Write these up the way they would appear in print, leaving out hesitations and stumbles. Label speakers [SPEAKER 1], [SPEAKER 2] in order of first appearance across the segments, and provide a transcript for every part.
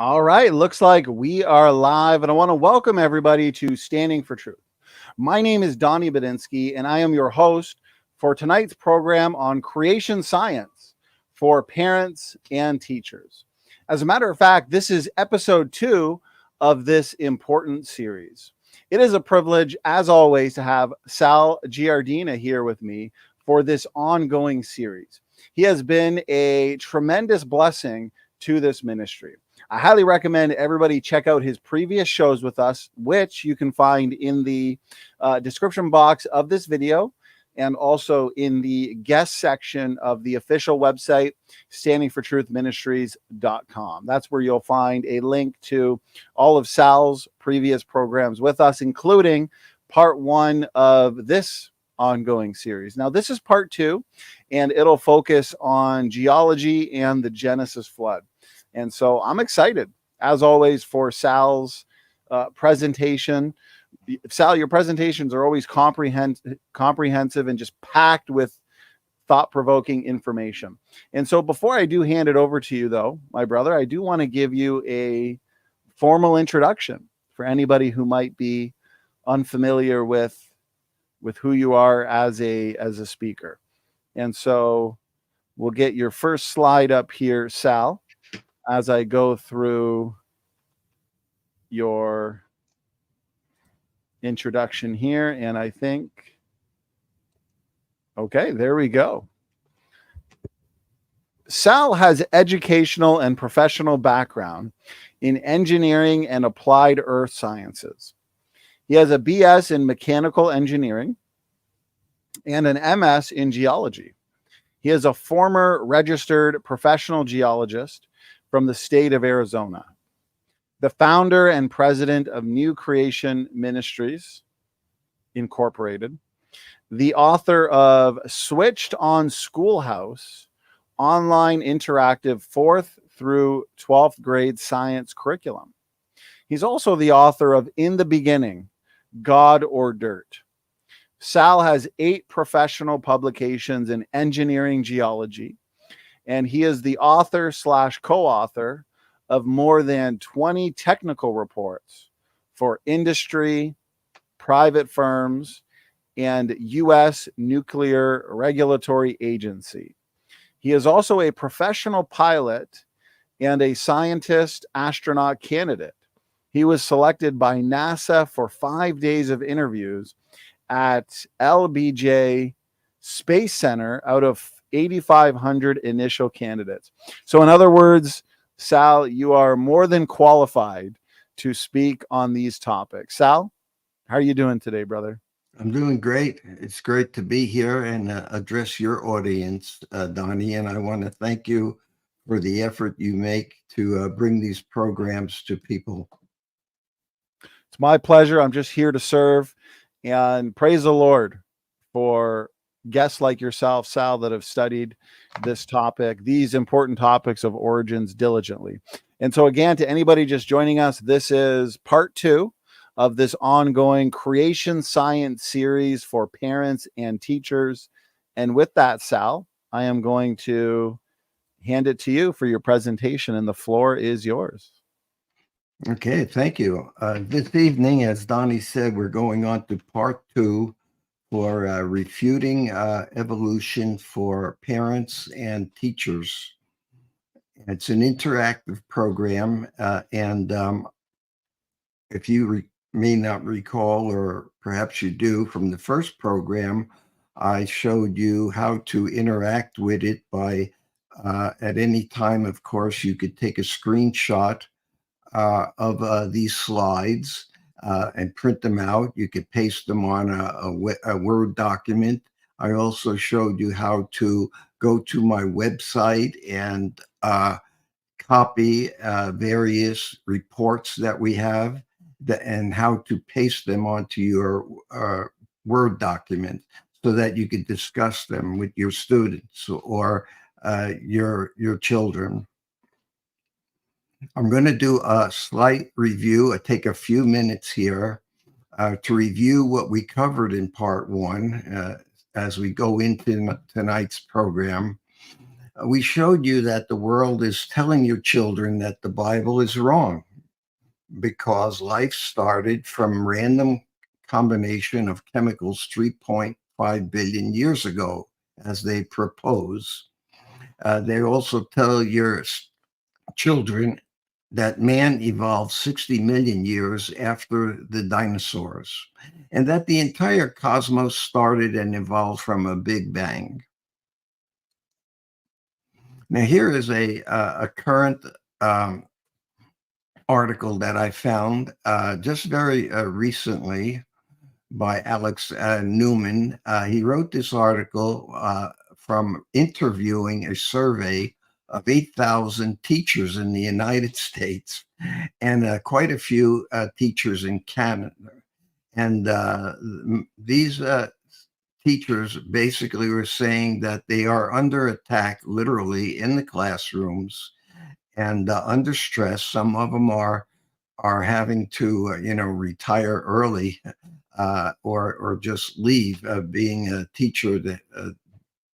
[SPEAKER 1] All right, looks like we are live, and I want to welcome everybody to Standing for Truth. My name is Donny Budinsky, and I am your host for tonight's program on creation science for parents and teachers. As a matter of fact, this is episode 2 of this important series. It is a privilege, as always, to have Sal Giardina here with me for this ongoing series. He has been a tremendous blessing to this ministry. I highly recommend everybody check out his previous shows with us, which you can find in the description box of this video and also in the guest section of the official website, standingfortruthministries.com. That's where you'll find a link to all of Sal's previous programs with us, including part 1 of this ongoing series. Now, this is part 2, and it'll focus on geology and the Genesis flood. And so I'm excited, as always, for Sal's presentation. Sal, your presentations are always comprehensive and just packed with thought-provoking information. And so before I do hand it over to you, though, my brother, I do want to give you a formal introduction for anybody who might be unfamiliar with who you are as a speaker. And so we'll get your first slide up here, Sal, as I go through your introduction here. And I think, okay, there we go. Sal has educational and professional background in engineering and applied earth sciences. He has a BS in mechanical engineering and an MS in geology. He is a former registered professional geologist from the state of Arizona, the founder and president of New Creation Ministries, Incorporated, the author of Switched On Schoolhouse, online interactive 4th through 12th grade science curriculum. He's also the author of In the Beginning, God or Dirt. Sal has 8 professional publications in engineering geology, and he is the author/co-author of more than 20 technical reports for industry, private firms, and U.S. Nuclear Regulatory Agency. He is also a professional pilot and a scientist astronaut candidate. He was selected by NASA for 5 days of interviews at LBJ Space Center out of 8,500 initial candidates. So in other words, Sal, you are more than qualified to speak on these topics. Sal, how are you doing today, brother?
[SPEAKER 2] I'm doing great. It's great to be here and address your audience, Donnie. And I want to thank you for the effort you make to bring these programs to people.
[SPEAKER 1] It's my pleasure. I'm just here to serve, and praise the Lord for guests like yourself, Sal, that have studied this topic, these important topics of origins diligently. And so again, to anybody just joining us, this is part 2 of this ongoing creation science series for parents and teachers. And with that, Sal, I am going to hand it to you for your presentation, and the floor is yours.
[SPEAKER 2] Okay, thank you. This evening, as Donnie said, we're going on to part 2 for refuting evolution for parents and teachers. It's an interactive program, and if you may not recall, or perhaps you do, from the first program, I showed you how to interact with it by, at any time, of course, you could take a screenshot of these slides and print them out. You could paste them on a Word document. I also showed you how to go to my website and copy various reports that we have and how to paste them onto your Word document so that you could discuss them with your students or your children. I'm going to do a slight review. I take a few minutes here to review what we covered in part 1 as we go into tonight's program. We showed you that the world is telling your children that the Bible is wrong because life started from random combination of chemicals 3.5 billion years ago, as they propose. They also tell your children that man evolved 60 million years after the dinosaurs, and that the entire cosmos started and evolved from a big bang. Now, here is a current article that I found just very recently by Alex Newman. He wrote this article from interviewing a survey of 8,000 teachers in the United States and quite a few teachers in Canada. And these teachers basically were saying that they are under attack literally in the classrooms and under stress. Some of them are having to retire early or just leave. Being a teacher, that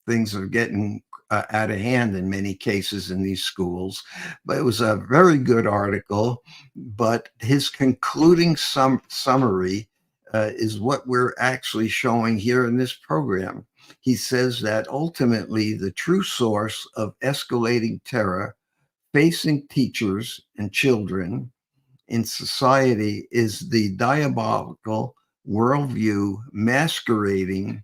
[SPEAKER 2] things are getting out of hand in many cases in these schools. But it was a very good article. But his concluding summary is what we're actually showing here in this program. He says that ultimately the true source of escalating terror facing teachers and children in society is the diabolical worldview masquerading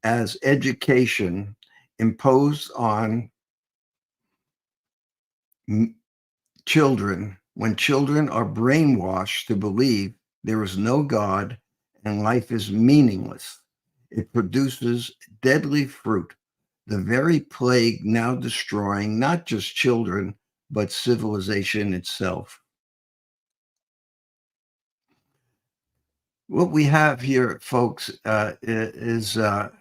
[SPEAKER 2] as education imposed on children when children are brainwashed to believe there is no God and life is meaningless. It produces deadly fruit, the very plague now destroying not just children, but civilization itself. What we have here, folks, is a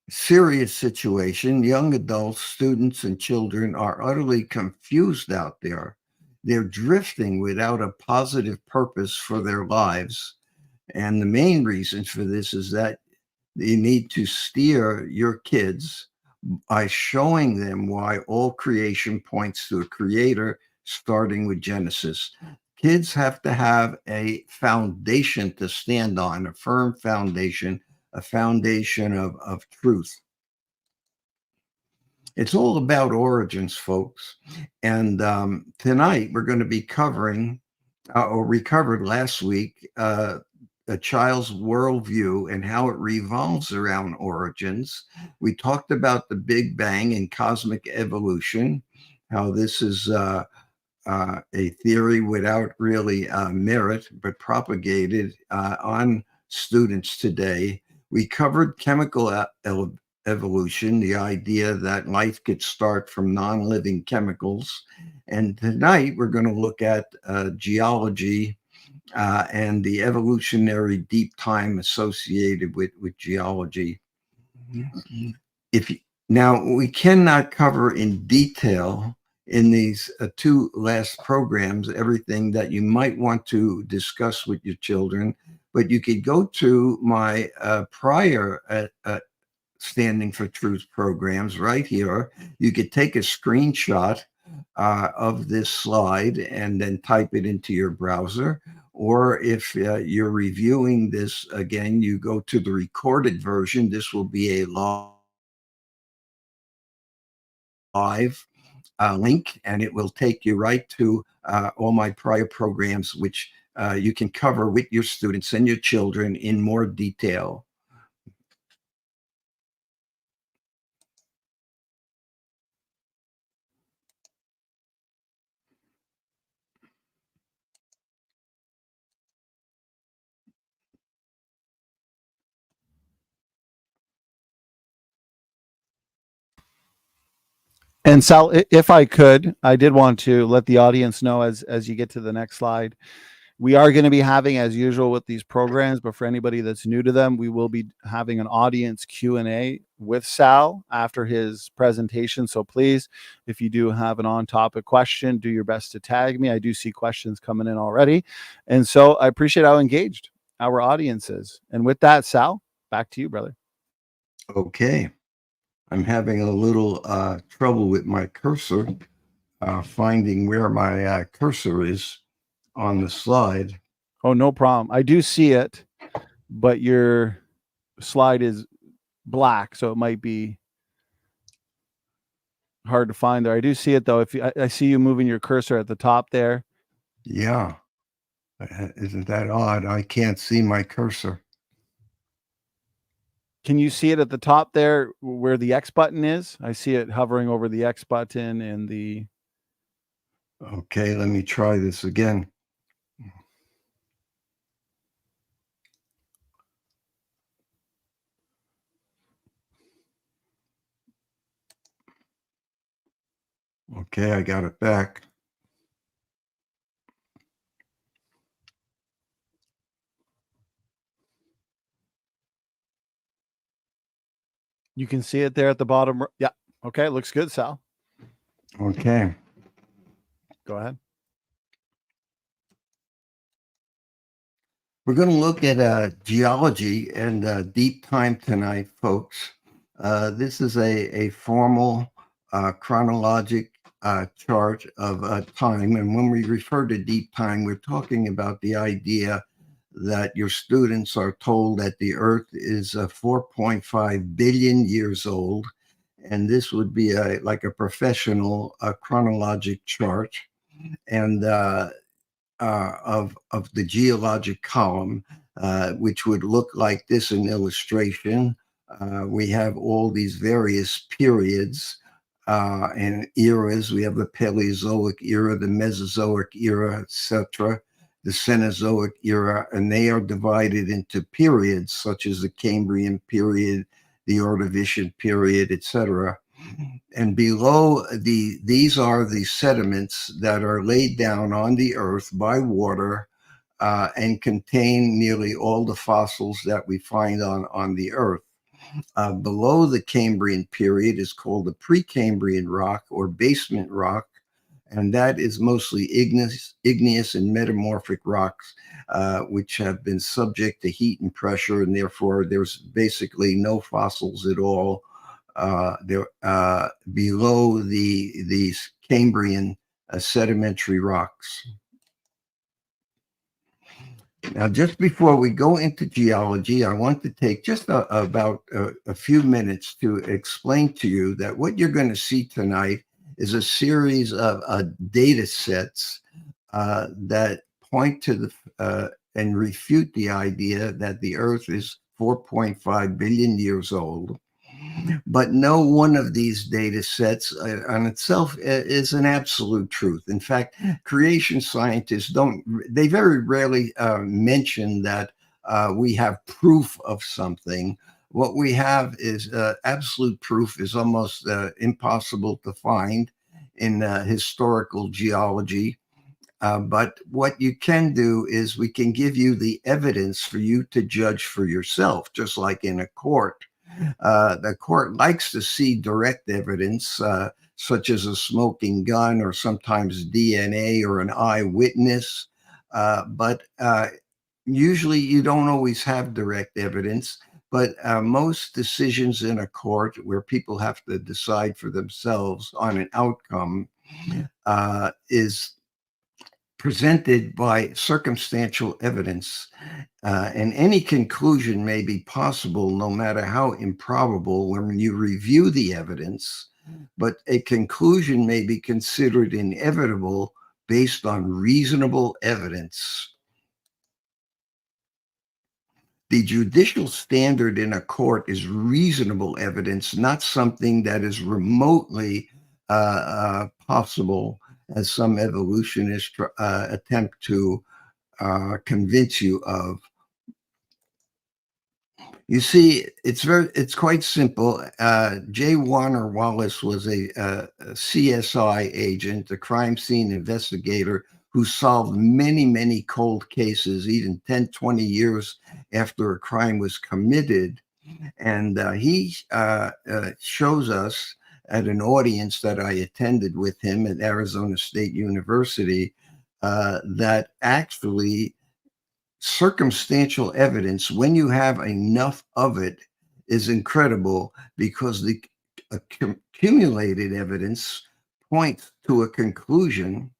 [SPEAKER 2] serious situation. Young adults, students, and children are utterly confused out there. They're drifting without a positive purpose for their lives. And the main reason for this is that you need to steer your kids by showing them why all creation points to a creator, starting with Genesis. Kids have to have a foundation to stand on, a firm foundation, a foundation of truth. It's all about origins, folks. And tonight we're going to be covering, or we covered last week, a child's worldview and how it revolves around origins. We talked about the Big Bang and cosmic evolution, how this is a theory without really merit, but propagated on students today. We covered chemical evolution, the idea that life could start from non-living chemicals. And tonight we're going to look at geology and the evolutionary deep time associated with geology. Now, we cannot cover in detail in these two last programs everything that you might want to discuss with your children, but you could go to my prior Standing for Truth programs right here. You could take a screenshot of this slide and then type it into your browser. Or if you're reviewing this again, you go to the recorded version. This will be a live link, and it will take you right to all my prior programs, which you can cover with your students and your children in more detail.
[SPEAKER 1] And Sal, if I could, I did want to let the audience know as you get to the next slide, we are going to be having, as usual with these programs, but for anybody that's new to them, we will be having an audience Q&A with Sal after his presentation. So please, if you do have an on-topic question, do your best to tag me. I do see questions coming in already. And so I appreciate how engaged our audience is. And with that, Sal, back to you, brother.
[SPEAKER 2] Okay. I'm having a little trouble with my cursor, finding where my cursor is on the slide.
[SPEAKER 1] Oh, no problem. I do see it, but your slide is black, so it might be hard to find there. I do see it though. If I see you moving your cursor at the top there.
[SPEAKER 2] Yeah. Isn't that odd? I can't see my cursor.
[SPEAKER 1] Can you see it at the top there where the X button is? I see it hovering over the X button and the...
[SPEAKER 2] Okay, let me try this again. Okay, I got it back.
[SPEAKER 1] You can see it there at the bottom. Yeah. Okay. Looks good, Sal.
[SPEAKER 2] Okay.
[SPEAKER 1] Go ahead.
[SPEAKER 2] We're going to look at geology and deep time tonight, folks. This is a formal chronologic chart of time. And when we refer to deep time, we're talking about the idea that your students are told that the Earth is 4.5 billion years old. And this would be like a professional chronologic chart. And of the geologic column, which would look like this in illustration. We have all these various periods and eras. We have the Paleozoic era, the Mesozoic era, etc., the Cenozoic era, and they are divided into periods such as the Cambrian period, the Ordovician period, etc. And below these are the sediments that are laid down on the earth by water and contain nearly all the fossils that we find on the earth. Below the Cambrian period is called the Precambrian rock or basement rock, and that is mostly igneous and metamorphic rocks, which have been subject to heat and pressure, and therefore there's basically no fossils at all below these Cambrian sedimentary rocks. Now, just before we go into geology, I want to take just about a few minutes to explain to you that what you're going to see tonight is a series of data sets that point to the and refute the idea that the Earth is 4.5 billion years old. But no one of these data sets on itself is an absolute truth. In fact, creation scientists they very rarely mention that we have proof of something. What we have is absolute proof is almost impossible to find in historical geology. But what you can do is we can give you the evidence for you to judge for yourself, just like in a court. The court likes to see direct evidence, such as a smoking gun or sometimes DNA or an eyewitness. But usually you don't always have direct evidence. But most decisions in a court where people have to decide for themselves on an outcome is presented by circumstantial evidence. And any conclusion may be possible, no matter how improbable, when you review the evidence, but a conclusion may be considered inevitable based on reasonable evidence. The judicial standard in a court is reasonable evidence, not something that is remotely possible, as some evolutionists attempt to convince you of. You see, it's quite simple. J. Warner Wallace was a CSI agent, a crime scene investigator who solved many, many cold cases, even 10, 20 years after a crime was committed. And he shows us at an audience that I attended with him at Arizona State University that actually circumstantial evidence, when you have enough of it, is incredible, because the accumulated evidence points to a conclusion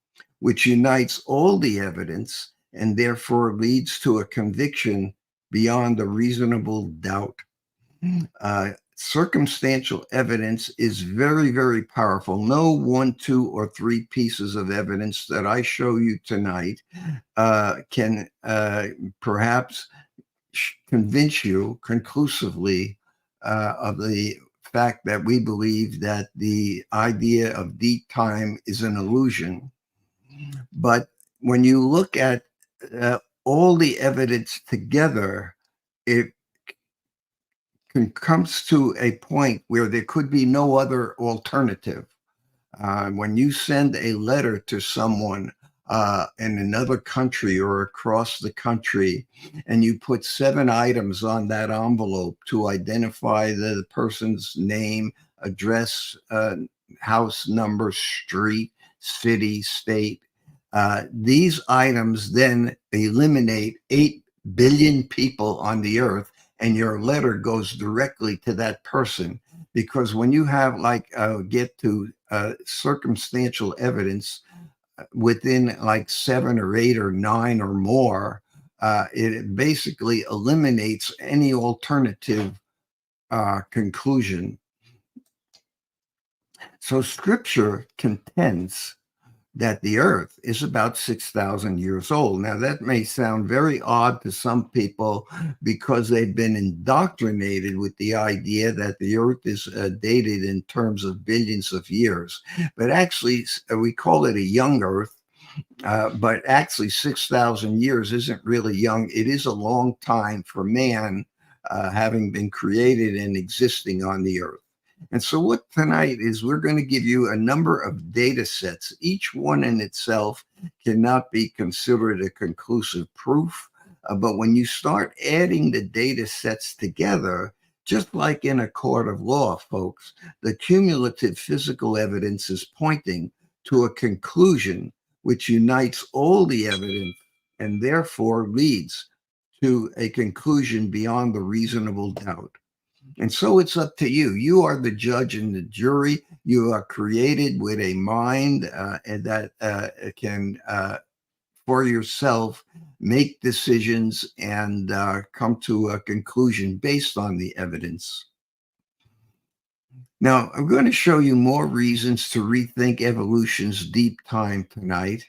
[SPEAKER 2] which unites all the evidence and therefore leads to a conviction beyond a reasonable doubt. Circumstantial evidence is very, very powerful. No 1, 2, or 3 pieces of evidence that I show you tonight can perhaps convince you conclusively of the fact that we believe that the idea of deep time is an illusion. But when you look at all the evidence together, it comes to a point where there could be no other alternative. When you send a letter to someone in another country or across the country, and you put 7 items on that envelope to identify the person's name, address, house number, street, city, state, these items then eliminate 8 billion people on the earth, and your letter goes directly to that person. Because when you have get to circumstantial evidence within like 7 or 8 or 9 or more, it basically eliminates any alternative conclusion. So scripture contends that the earth is about 6,000 years old. Now, that may sound very odd to some people because they've been indoctrinated with the idea that the earth is dated in terms of billions of years. But actually, we call it a young earth, but actually 6,000 years isn't really young. It is a long time for man having been created and existing on the earth. And so what tonight is, we're going to give you a number of data sets. Each one in itself cannot be considered a conclusive proof. But when you start adding the data sets together, just like in a court of law, folks, the cumulative physical evidence is pointing to a conclusion which unites all the evidence and therefore leads to a conclusion beyond the reasonable doubt. And so it's up to you. You are the judge and the jury. You are created with a mind and that can, for yourself, make decisions and come to a conclusion based on the evidence. Now, I'm going to show you more reasons to rethink evolution's deep time tonight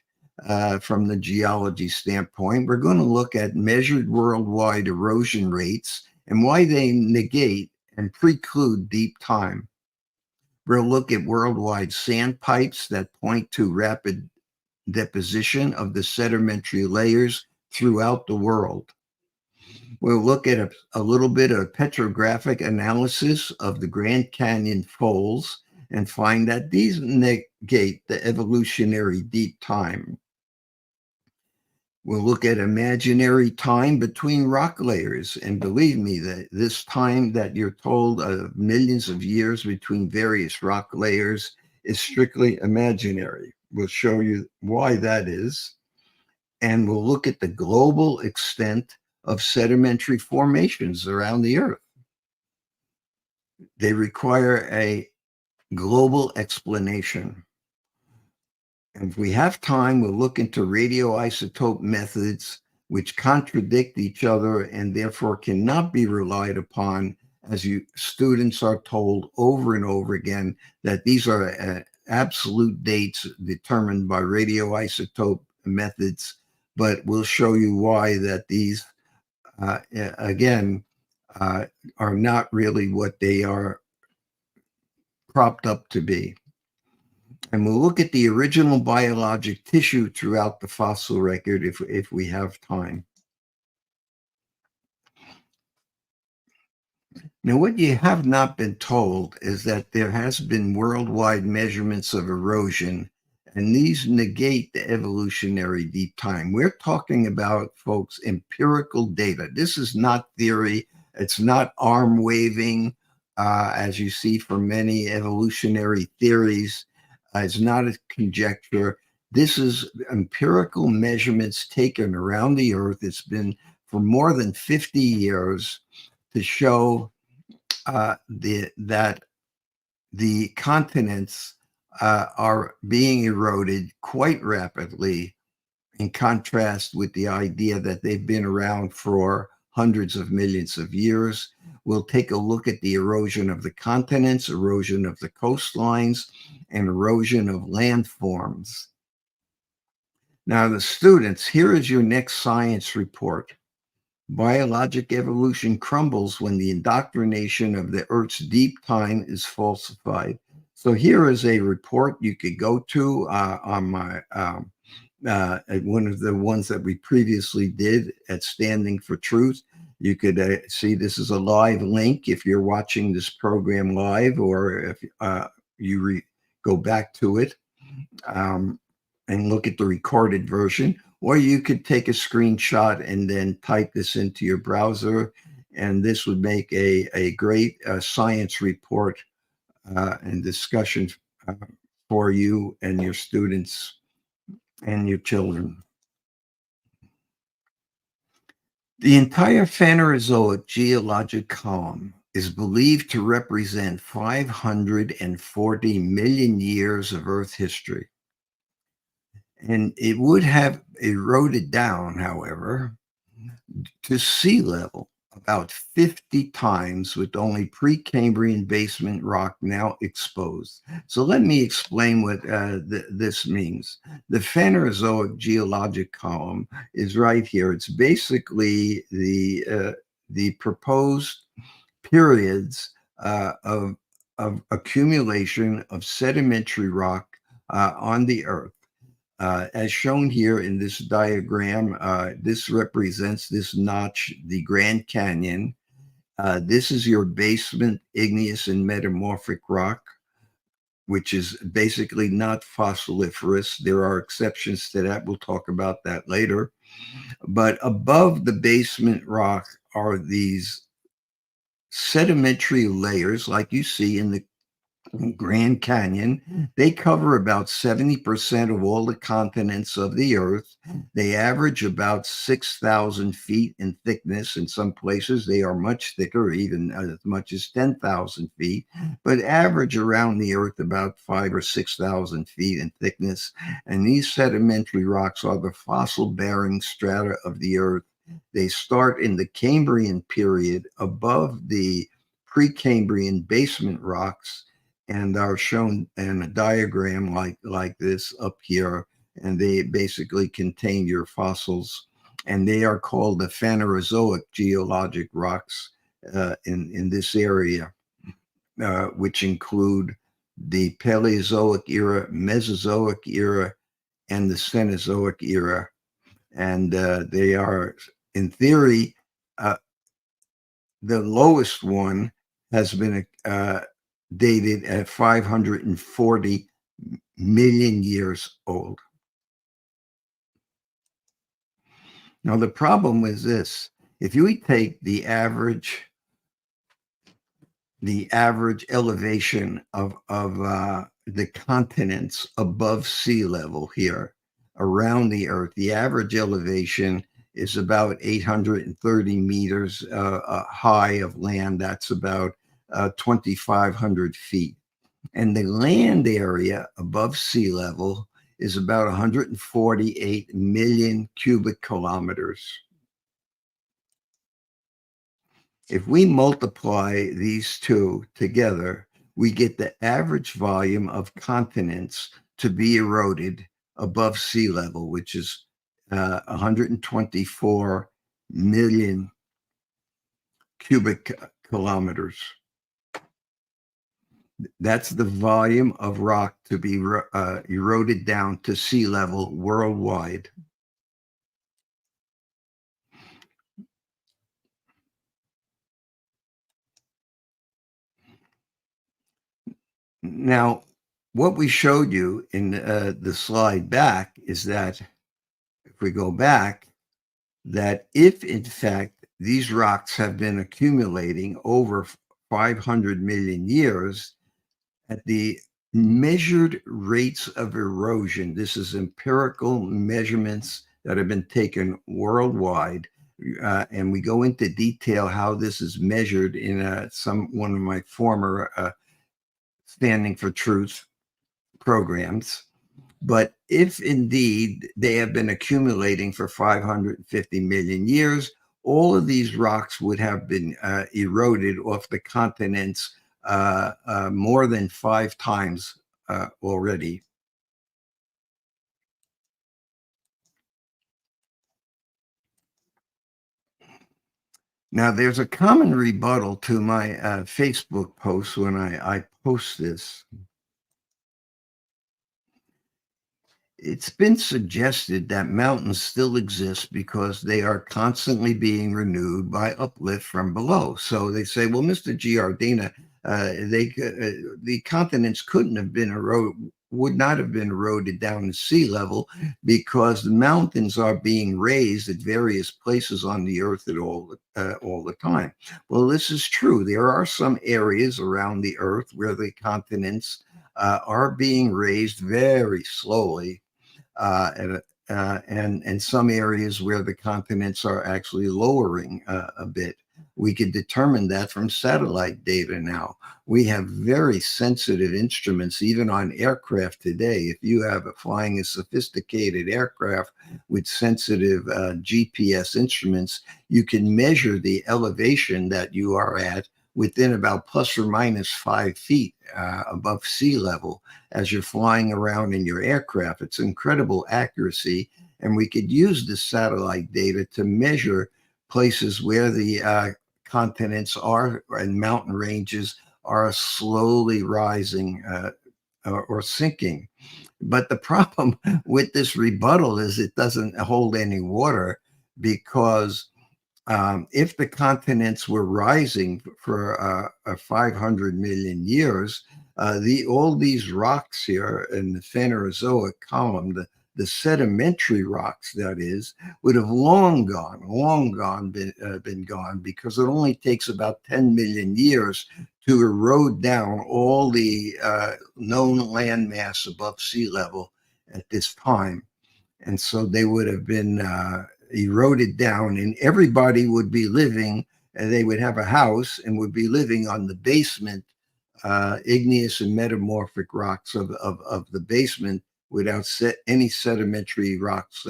[SPEAKER 2] from the geology standpoint. We're going to look at measured worldwide erosion rates and why they negate and preclude deep time. We'll look at worldwide sand pipes that point to rapid deposition of the sedimentary layers throughout the world. We'll look at a little bit of petrographic analysis of the Grand Canyon folds and find that these negate the evolutionary deep time. We'll look at imaginary time between rock layers. And believe me, that this time that you're told of millions of years between various rock layers is strictly imaginary. We'll show you why that is. And we'll look at the global extent of sedimentary formations around the earth. They require a global explanation. And if we have time, we'll look into radioisotope methods which contradict each other and therefore cannot be relied upon, as you students are told over and over again, that these are absolute dates determined by radioisotope methods. But we'll show you why that these, again, are not really what they are propped up to be. And we'll look at the original biologic tissue throughout the fossil record if we have time. Now, what you have not been told is that there has been worldwide measurements of erosion, and these negate the evolutionary deep time. We're talking about, folks, empirical data. This is not theory. It's not arm waving, as you see from many evolutionary theories. It's not a conjecture. This is empirical measurements taken around the earth. It's been for more than 50 years to show that the continents are being eroded quite rapidly, in contrast with the idea that they've been around for hundreds of millions of years. We'll take a look at the erosion of the continents, erosion of the coastlines, and erosion of landforms. Now, the students, here is your next science report. Biologic evolution crumbles when the indoctrination of the Earth's deep time is falsified. So here is a report you could go to on my one of the ones that we previously did at Standing for Truth. You could see this is a live link if you're watching this program live, or if you go back to it and look at the recorded version, or you could take a screenshot and then type this into your browser, and this would make a great science report and discussion for you and your students and your children. The entire Phanerozoic geologic column is believed to represent 540 million years of Earth history. And it would have eroded down, however, to sea level about 50 times, with only Precambrian basement rock now exposed. So let me explain what this means. The Phanerozoic geologic column is right here. It's basically the proposed periods of accumulation of sedimentary rock on the Earth. As shown here in this diagram, this represents this notch, the Grand Canyon. This is your basement igneous and metamorphic rock, which is basically not fossiliferous. There are exceptions to that. We'll talk about that later. But above the basement rock are these sedimentary layers, like you see in the Grand Canyon. They cover about 70% of all the continents of the Earth. They average about 6,000 feet in thickness. In some places, they are much thicker, even as much as 10,000 feet, but average around the Earth about 5,000 or 6,000 feet in thickness. And these sedimentary rocks are the fossil-bearing strata of the Earth. They start in the Cambrian period above the Precambrian basement rocks, and are shown in a diagram like this up here, and they basically contain your fossils, and they are called the Phanerozoic geologic rocks in this area, which include the Paleozoic era, Mesozoic era, and the Cenozoic era. And they are, in theory, the lowest one has been dated at 540 million years old. Now, the problem is this: if you take the average elevation of the continents above sea level here around the Earth, the average elevation is about 830 meters high of land. That's about 2,500 feet. And the land area above sea level is about 148 million cubic kilometers. If we multiply these two together, we get the average volume of continents to be eroded above sea level, which is 124 million cubic kilometers. That's the volume of rock to be eroded down to sea level worldwide. Now, what we showed you in the slide back is that if we go back, that if in fact these rocks have been accumulating over 500 million years, at the measured rates of erosion, this is empirical measurements that have been taken worldwide, and we go into detail how this is measured in one of my former standing for truth programs. But if indeed they have been accumulating for 550 million years, all of these rocks would have been eroded off the continents more than 5 times already. Now, there's a common rebuttal to my Facebook post when I post this. It's been suggested that mountains still exist because they are constantly being renewed by uplift from below. So they say, well, Mr. Giardina, the continents couldn't have been eroded, would not have been eroded down to sea level because the mountains are being raised at various places on the earth at all the time. Well, this is true. There are some areas around the earth where the continents are being raised very slowly. And some areas where the continents are actually lowering a bit. We can determine that from satellite data now. We have very sensitive instruments, even on aircraft today. If you have flying a sophisticated aircraft with sensitive GPS instruments, you can measure the elevation that you are at within about plus or minus 5 feet above sea level as you're flying around in your aircraft. It's incredible accuracy. And we could use this satellite data to measure places where the continents are and mountain ranges are slowly rising or sinking. But the problem with this rebuttal is it doesn't hold any water, because if the continents were rising for 500 million years, all these rocks here in the Phanerozoic column, the sedimentary rocks, that is, would have long gone, been gone, because it only takes about 10 million years to erode down all the known landmass above sea level at this time. And so they would have been eroded down, and everybody would be living, they would have a house and would be living on the basement, igneous and metamorphic rocks of the basement, without any sedimentary rocks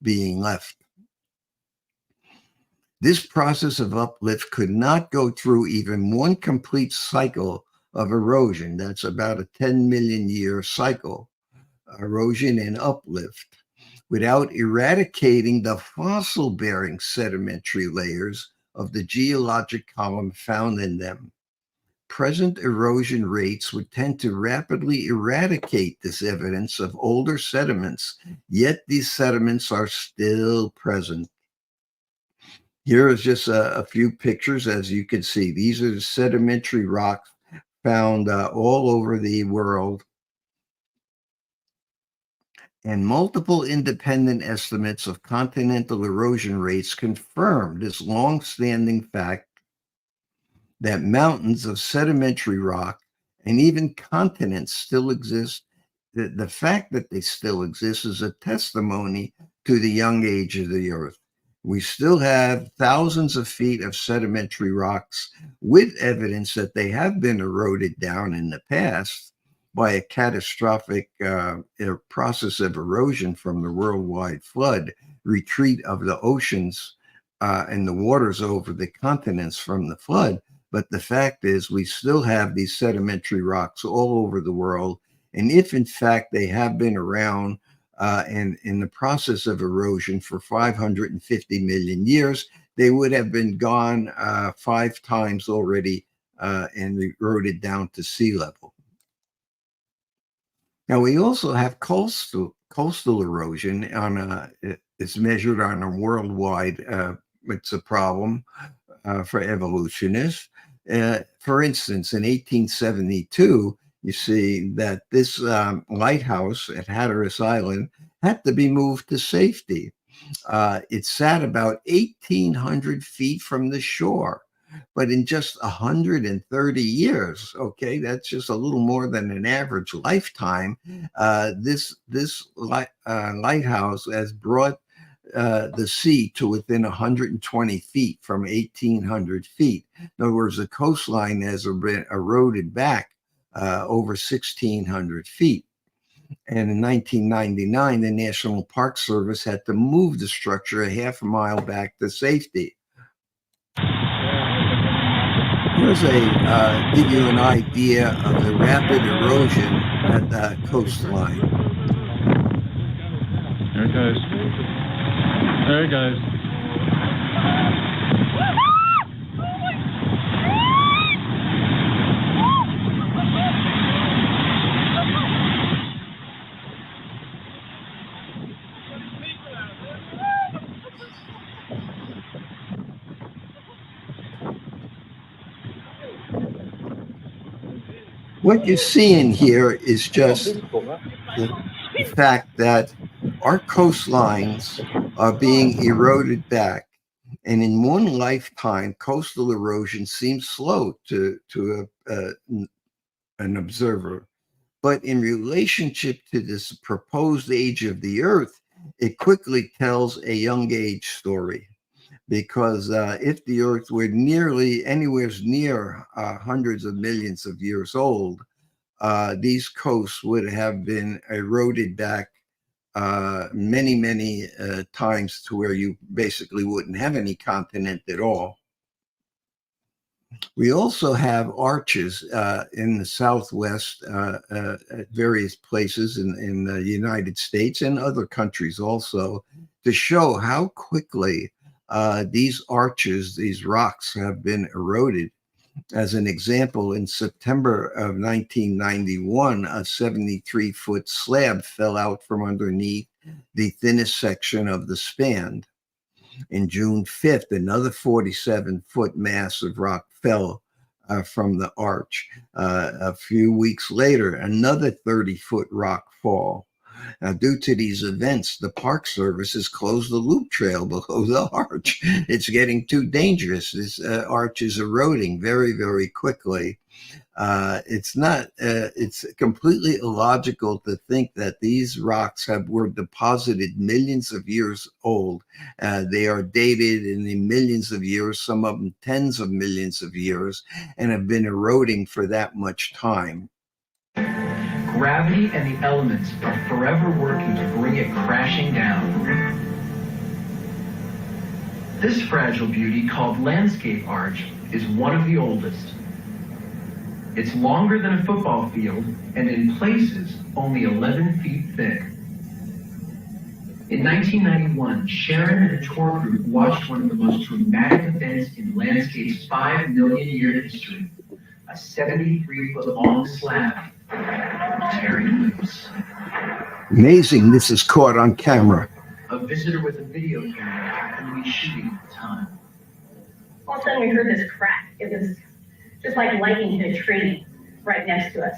[SPEAKER 2] being left. This process of uplift could not go through even one complete cycle of erosion. That's about a 10 million year cycle, erosion and uplift, without eradicating the fossil-bearing sedimentary layers of the geologic column found in them. Present erosion rates would tend to rapidly eradicate this evidence of older sediments, yet these sediments are still present. Here is just a few pictures. As you can see, these are the sedimentary rocks found all over the world. And multiple independent estimates of continental erosion rates confirm this long-standing fact that mountains of sedimentary rock and even continents still exist. The fact that they still exist is a testimony to the young age of the earth. We still have thousands of feet of sedimentary rocks with evidence that they have been eroded down in the past by a catastrophic process of erosion from the worldwide flood, retreat of the oceans and the waters over the continents from the flood. But the fact is, we still have these sedimentary rocks all over the world. And if in fact they have been around and in the process of erosion for 550 million years, they would have been gone 5 times already and eroded down to sea level. Now, we also have coastal erosion it's measured on a worldwide, it's a problem for evolutionists. For instance, in 1872, you see that this lighthouse at Hatteras Island had to be moved to safety. It sat about 1,800 feet from the shore. But in just 130 years, okay, that's just a little more than an average lifetime, this lighthouse has brought the sea to within 120 feet from 1,800 feet. In other words, the coastline has been eroded back over 1,600 feet. And in 1999, the National Park Service had to move the structure a half a mile back to safety. Here's give you an idea of the rapid erosion at the coastline.
[SPEAKER 3] There it goes. There it goes.
[SPEAKER 2] What you're seeing here is just the fact that our coastlines are being eroded back. And in one lifetime, coastal erosion seems slow to an observer. But in relationship to this proposed age of the Earth, it quickly tells a young age story. Because if the Earth were nearly anywhere near hundreds of millions of years old, these coasts would have been eroded back many, many times to where you basically wouldn't have any continent at all. We also have arches in the Southwest at various places in the United States and other countries also to show how quickly these arches, these rocks have been eroded. As an example, in September of 1991, a 73-foot slab fell out from underneath the thinnest section of the span. In June 5th, another 47-foot mass of rock fell from the arch. A few weeks later, another 30-foot rock fall. Now, due to these events, the Park Service has closed the loop trail below the arch. It's getting too dangerous. This arch is eroding very, very quickly. It's completely illogical to think that these rocks were deposited millions of years old. They are dated in the millions of years, some of them tens of millions of years, and have been eroding for that much time.
[SPEAKER 4] Gravity and the elements are forever working to bring it crashing down. This fragile beauty, called landscape arch, is one of the oldest. It's longer than a football field and in places only 11 feet thick. In 1991, Sharon and a tour group watched one of the most dramatic events in landscape's 5 million year history, a 73-foot long slab tearing loose.
[SPEAKER 2] Amazing, this is caught on camera.
[SPEAKER 4] A visitor with a video camera happened to be shooting at the time.
[SPEAKER 5] All of a sudden we heard this crack. It was just like lightning hit a tree right next to us.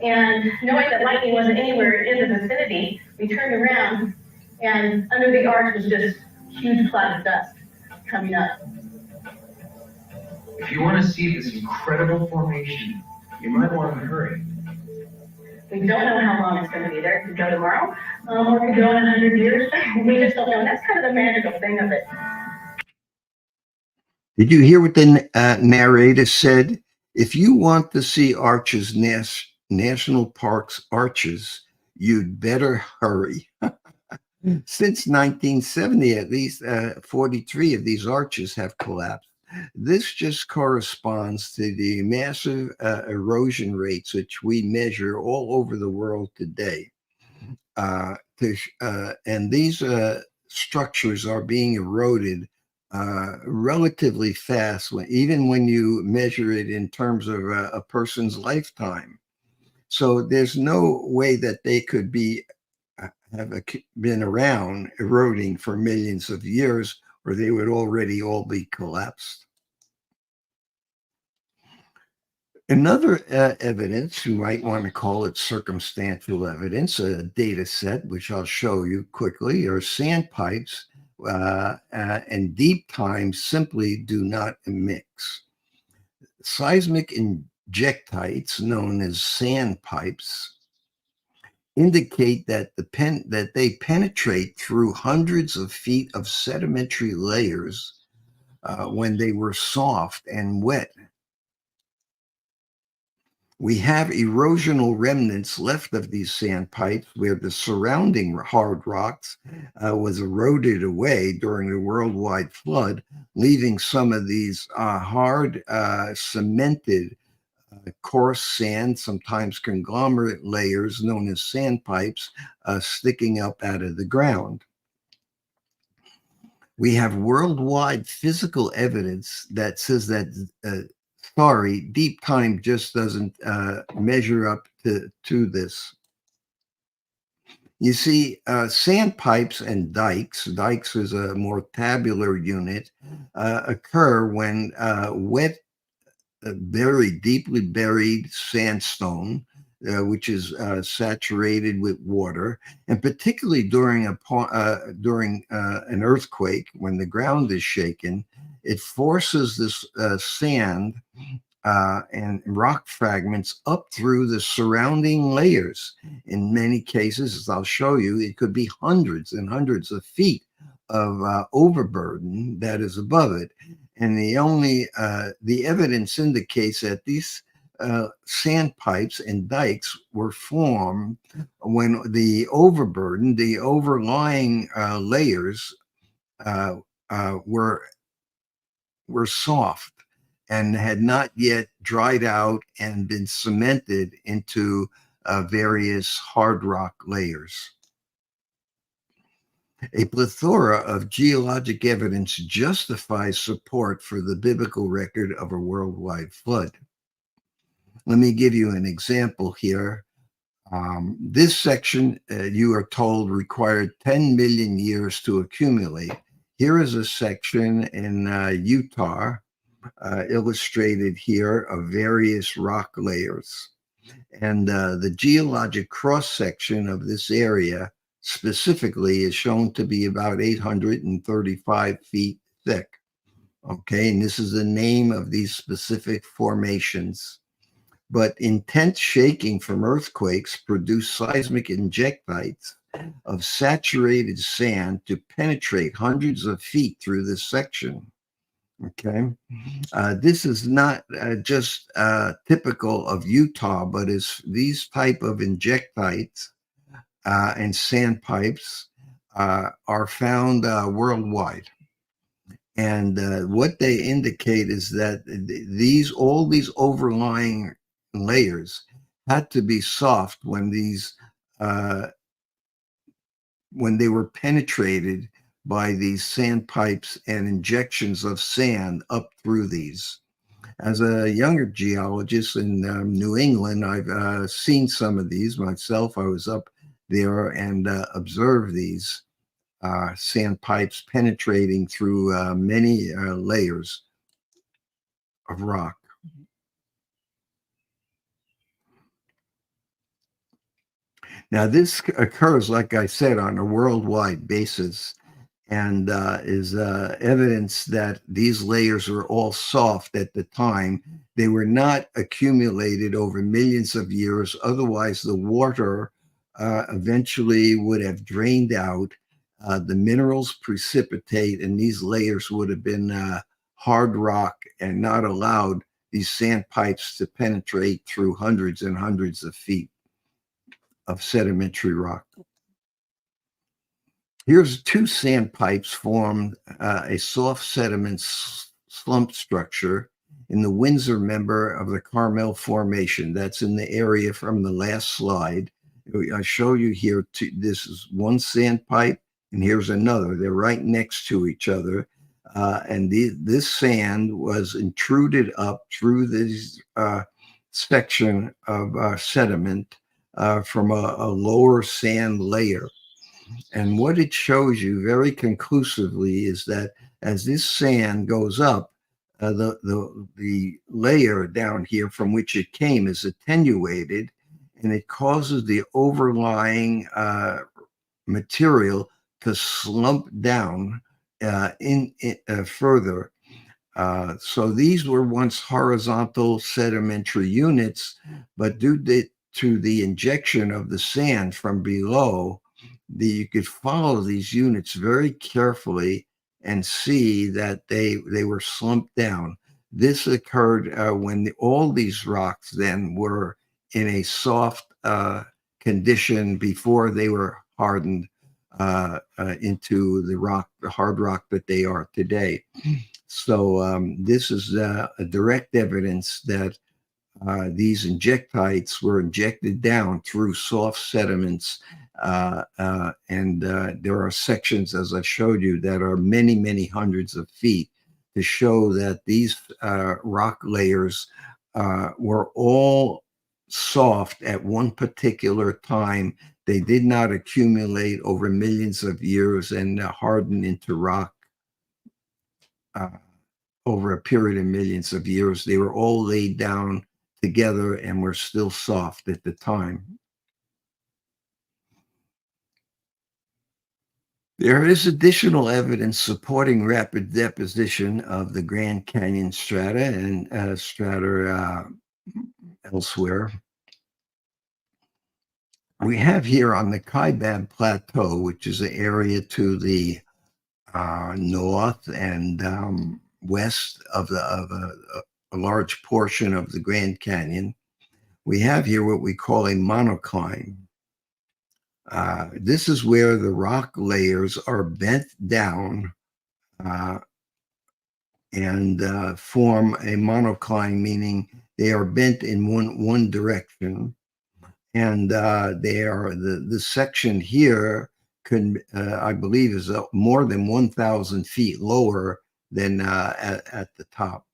[SPEAKER 5] And knowing that lightning wasn't anywhere in the vicinity, we turned around and under the arch was just a huge cloud of dust coming up.
[SPEAKER 4] If you want to see this incredible formation, you might want to hurry.
[SPEAKER 5] We don't know how long it's going to be there. It could go tomorrow, or it could go in 100 years. We just don't know. That's kind of the magical thing of it.
[SPEAKER 2] Did you hear what the narrator said? If you want to see arches, national parks arches, you'd better hurry. Since 1970, at least 43 of these arches have collapsed. This just corresponds to the massive erosion rates which we measure all over the world today. And these structures are being eroded relatively fast, even when you measure it in terms of a person's lifetime. So there's no way that they could have been around eroding for millions of years, or they would already all be collapsed. Another evidence, you might want to call it circumstantial evidence, a data set, which I'll show you quickly, are sandpipes, and deep time simply do not mix. Seismic injectites, known as sandpipes, indicate that that they penetrate through hundreds of feet of sedimentary layers when they were soft and wet. We have erosional remnants left of these sand pipes where the surrounding hard rocks was eroded away during the worldwide flood, leaving some of these hard cemented coarse sand, sometimes conglomerate layers known as sandpipes, sticking up out of the ground. We have worldwide physical evidence that says that, deep time just doesn't measure up to this. You see, sandpipes and dikes is a more tabular unit, occur when wet, deeply buried sandstone, which is saturated with water, and particularly during an earthquake, when the ground is shaken, it forces this sand and rock fragments up through the surrounding layers. In many cases, as I'll show you, it could be hundreds and hundreds of feet of overburden that is above it. And the evidence indicates that these sandpipes and dikes were formed when the overburden, the overlying layers were soft and had not yet dried out and been cemented into various hard rock layers. A plethora of geologic evidence justifies support for the biblical record of a worldwide flood. Let me give you an example here. This section, you are told, required 10 million years to accumulate. Here is a section in Utah, illustrated here, of various rock layers. And the geologic cross-section of this area specifically is shown to be about 835 feet thick. Okay, and this is the name of these specific formations. But intense shaking from earthquakes produce seismic injectites of saturated sand to penetrate hundreds of feet through this section. Okay, this is not just typical of Utah, but is these type of injectites and sandpipes are found worldwide. And what they indicate is that all these overlying layers had to be soft when they were penetrated by these sandpipes and injections of sand up through these. As a younger geologist in New England, I've seen some of these myself. I was up there and observed these sandpipes penetrating through many layers of rock. Now, this occurs, like I said, on a worldwide basis, and is evidence that these layers were all soft at the time. They were not accumulated over millions of years. Otherwise, the water eventually would have drained out. The minerals precipitate, and these layers would have been hard rock and not allowed these sandpipes to penetrate through hundreds and hundreds of feet of sedimentary rock. Here's two sandpipes formed a soft sediment slump structure in the Windsor member of the Carmel Formation. That's in the area from the last slide. I show you here, this is one sandpipe, and here's another. They're right next to each other. And this sand was intruded up through this section of sediment from a lower sand layer. And what it shows you very conclusively is that as this sand goes up, the layer down here from which it came is attenuated, and it causes the overlying material to slump down further. So these were once horizontal sedimentary units, but due to the injection of the sand from below, you could follow these units very carefully and see that they were slumped down. This occurred when all these rocks then were in a soft condition before they were hardened into the hard rock that they are today. So this is a direct evidence that these injectites were injected down through soft sediments. And there are sections, as I showed you, that are many, many hundreds of feet to show that these rock layers were all soft at one particular time. They did not accumulate over millions of years and harden into rock over a period of millions of years. They were all laid down together and were still soft at the time. There is additional evidence supporting rapid deposition of the Grand Canyon strata and strata elsewhere. We have here on the Kaibab Plateau, which is an area to the north and west of a large portion of the Grand Canyon, we have here what we call a monocline. This is where the rock layers are bent down and form a monocline, meaning they are bent in one direction. And they are the section here I believe is more than 1,000 feet lower than at the top.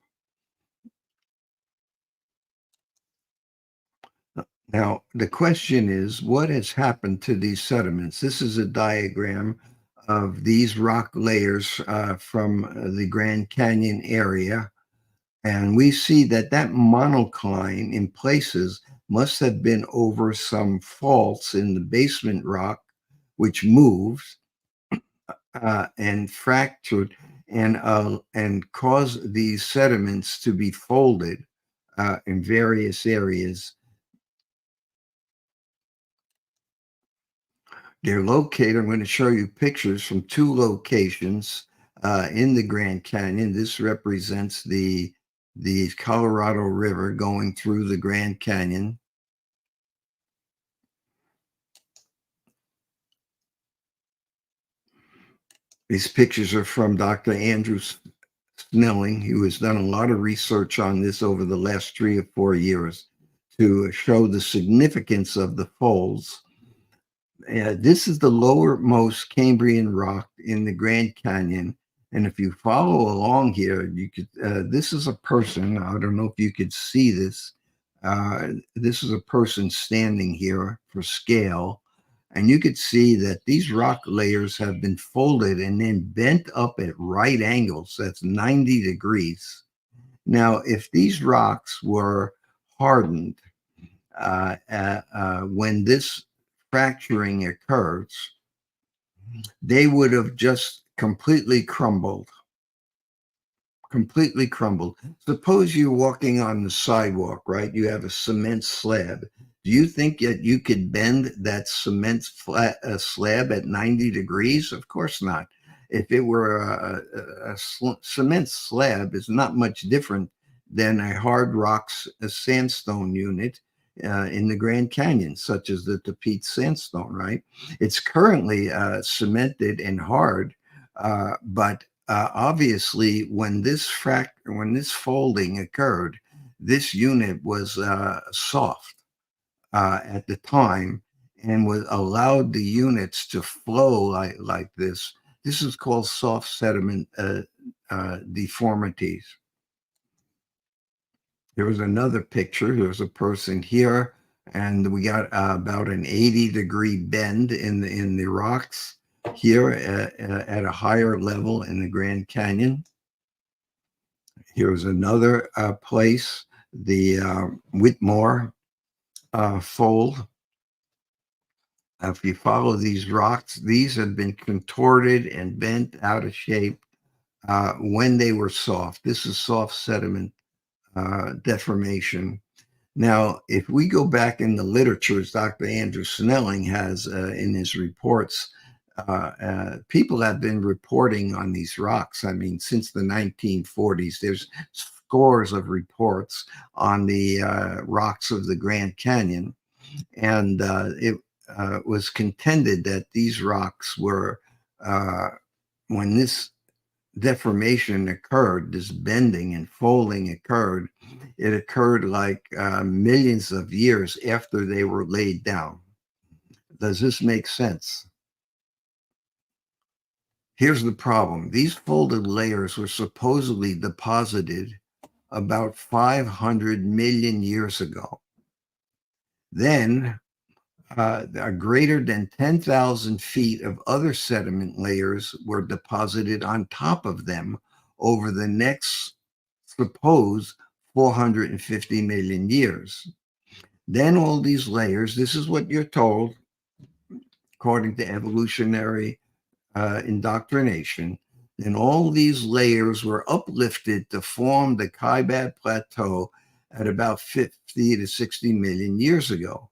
[SPEAKER 2] Now, the question is, what has happened to these sediments? This is a diagram of these rock layers from the Grand Canyon area. And we see that monocline in places must have been over some faults in the basement rock, which moved and fractured and caused these sediments to be folded in various areas. They're located, I'm going to show you pictures from two locations in the Grand Canyon. This represents the Colorado River going through the Grand Canyon. These pictures are from Dr. Andrew Snelling, who has done a lot of research on this over the last 3 or 4 years to show the significance of the folds. This is the lowermost Cambrian rock in the Grand Canyon. And if you follow along here, you could, this is a person, I don't know if you could see this. This is a person standing here for scale. And you could see that these rock layers have been folded and then bent up at right angles. That's 90 degrees. Now, if these rocks were hardened when this fracturing occurs, they would have just completely crumbled. Completely crumbled. Suppose you're walking on the sidewalk, right? You have a cement slab. Do you think that you could bend that cement slab at 90 degrees? Of course not. If it were a cement slab, it's not much different than a hard rock sandstone unit in the Grand Canyon, such as the Tepete sandstone, right? It's currently cemented and hard, but obviously when this folding occurred, this unit was soft at the time and was allowed the units to flow like this. This is called soft sediment deformities. There was another picture. There was a person here, and we got about an 80-degree bend in the rocks here at a higher level in the Grand Canyon. Here's another place, the Whitmore fold. If you follow these rocks, these have been contorted and bent out of shape when they were soft. This is soft sediment deformation. Now, if we go back in the literature, as Dr. Andrew Snelling has in his reports, people have been reporting on these rocks. I mean, since the 1940s, there's scores of reports on the rocks of the Grand Canyon, and it was contended that these rocks were, when this deformation occurred, this bending and folding occurred, it occurred like millions of years after they were laid down. Does this make sense? Here's the problem. These folded layers were supposedly deposited about 500 million years ago. Then greater than 10,000 feet of other sediment layers were deposited on top of them over the next supposed 450 million years. Then all these layers, this is what you're told, according to evolutionary indoctrination, and all these layers were uplifted to form the Kaibab Plateau at about 50 to 60 million years ago.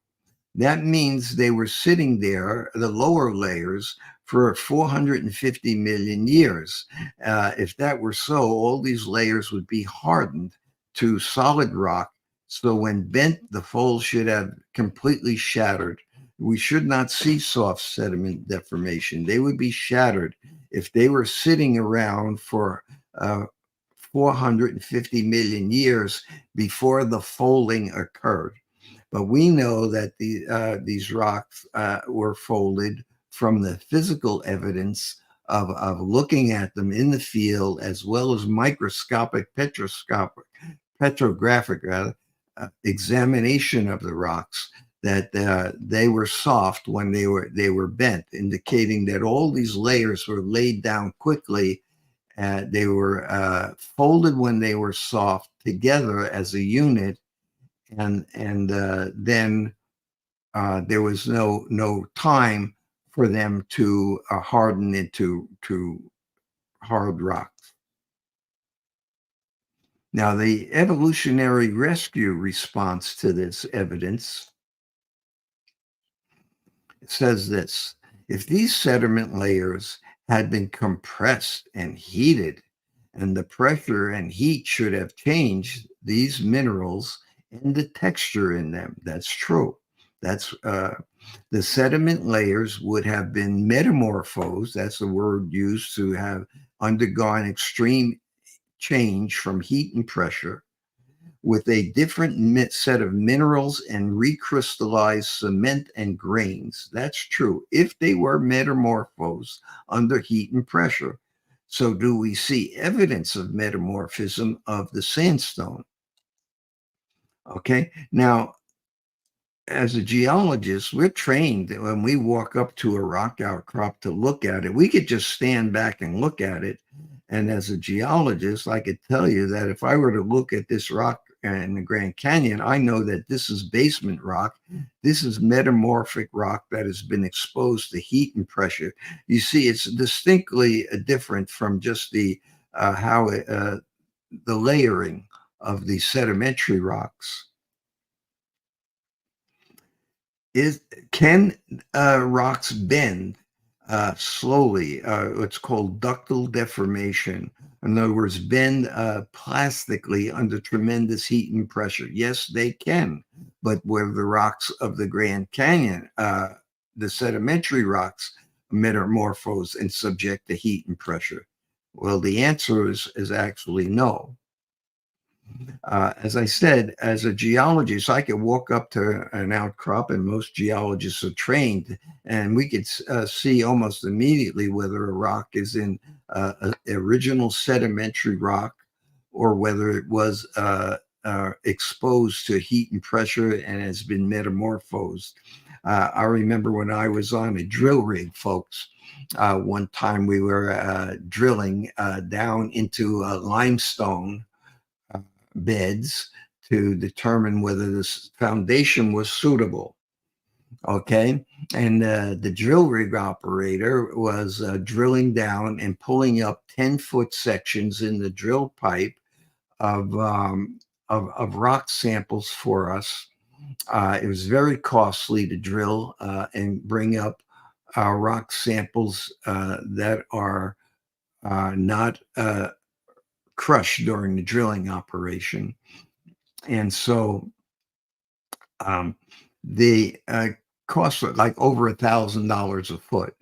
[SPEAKER 2] That means they were sitting there, the lower layers, for 450 million years. If that were so, all these layers would be hardened to solid rock. So when bent, the fold should have completely shattered. We should not see soft sediment deformation. They would be shattered if they were sitting around for 450 million years before the folding occurred. But we know that these rocks were folded from the physical evidence of looking at them in the field, as well as microscopic, petrographic examination of the rocks, that they were soft when they were bent, indicating that all these layers were laid down quickly. They were folded when they were soft together as a unit, and then there was no time for them to harden into hard rocks. Now, the evolutionary rescue response to this evidence says this: if these sediment layers had been compressed and heated, and the pressure and heat should have changed these minerals and the texture in them. That's true. That's the sediment layers would have been metamorphosed. That's the word used to have undergone extreme change from heat and pressure, with a different set of minerals and recrystallized cement and grains. That's true, if they were metamorphosed under heat and pressure. So do we see evidence of metamorphism of the sandstone? Okay, now, as a geologist, we're trained that when we walk up to a rock outcrop to look at it, we could just stand back and look at it. And as a geologist, I could tell you that if I were to look at this rock in the Grand Canyon, I know that this is basement rock. This is metamorphic rock that has been exposed to heat and pressure. You see, it's distinctly different from just the layering of the sedimentary rocks. Can rocks bend slowly? It's called ductile deformation. In other words, bend plastically under tremendous heat and pressure. Yes, they can. But where the rocks of the Grand Canyon, the sedimentary rocks, metamorphose and subject to heat and pressure? Well, the answer is actually no. As I said, as a geologist, I could walk up to an outcrop, and most geologists are trained, and we could see almost immediately whether a rock is in original sedimentary rock or whether it was exposed to heat and pressure and has been metamorphosed. I remember when I was on a drill rig, folks, one time we were drilling down into limestone beds to determine whether this foundation was suitable. Okay. And the drill rig operator was drilling down and pulling up 10-foot sections in the drill pipe of rock samples for us. It was very costly to drill and bring up rock samples that are not crushed during the drilling operation. And so the cost like over $1,000 a foot.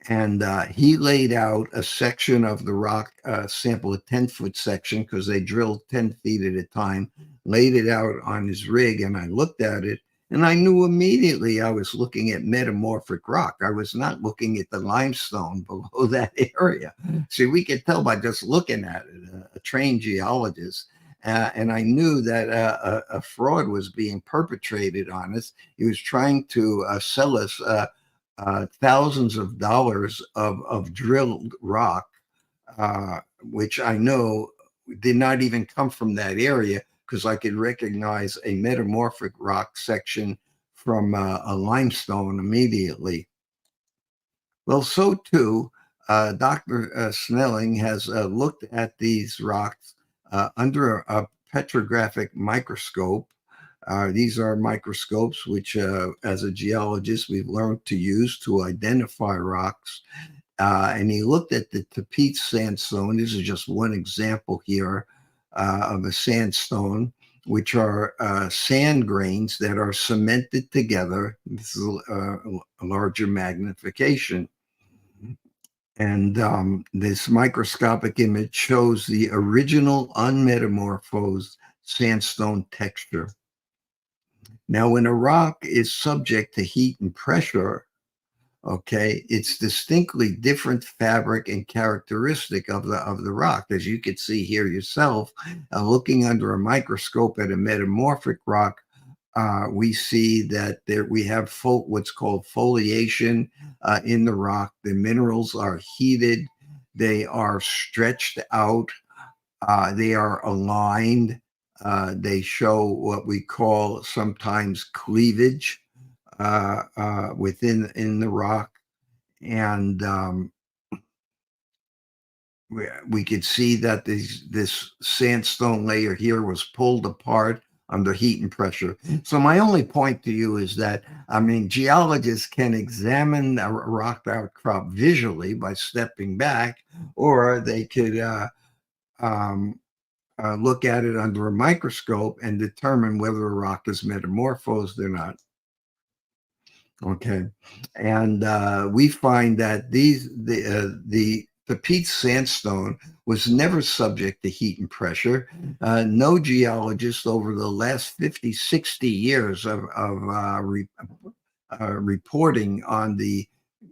[SPEAKER 2] And he laid out a section of the rock sample, a 10-foot section, because they drilled 10 feet at a time, laid it out on his rig, and I looked at it, and I knew immediately I was looking at metamorphic rock. I was not looking at the limestone below that area. See, we could tell by just looking at it, a trained geologist. And I knew that a fraud was being perpetrated on us. He was trying to sell us thousands of dollars of drilled rock, which I know did not even come from that area, because I could recognize a metamorphic rock section from a limestone immediately. Well, so too, Dr. Snelling has looked at these rocks under a petrographic microscope. These are microscopes which, as a geologist, we've learned to use to identify rocks. And he looked at the Tapete sandstone. This is just one example here of a sandstone, which are sand grains that are cemented together. This is a larger magnification. And this microscopic image shows the original unmetamorphosed sandstone texture. Now, when a rock is subject to heat and pressure, okay, it's distinctly different fabric and characteristic of the rock. As you can see here yourself, looking under a microscope at a metamorphic rock, we see that we have what's called foliation in the rock. The minerals are heated, they are stretched out, they are aligned. They show what we call sometimes cleavage within the rock, and we could see that this sandstone layer here was pulled apart under heat and pressure. So my only point to you is that, I mean, geologists can examine a rock outcrop visually by stepping back, or they could look at it under a microscope and determine whether a rock is metamorphosed or not. Okay, and we find that the Tapete sandstone was never subject to heat and pressure. No geologist over the last 50, 60 years of reporting on the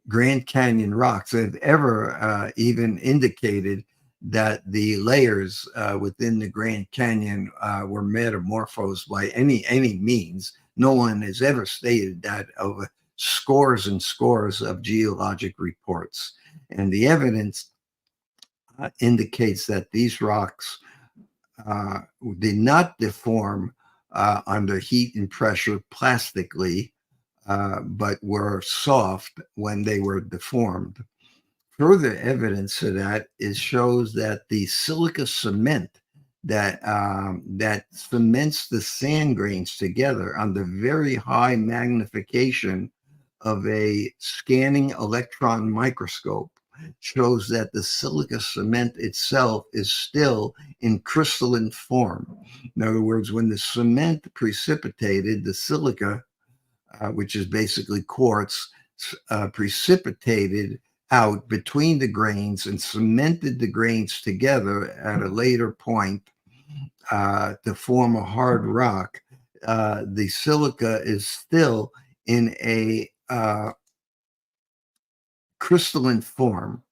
[SPEAKER 2] Grand Canyon rocks have ever even indicated that the layers within the Grand Canyon were metamorphosed by any means. No one has ever stated that over scores and scores of geologic reports. And the evidence indicates that these rocks did not deform under heat and pressure plastically, but were soft when they were deformed. Further evidence of that shows that the silica cement that cements the sand grains together under very high magnification of a scanning electron microscope shows that the silica cement itself is still in crystalline form. In other words, when the cement precipitated, the silica, which is basically quartz, precipitated out between the grains and cemented the grains together at a later point to form a hard rock. The silica is still in a crystalline form.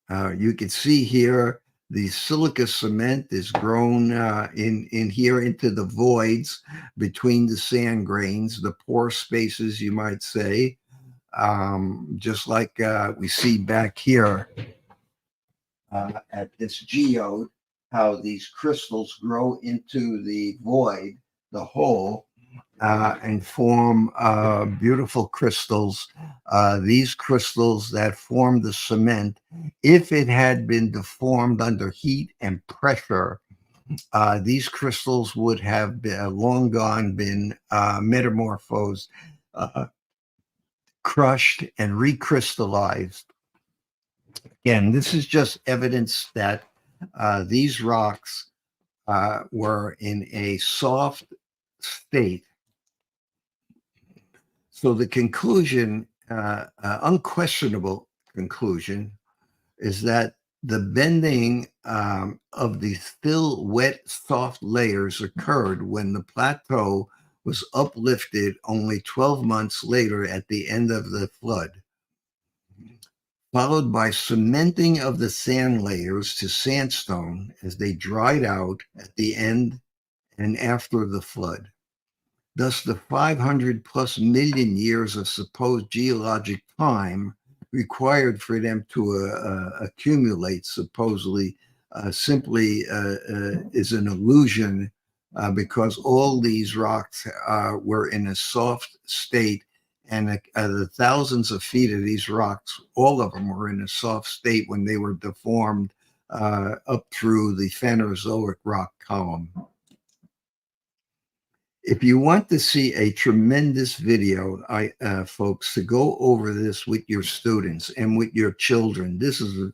[SPEAKER 2] You can see here the silica cement is grown in here into the voids between the sand grains, the pore spaces, you might say, just like we see back here at this geode, how these crystals grow into the void, the hole, and form beautiful crystals. These crystals that form the cement, if it had been deformed under heat and pressure, these crystals would have been long gone been metamorphosed, crushed, and recrystallized. Again, this is just evidence that these rocks were in a soft state. So the conclusion, unquestionable conclusion, is that the bending of the still wet, soft layers occurred when the plateau was uplifted only 12 months later at the end of the flood, followed by cementing of the sand layers to sandstone as they dried out at the end and after the flood. Thus, the 500 plus million years of supposed geologic time required for them to accumulate supposedly simply is an illusion because all these rocks were in a soft state, and the thousands of feet of these rocks, all of them were in a soft state when they were deformed up through the Phanerozoic rock column. If you want to see a tremendous video, folks, to go over this with your students and with your children, this is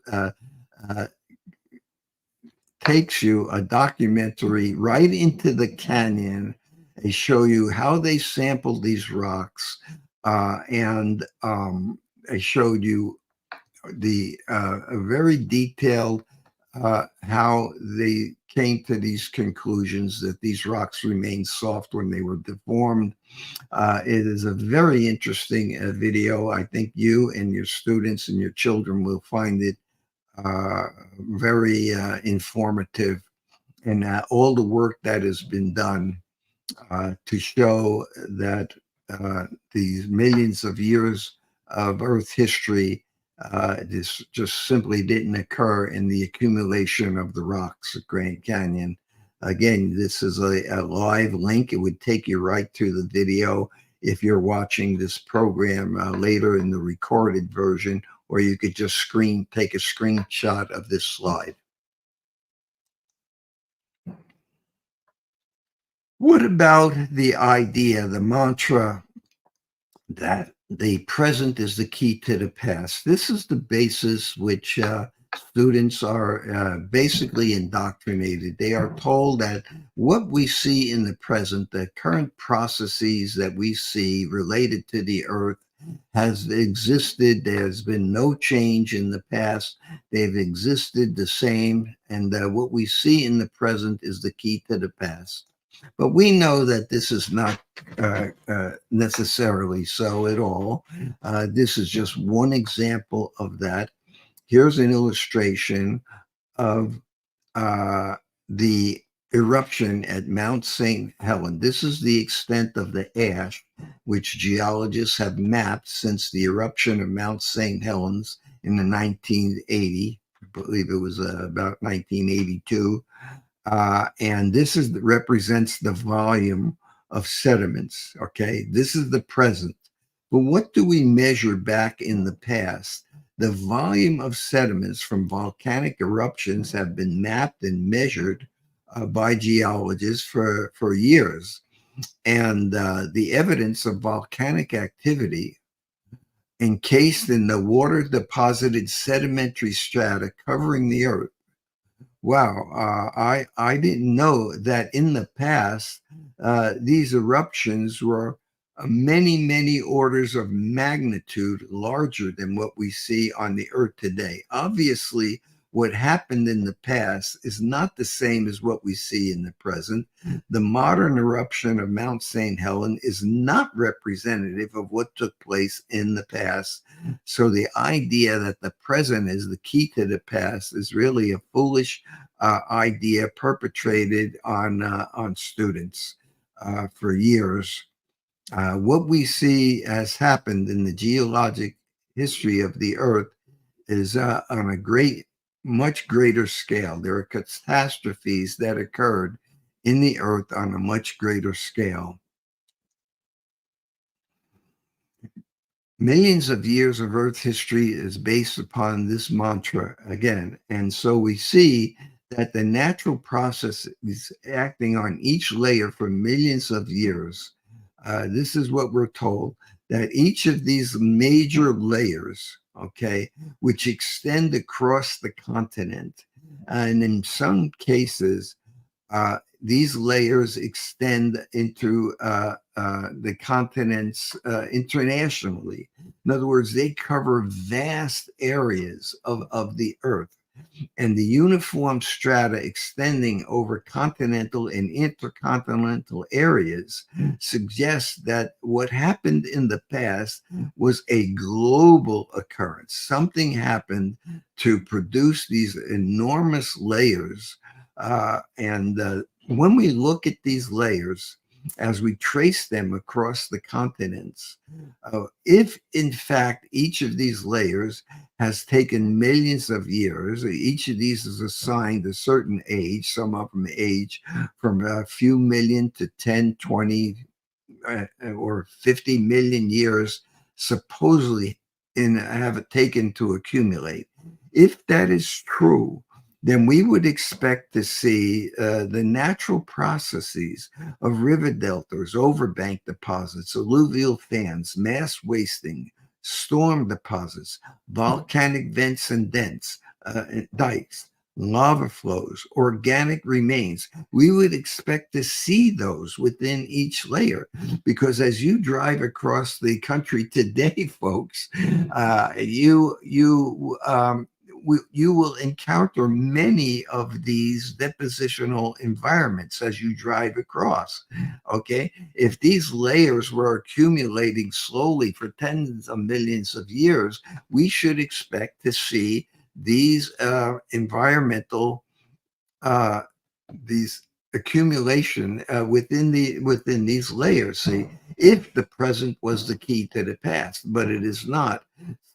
[SPEAKER 2] takes you a documentary right into the canyon. They show you how they sampled these rocks, and I showed you the a very detailed how they came to these conclusions that these rocks remained soft when they were deformed. It is a very interesting video. I think you and your students and your children will find it very informative, and all the work that has been done to show that these millions of years of Earth history this just simply didn't occur in the accumulation of the rocks at Grand Canyon. Again, this is a live link. It would take you right to the video if you're watching this program later in the recorded version, or you could just take a screenshot of this slide. What about the idea, the mantra that the present is the key to the past? This is the basis which students are basically indoctrinated. They are told that what we see in the present, the current processes that we see related to the earth, has existed. There's been no change in the past. They've existed the same. And what we see in the present is the key to the past. But we know that this is not necessarily so at all. This is just one example of that. Here's an illustration of the eruption at Mount St. Helens. This is the extent of the ash, which geologists have mapped since the eruption of Mount St. Helens in the 1980. I believe it was about 1982. And this represents the volume of sediments, okay? This is the present. But what do we measure back in the past? The volume of sediments from volcanic eruptions have been mapped and measured by geologists for years. And the evidence of volcanic activity encased in the water-deposited sedimentary strata covering the earth. Wow, I didn't know that in the past, these eruptions were many orders of magnitude larger than what we see on the earth today. Obviously, what happened in the past is not the same as what we see in the present. The modern eruption of Mount St. Helens is not representative of what took place in the past. So the idea that the present is the key to the past is really a foolish idea perpetrated on students for years. What we see has happened in the geologic history of the earth is on a much greater scale. There are catastrophes that occurred in the earth on a much greater scale. Millions of years of earth history is based upon this mantra again. And so we see that the natural process is acting on each layer for millions of years. This is what we're told, that each of these major layers, okay, which extend across the continent, And in some cases, these layers extend into the continents internationally. In other words, they cover vast areas of the Earth. And the uniform strata extending over continental and intercontinental areas suggests that what happened in the past was a global occurrence. Something happened to produce these enormous layers. When we look at these layers, as we trace them across the continents, if in fact each of these layers has taken millions of years, each of these is assigned a certain age, some of them age from a few million to 10, 20, or 50 million years, supposedly have it taken to accumulate. If that is true, then we would expect to see the natural processes of river deltas, overbank deposits, alluvial fans, mass wasting, storm deposits, volcanic vents and dikes, lava flows, organic remains. We would expect to see those within each layer, because as you drive across the country today, folks, you will encounter many of these depositional environments as you drive across. Okay, if these layers were accumulating slowly for tens of millions of years, we should expect to see these environmental these accumulation within these layers. See, if the present was the key to the past, but it is not.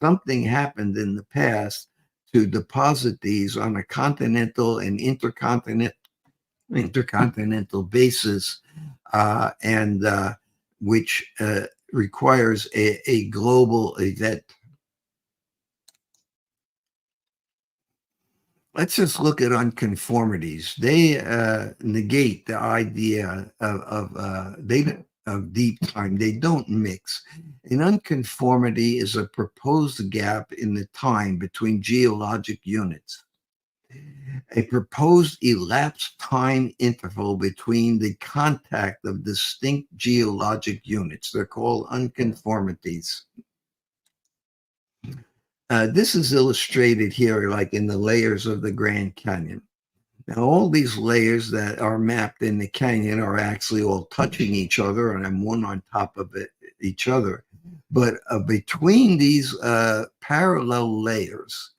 [SPEAKER 2] Something happened in the past to deposit these on a continental and intercontinental basis, and which requires a global event. Let's just look at unconformities. They negate the idea of deep time. They don't mix. An unconformity is a proposed gap in the time between geologic units, a proposed elapsed time interval between the contact of distinct geologic units. They're called unconformities. This is illustrated here, like in the layers of the Grand Canyon. Now, all these layers that are mapped in the canyon are actually all touching each other, and I'm one on top of each other. But between these parallel layers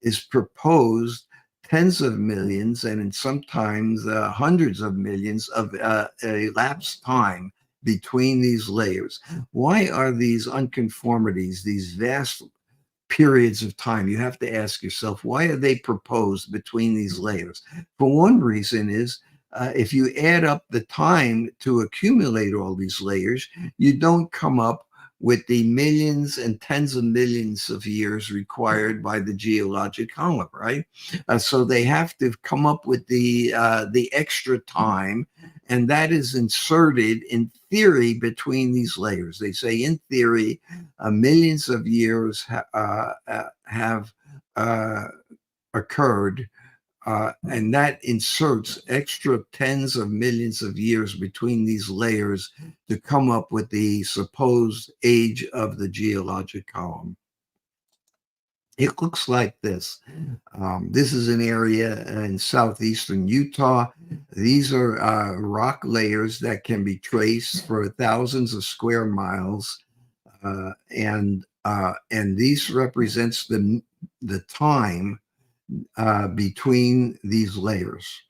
[SPEAKER 2] is proposed tens of millions, and sometimes hundreds of millions of elapsed time between these layers. Why are these unconformities, these vast periods of time? You have to ask yourself, why are they proposed between these layers? For one reason is, if you add up the time to accumulate all these layers, you don't come up with the millions and tens of millions of years required by the geologic column, right? So they have to come up with the extra time, and that is inserted in theory between these layers. They say in theory, millions of years have occurred, and that inserts extra tens of millions of years between these layers to come up with the supposed age of the geologic column. It looks like this. This is an area in southeastern Utah. These are rock layers that can be traced for thousands of square miles, and these represents the time between these layers.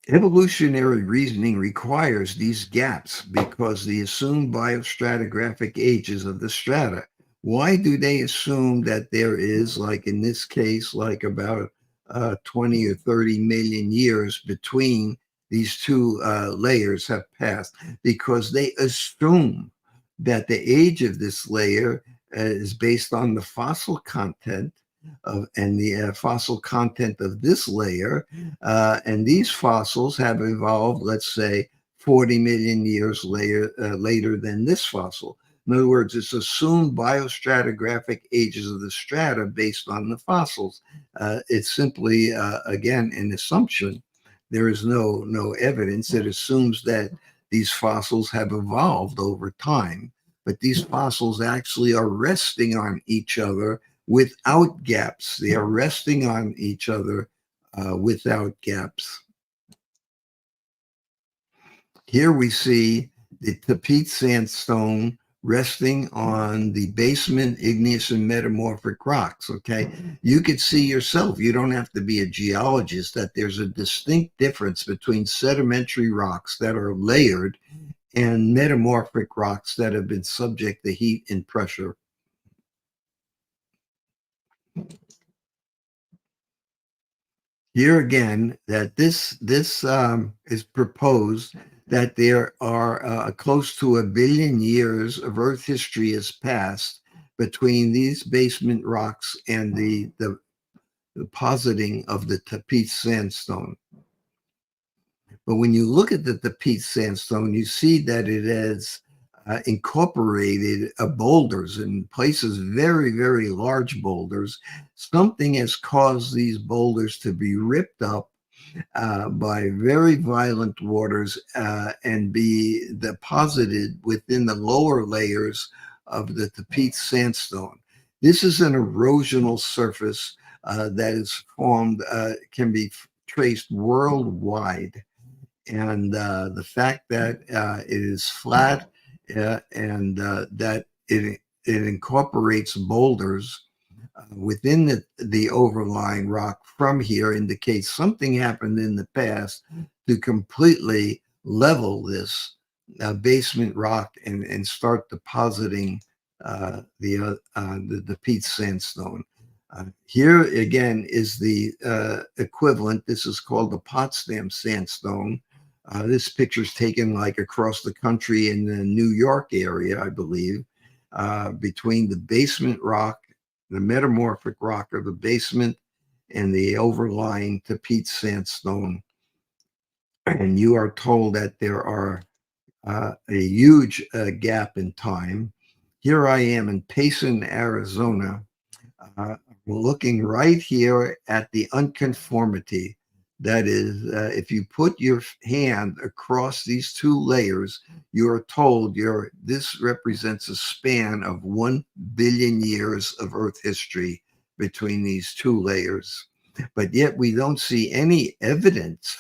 [SPEAKER 2] Evolutionary reasoning requires these gaps because the assumed biostratigraphic ages of the strata. Why do they assume that there is, like in this case, like about 20 or 30 million years between these two layers have passed? Because they assume that the age of this layer is based on the fossil content and the fossil content of this layer, and these fossils have evolved, let's say, 40 million years later than this fossil. In other words, it's assumed biostratigraphic ages of the strata based on the fossils. It's simply, again, an assumption. There is no evidence. It assumes that these fossils have evolved over time, but these fossils actually are resting on each other without gaps. They are resting on each other without gaps. Here we see the Tapete sandstone resting on the basement igneous and metamorphic rocks, okay? You could see yourself, you don't have to be a geologist, that there's a distinct difference between sedimentary rocks that are layered and metamorphic rocks that have been subject to heat and pressure. Here again, that this is proposed that there are close to 1 billion years of Earth history has passed between these basement rocks and the depositing of the Tapete sandstone. But when you look at the Tapete sandstone, you see that it has incorporated boulders, in places very, very large boulders. Something has caused these boulders to be ripped up by very violent waters and be deposited within the lower layers of the Tapete sandstone. This is an erosional surface that is formed, can be traced worldwide. And the fact that it is flat and that it incorporates boulders within the overlying rock from here indicates something happened in the past to completely level this basement rock and start depositing the peat sandstone. Here again is the equivalent. This is called the Potsdam sandstone. This picture is taken like across the country in the New York area, I believe, between the basement rock, the metamorphic rock of the basement, and the overlying Tapete sandstone. And you are told that there are a huge gap in time. Here I am in Payson, Arizona, looking right here at the unconformity. That is, if you put your hand across these two layers, you are told this represents a span of 1 billion years of Earth history between these two layers. But yet we don't see any evidence,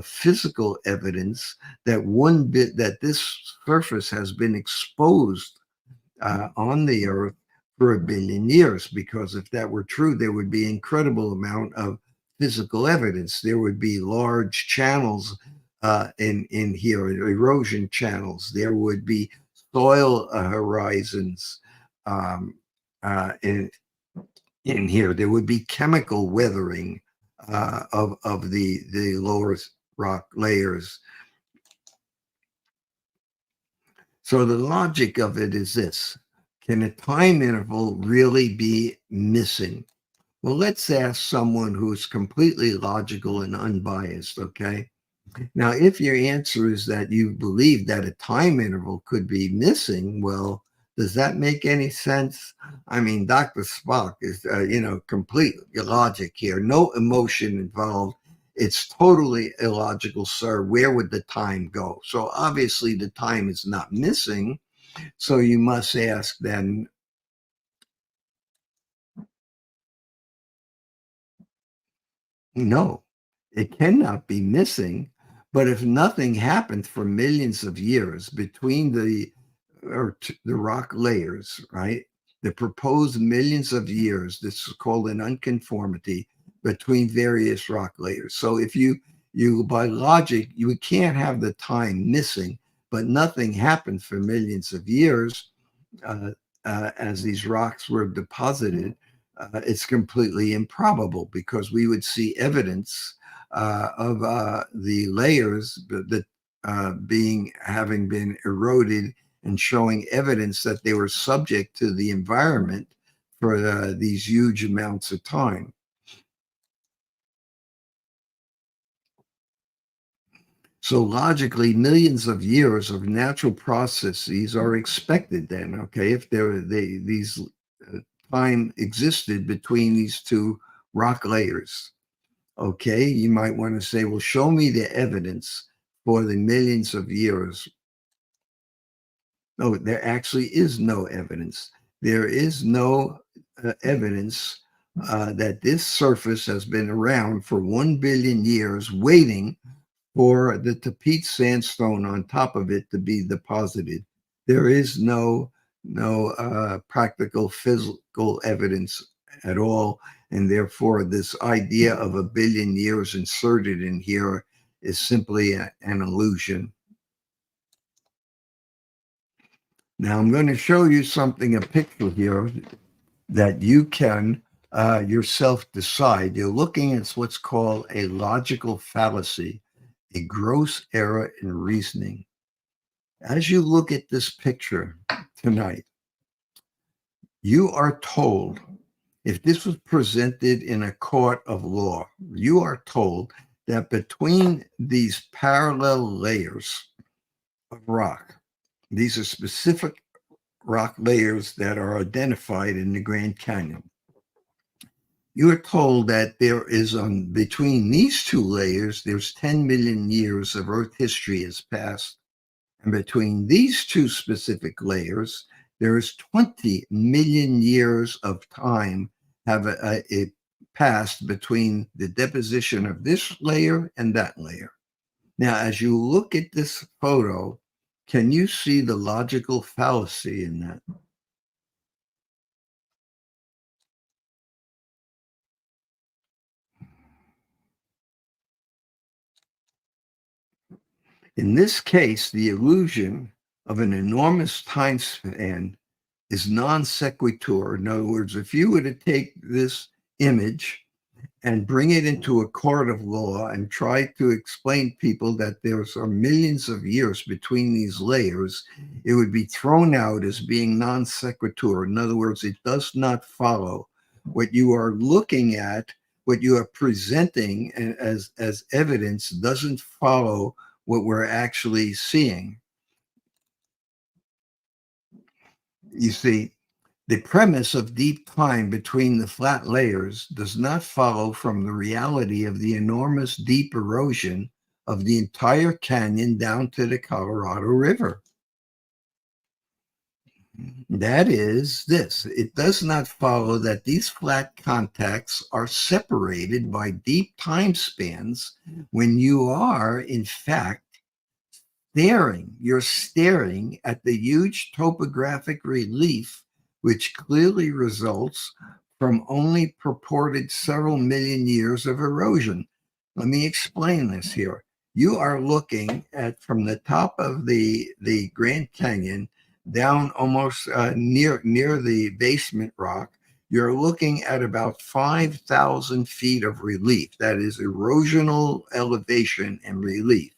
[SPEAKER 2] physical evidence, that this surface has been exposed on the Earth for 1 billion years, because if that were true, there would be incredible amount of physical evidence. There would be large channels in here, erosion channels. There would be soil horizons in here. There would be chemical weathering of the lower rock layers. So the logic of it is this: can a time interval really be missing? Well, let's ask someone who's completely logical and unbiased, okay? Now, if your answer is that you believe that a time interval could be missing, well, does that make any sense? I mean, Dr. Spock is, complete logic here. No emotion involved. It's totally illogical, sir. Where would the time go? So obviously the time is not missing. So you must ask then, no, it cannot be missing. But if nothing happened for millions of years between the rock layers, right? The proposed millions of years, this is called an unconformity between various rock layers. So if you by logic, you can't have the time missing, but nothing happened for millions of years as these rocks were deposited. It's completely improbable, because we would see evidence of the layers that having been eroded, and showing evidence that they were subject to the environment for these huge amounts of time. So logically, millions of years of natural processes are expected then, okay, if these time existed between these two rock layers. Okay, you might want to say, well, show me the evidence for the millions of years. No, there actually is no evidence. There is no evidence that this surface has been around for 1 billion years waiting for the Tapete sandstone on top of it to be deposited. There is no practical physical evidence at all, and therefore this idea of 1 billion years inserted in here is simply an illusion. Now I'm going to show you something, a picture here that you can yourself decide. You're looking at what's called a logical fallacy, a gross error in reasoning. As you look at this picture tonight, you are told, if this was presented in a court of law, you are told that between these parallel layers of rock, these are specific rock layers that are identified in the Grand Canyon. You are told that there is between these two layers, there's 10 million years of Earth history has passed. And between these two specific layers, there is 20 million years of time have it passed between the deposition of this layer and that layer. Now, as you look at this photo, can you see the logical fallacy in that? In this case, the illusion of an enormous time span is non sequitur. In other words, if you were to take this image and bring it into a court of law and try to explain to people that there are millions of years between these layers, it would be thrown out as being non sequitur. In other words, it does not follow. What you are looking at, what you are presenting as evidence, doesn't follow what we're actually seeing. You see, the premise of deep time between the flat layers does not follow from the reality of the enormous deep erosion of the entire canyon down to the Colorado River. That is this. It does not follow that these flat contacts are separated by deep time spans when you are, in fact, you're staring at the huge topographic relief, which clearly results from only purported several million years of erosion. Let me explain this here. You are looking at from the top of the Grand Canyon down almost near the basement rock. You're looking at about 5,000 feet of relief. That is erosional elevation and relief.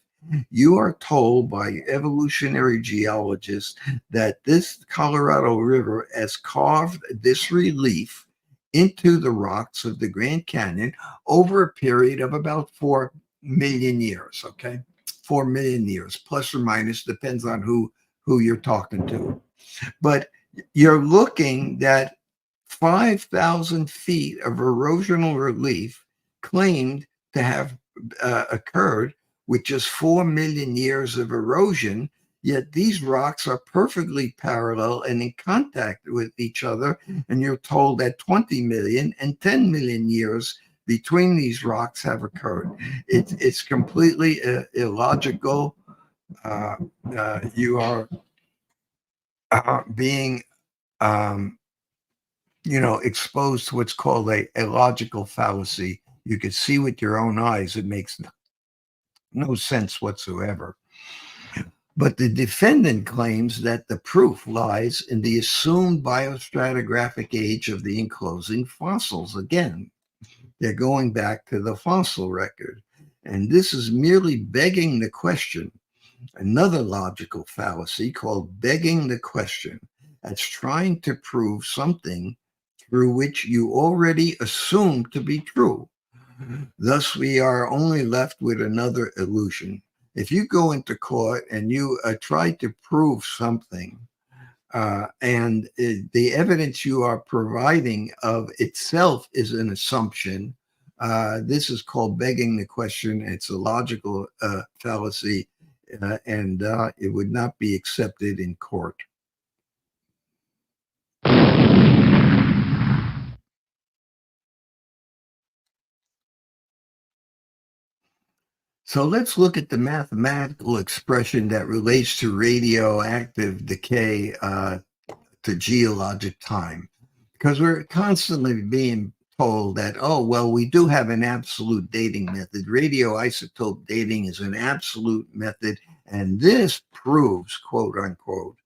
[SPEAKER 2] You are told by evolutionary geologists that this Colorado River has carved this relief into the rocks of the Grand Canyon over a period of about 4 million years, okay? 4 million years, plus or minus, depends on who you're talking to. But you're looking at 5,000 feet of erosional relief claimed to have occurred with just 4 million years of erosion, yet these rocks are perfectly parallel and in contact with each other, and you're told that 20 million and 10 million years between these rocks have occurred. It's completely illogical. You are being exposed to what's called a logical fallacy. You can see with your own eyes it makes no sense whatsoever. But the defendant claims that the proof lies in the assumed biostratigraphic age of the enclosing fossils. Again, they're going back to the fossil record. And this is merely begging the question, another logical fallacy called begging the question. That's trying to prove something through which you already assume to be true. Thus, we are only left with another illusion. If you go into court and you try to prove something, and the evidence you are providing of itself is an assumption, this is called begging the question. It's a logical fallacy, and it would not be accepted in court. So let's look at the mathematical expression that relates to radioactive decay to geologic time, because we're constantly being told that, oh, well, we do have an absolute dating method. Radioisotope dating is an absolute method, and this proves, quote unquote,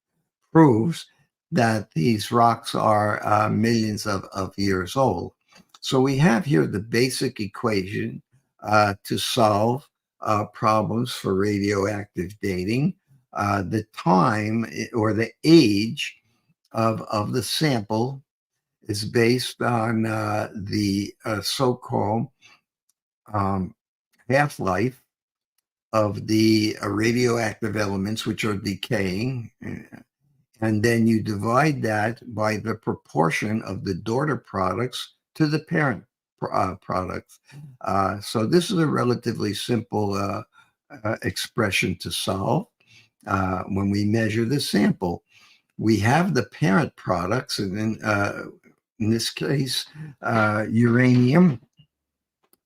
[SPEAKER 2] proves that these rocks are millions of years old. So we have here the basic equation to solve problems for radioactive dating. The time or the age of the sample is based on the so-called half-life of the radioactive elements, which are decaying. And then you divide that by the proportion of the daughter products to the parent products. So this is a relatively simple expression to solve. When we measure the sample, we have the parent products, and then in this case, uranium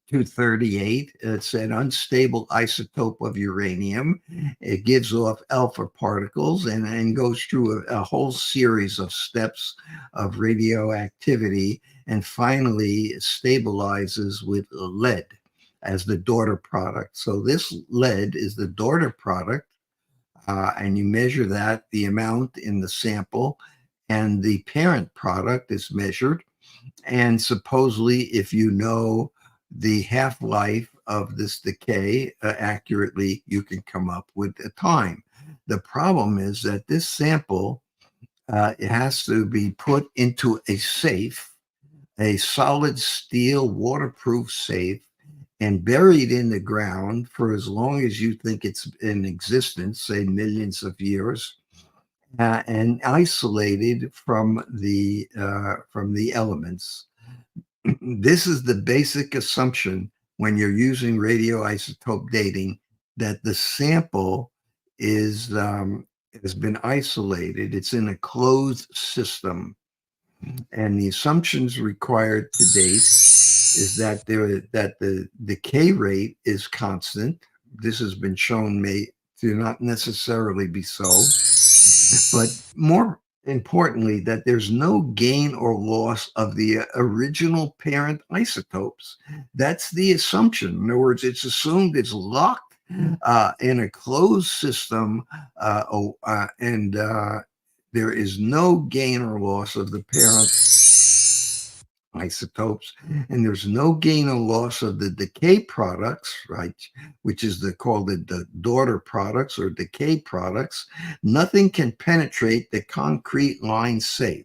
[SPEAKER 2] 238. It's an unstable isotope of uranium. It gives off alpha particles and goes through a whole series of steps of radioactivity, and finally stabilizes with lead as the daughter product. So this lead is the daughter product, and you measure that, the amount in the sample, and the parent product is measured. And supposedly, if you know the half-life of this decay accurately, you can come up with a time. The problem is that this sample, it has to be put into a safe, a solid steel waterproof safe, and buried in the ground for as long as you think it's in existence, say millions of years, and isolated from the elements. This is the basic assumption when you're using radioisotope dating, that the sample is has been isolated. It's in a closed system, and the assumptions required to date is that the decay rate is constant. This has been shown to not necessarily be so, but more importantly, that there's no gain or loss of the original parent isotopes. That's the assumption. In other words, it's assumed it's locked in a closed system, and there is no gain or loss of the parent isotopes, and there's no gain or loss of the decay products, right, which is called the daughter products or decay products. Nothing can penetrate the concrete line safe.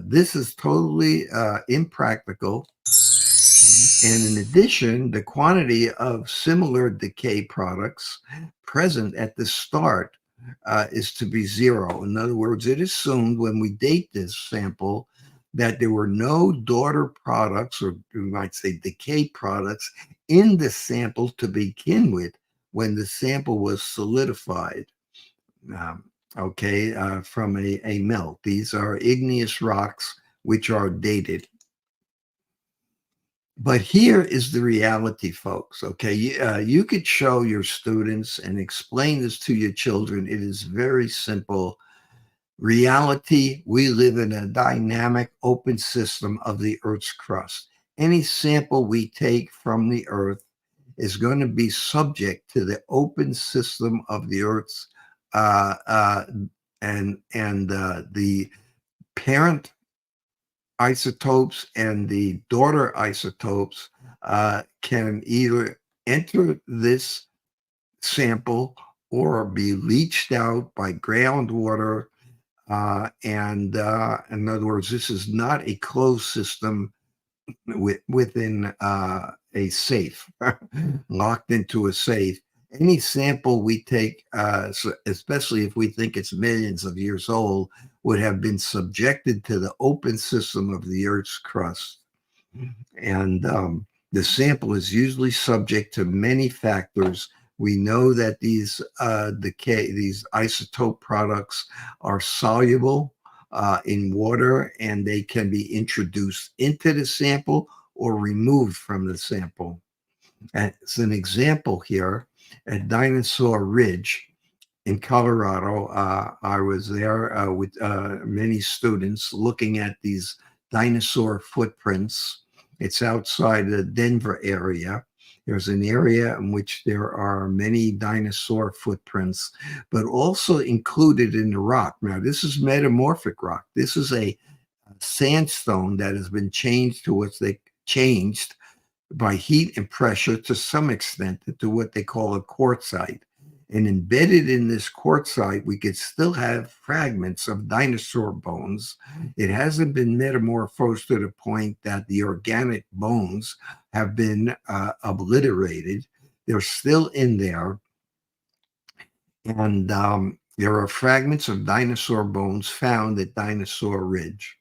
[SPEAKER 2] This is totally impractical. And in addition, the quantity of similar decay products present at the start is to be zero. In other words, it is assumed when we date this sample that there were no daughter products, or we might say decay products, in the sample to begin with when the sample was solidified, from a melt. These are igneous rocks which are dated. But here is the reality, folks. Okay, you could show your students and explain this to your children. It is very simple. Reality, we live in a dynamic open system of the Earth's crust. Any sample we take from the Earth is going to be subject to the open system of the Earth's and the parent isotopes and the daughter isotopes can either enter this sample or be leached out by groundwater. In other words, this is not a closed system within a safe, locked into a safe. Any sample we take, especially if we think it's millions of years old, would have been subjected to the open system of the Earth's crust. And the sample is usually subject to many factors. We know that these isotope products are soluble in water, and they can be introduced into the sample or removed from the sample. As an example here, at Dinosaur Ridge in Colorado, I was there with many students looking at these dinosaur footprints. It's outside the Denver area. There's an area in which there are many dinosaur footprints, but also included in the rock. Now, this is metamorphic rock. This is a sandstone that has been changed to what they changed by heat and pressure to some extent to what they call a quartzite. And embedded in this quartzite, we could still have fragments of dinosaur bones. It hasn't been metamorphosed to the point that the organic bones have been obliterated. They're still in there. And there are fragments of dinosaur bones found at Dinosaur Ridge.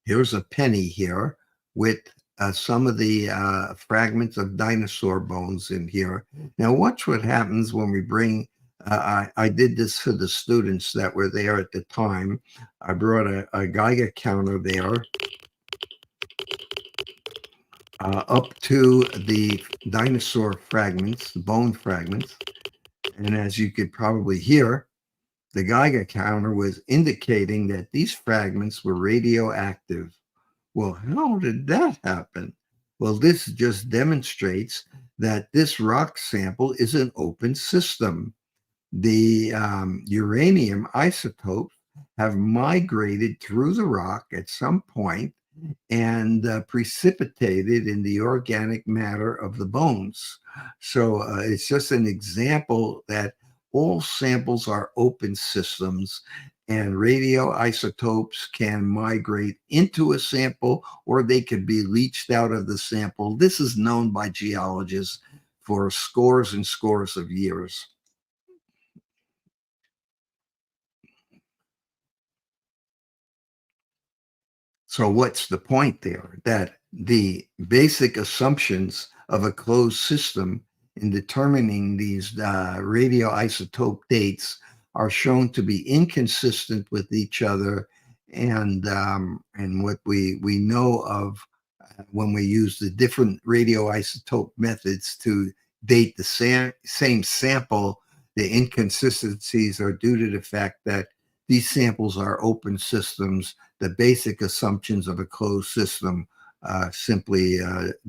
[SPEAKER 2] Here's a penny here with some of the fragments of dinosaur bones in here. Now, watch what happens when we bring, I did this for the students that were there at the time. I brought a Geiger counter there up to the dinosaur fragments, the bone fragments. And as you could probably hear, the Geiger counter was indicating that these fragments were radioactive. Well, how did that happen? Well, this just demonstrates that this rock sample is an open system. The uranium isotopes have migrated through the rock at some point and precipitated in the organic matter of the bones. So it's just an example that all samples are open systems, and radioisotopes can migrate into a sample, or they could be leached out of the sample. This is known by geologists for scores and scores of years. So what's the point there? That the basic assumptions of a closed system in determining these radioisotope dates are shown to be inconsistent with each other, and what we know of when we use the different radioisotope methods to date the same sample, the inconsistencies are due to the fact that these samples are open systems. The basic assumptions of a closed system simply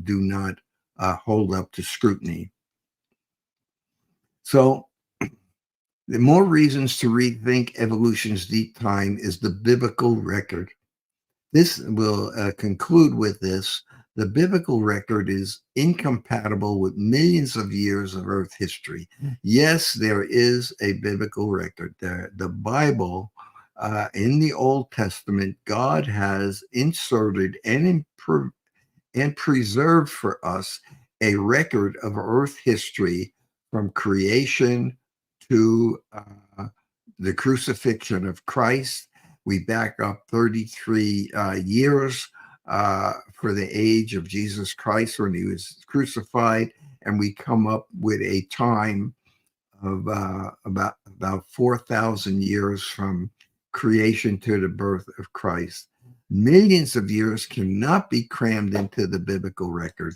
[SPEAKER 2] do not hold up to scrutiny. So the more reasons to rethink evolution's deep time is the biblical record. This will conclude with this. The biblical record is incompatible with millions of years of Earth history. Yes, there is a biblical record. The Bible, in the Old Testament, God has inserted and preserved for us a record of Earth history from creation to the crucifixion of Christ. We back up 33 years for the age of Jesus Christ when he was crucified, and we come up with a time of about 4,000 years from creation to the birth of Christ. Millions of years cannot be crammed into the biblical record.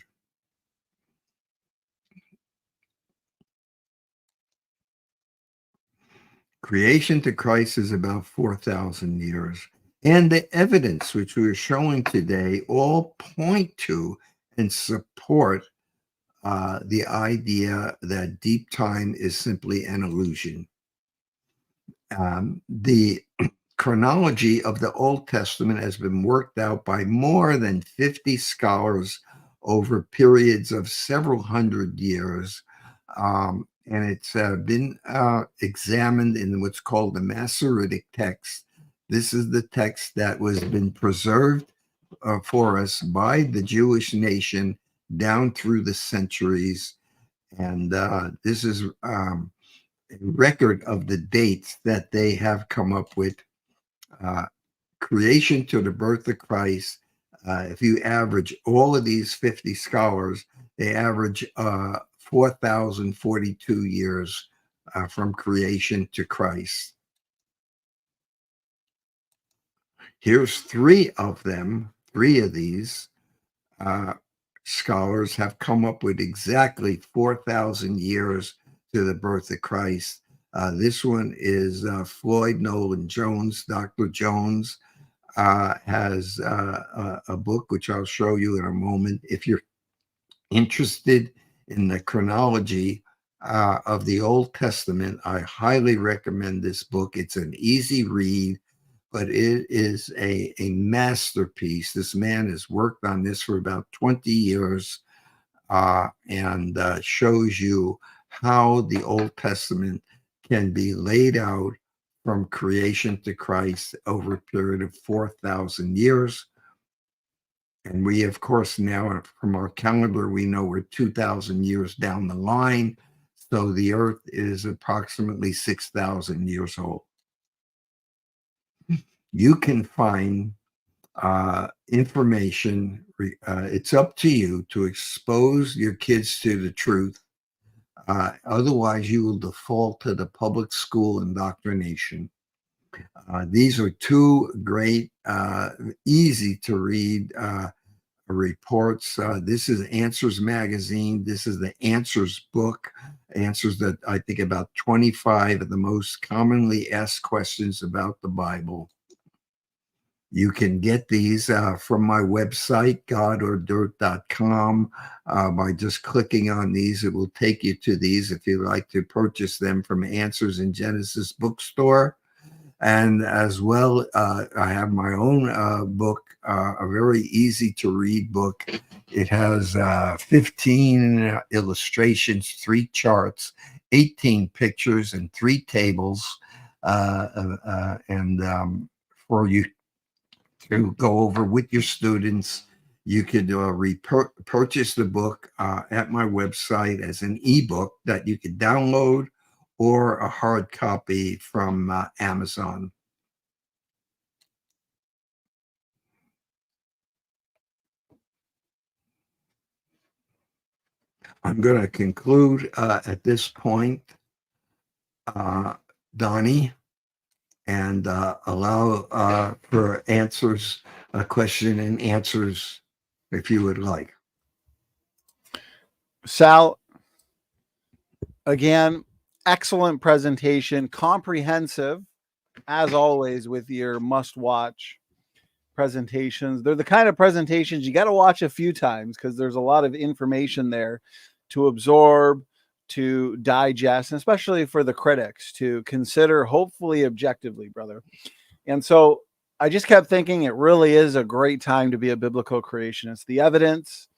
[SPEAKER 2] Creation to Christ is about 4,000 years. And the evidence which we are showing today all point to and support the idea that deep time is simply an illusion. The chronology of the Old Testament has been worked out by more than 50 scholars over periods of several hundred years. And it's been examined in what's called the Masoretic text. This is the text that was been preserved for us by the Jewish nation down through the centuries. And this is a record of the dates that they have come up with. Creation to the birth of Christ. If you average all of these 50 scholars, they average 4,042 years from creation to Christ. Here's three of them. Three of these scholars have come up with exactly 4,000 years to the birth of Christ. This one is Floyd Nolan Jones. Dr. Jones has a book, which I'll show you in a moment. If you're interested in the chronology of the Old Testament, I highly recommend this book. It's an easy read, but it is a masterpiece. This man has worked on this for about 20 years and shows you how the Old Testament can be laid out from creation to Christ over a period of 4,000 years. And we, of course, now from our calendar, we know we're 2,000 years down the line. So the Earth is approximately 6,000 years old. You can find information. It's up to you to expose your kids to the truth. Otherwise, you will default to the public school indoctrination. These are two great, easy to read reports. This is Answers Magazine. This is the Answers book. Answers that I think about 25 of the most commonly asked questions about the Bible. You can get these from my website, godordirt.com. By just clicking on these, it will take you to these if you'd like to purchase them from Answers in Genesis bookstore. And as well, I have my own book, a very easy to read book. It has 15 illustrations, 3 charts, 18 pictures, and 3 tables. For you to go over with your students, you could purchase the book at my website as an ebook that you could download, or a hard copy from Amazon. I'm going to conclude at this point, Donnie, and allow for answers, question and answers, if you would like.
[SPEAKER 1] Sal, again, excellent presentation, comprehensive, as always, with your must-watch presentations. They're the kind of presentations you got to watch a few times because there's a lot of information there to absorb, to digest, and especially for the critics to consider, hopefully objectively, brother. And so I just kept thinking it really is a great time to be a biblical creationist. The evidence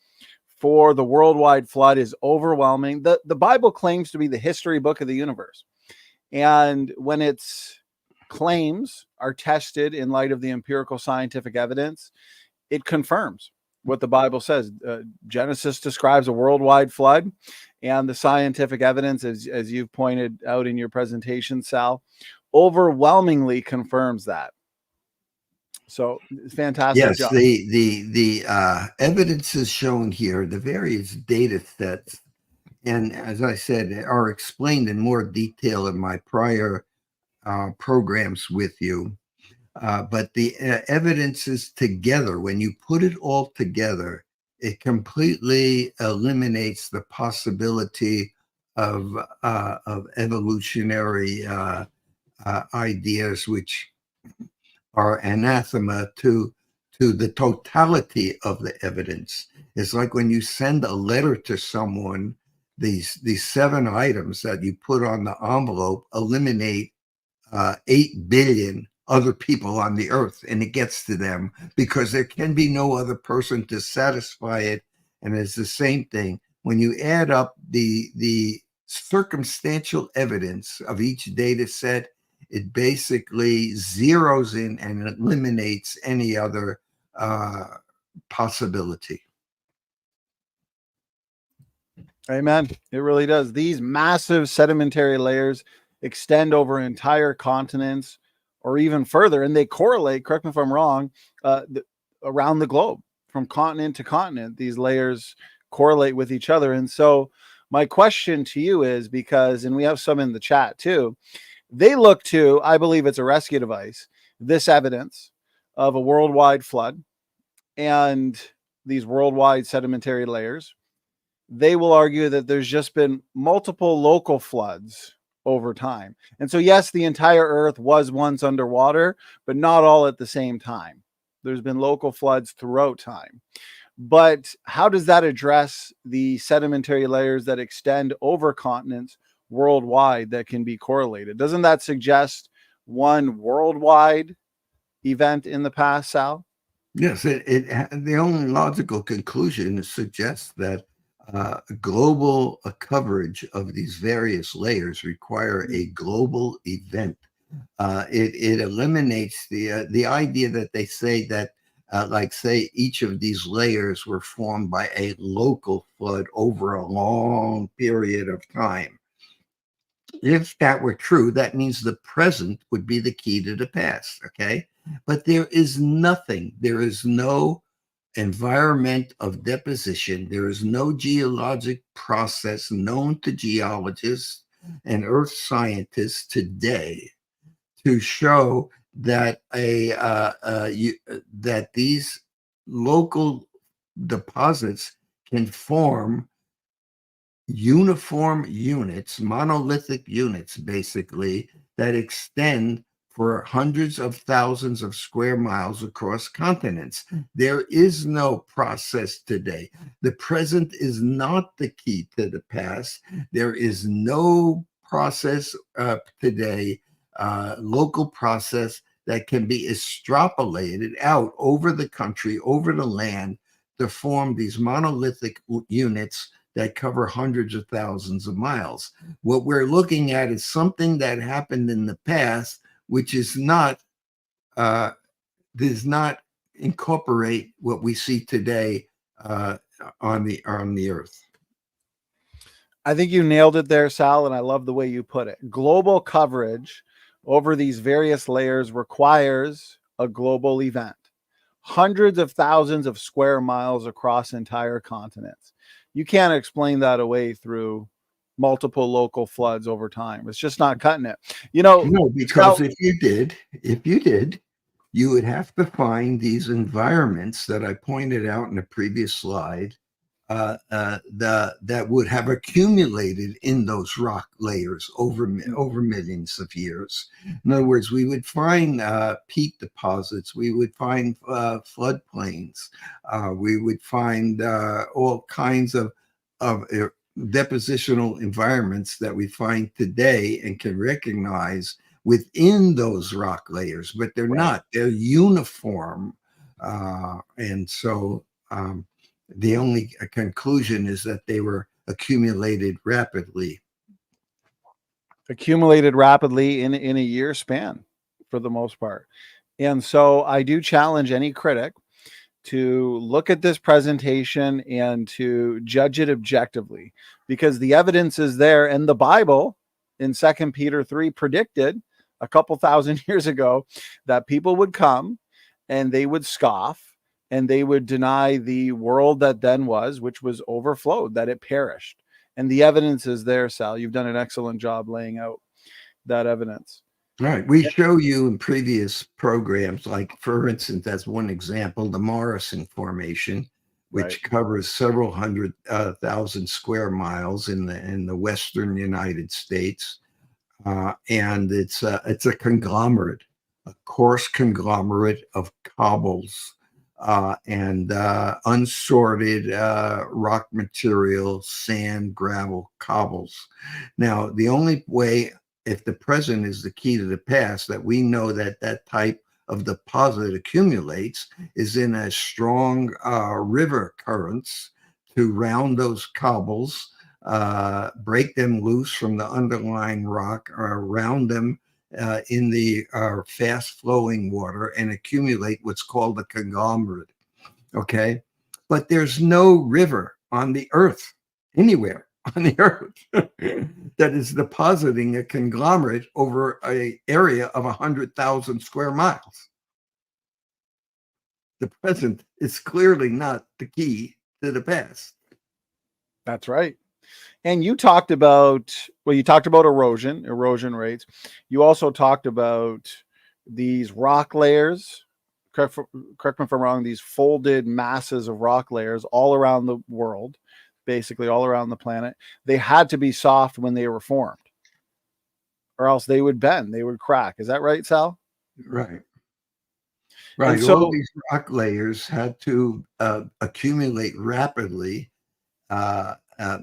[SPEAKER 1] for the worldwide flood is overwhelming. The Bible claims to be the history book of the universe. And when its claims are tested in light of the empirical scientific evidence, it confirms what the Bible says. Genesis describes a worldwide flood, and the scientific evidence, as you've pointed out in your presentation, Sal, overwhelmingly confirms that. So fantastic
[SPEAKER 2] yes,
[SPEAKER 1] job.
[SPEAKER 2] The evidence is shown here, the various data sets, and as I said, are explained in more detail in my prior programs with you. But the evidence is together. When you put it all together, it completely eliminates the possibility of evolutionary ideas, which are anathema to the totality of the evidence. It's like when you send a letter to someone, these 7 items that you put on the envelope eliminate 8 billion other people on the earth, and it gets to them because there can be no other person to satisfy it. And it's the same thing when you add up the circumstantial evidence of each data set. It basically zeroes in and eliminates any other possibility.
[SPEAKER 1] Amen. It really does. These massive sedimentary layers extend over entire continents or even further, and they correlate, correct me if I'm wrong, around the globe from continent to continent. These layers correlate with each other. And so, my question to you is because, and we have some in the chat too, they look to, I believe it's a rescue device, this evidence of a worldwide flood and these worldwide sedimentary layers. They will argue that there's just been multiple local floods over time. And so, yes, the entire earth was once underwater, but not all at the same time. There's been local floods throughout time. But how does that address the sedimentary layers that extend over continents worldwide that can be correlated? Doesn't that suggest one worldwide event in the past, Sal?
[SPEAKER 2] Yes, the only logical conclusion suggests that global coverage of these various layers require a global event. It eliminates the idea that they say that, like say, each of these layers were formed by a local flood over a long period of time. If that were true, that means the present would be the key to the past, okay? But there is nothing, there is no environment of deposition, there is no geologic process known to geologists and earth scientists today to show that that these local deposits can form uniform units, monolithic units, basically, that extend for hundreds of thousands of square miles across continents. There is no process today. The present is not the key to the past. There is no process today, local process that can be extrapolated out over the country, over the land, to form these monolithic units that cover hundreds of thousands of miles. What we're looking at is something that happened in the past, which is not does not incorporate what we see today on the earth.
[SPEAKER 1] I think you nailed it there, Sal, and I love the way you put it. Global coverage over these various layers requires a global event. Hundreds of thousands of square miles across entire continents. You can't explain that away through multiple local floods over time. It's just not cutting it.
[SPEAKER 2] No, because if you did, you would have to find these environments that I pointed out in the previous slide that would have accumulated in those rock layers over millions of years. In other words, we would find peat deposits, we would find floodplains, we would find all kinds of depositional environments that we find today and can recognize within those rock layers, but they're not. They're uniform, and so. The only conclusion is that they were accumulated rapidly
[SPEAKER 1] in a year span for the most part. And so I do challenge any critic to look at this presentation and to judge it objectively, because the evidence is there, and the Bible in 2 Peter 3 predicted a couple thousand years ago that people would come and they would scoff and they would deny the world that then was, which was overflowed, that it perished. And the evidence is there, Sal. You've done an excellent job laying out that evidence.
[SPEAKER 2] All right. We show you in previous programs, like, for instance, as one example, the Morrison Formation, which covers several hundred thousand square miles in the western United States. And it's a conglomerate, a coarse conglomerate of cobbles and unsorted rock material, sand, gravel, cobbles. Now, the only way, if the present is the key to the past, that we know that that type of deposit accumulates is in a strong river currents to round those cobbles, break them loose from the underlying rock, or round them in the fast flowing water and accumulate what's called a conglomerate. Okay. But there's no river on the earth anywhere on the earth that is depositing a conglomerate over an area of 100,000 square miles. The present is clearly not the key to the past.
[SPEAKER 1] That's right. And you talked about, well, you talked about erosion rates. You also talked about these rock layers. Correct me if I'm wrong, these folded masses of rock layers all around the world, basically all around the planet. They had to be soft when they were formed, or else they would bend, they would crack. Is that right, Sal?
[SPEAKER 2] Right.
[SPEAKER 1] And
[SPEAKER 2] Right.
[SPEAKER 1] so,
[SPEAKER 2] All these rock layers had to accumulate rapidly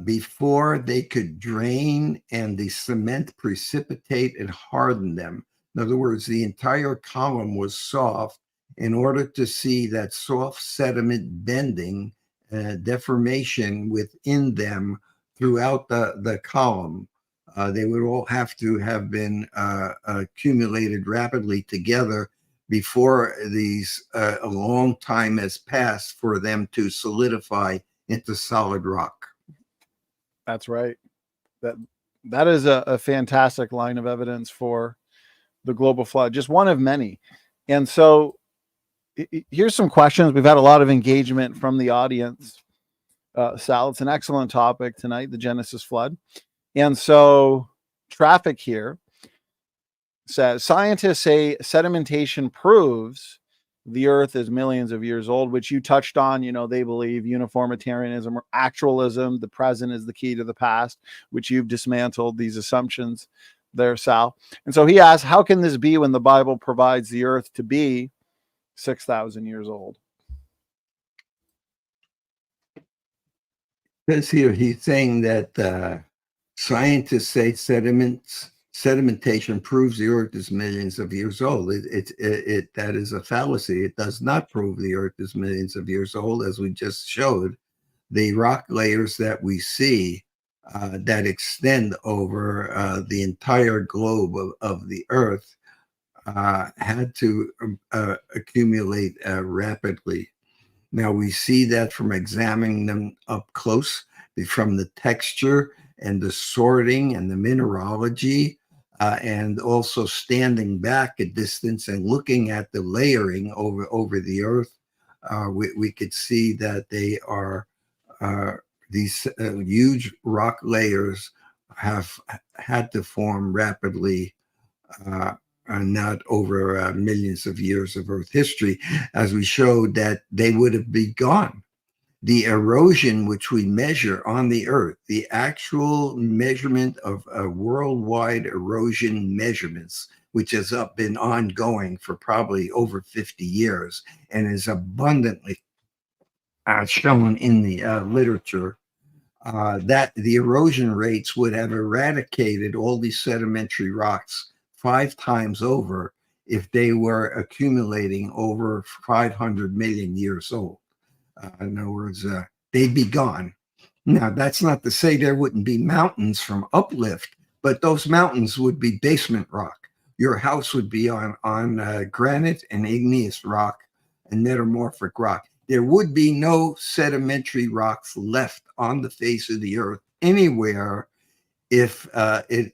[SPEAKER 2] before they could drain and the cement precipitate and harden them. In other words, the entire column was soft in order to see that soft sediment bending, deformation within them throughout the column. They would all have to have been accumulated rapidly together before a long time has passed for them to solidify into solid rock.
[SPEAKER 1] that's right. That is a fantastic line of evidence for the global flood, just one of many. And so here's some questions. We've had a lot of engagement from the audience. Sal, it's an excellent topic tonight, the Genesis flood. And so Traffic here says, scientists say sedimentation proves the earth is millions of years old, which you touched on. They believe uniformitarianism or actualism, the present is the key to the past, which you've dismantled these assumptions there, Sal. And so he asks, how can this be when the Bible provides the earth to be 6,000 years old?
[SPEAKER 2] Because here he's saying that scientists say sedimentation proves the earth is millions of years old. That is a fallacy. It does not prove the earth is millions of years old, as we just showed. The rock layers that we see that extend over the entire globe of the earth had to accumulate rapidly. Now we see that from examining them up close, from the texture and the sorting and the mineralogy, and also standing back a distance and looking at the layering over the earth. We could see that they are these huge rock layers have had to form rapidly, not over millions of years of Earth history, as we showed that they would have been gone. The erosion which we measure on the Earth, the actual measurement of worldwide erosion measurements, which has been ongoing for probably over 50 years and is abundantly shown in the literature, that the erosion rates would have eradicated all these sedimentary rocks 5 times over if they were accumulating over 500 million years old. In other words, they'd be gone. Now, that's not to say there wouldn't be mountains from uplift, but those mountains would be basement rock. Your house would be on granite and igneous rock and metamorphic rock. There would be no sedimentary rocks left on the face of the earth anywhere if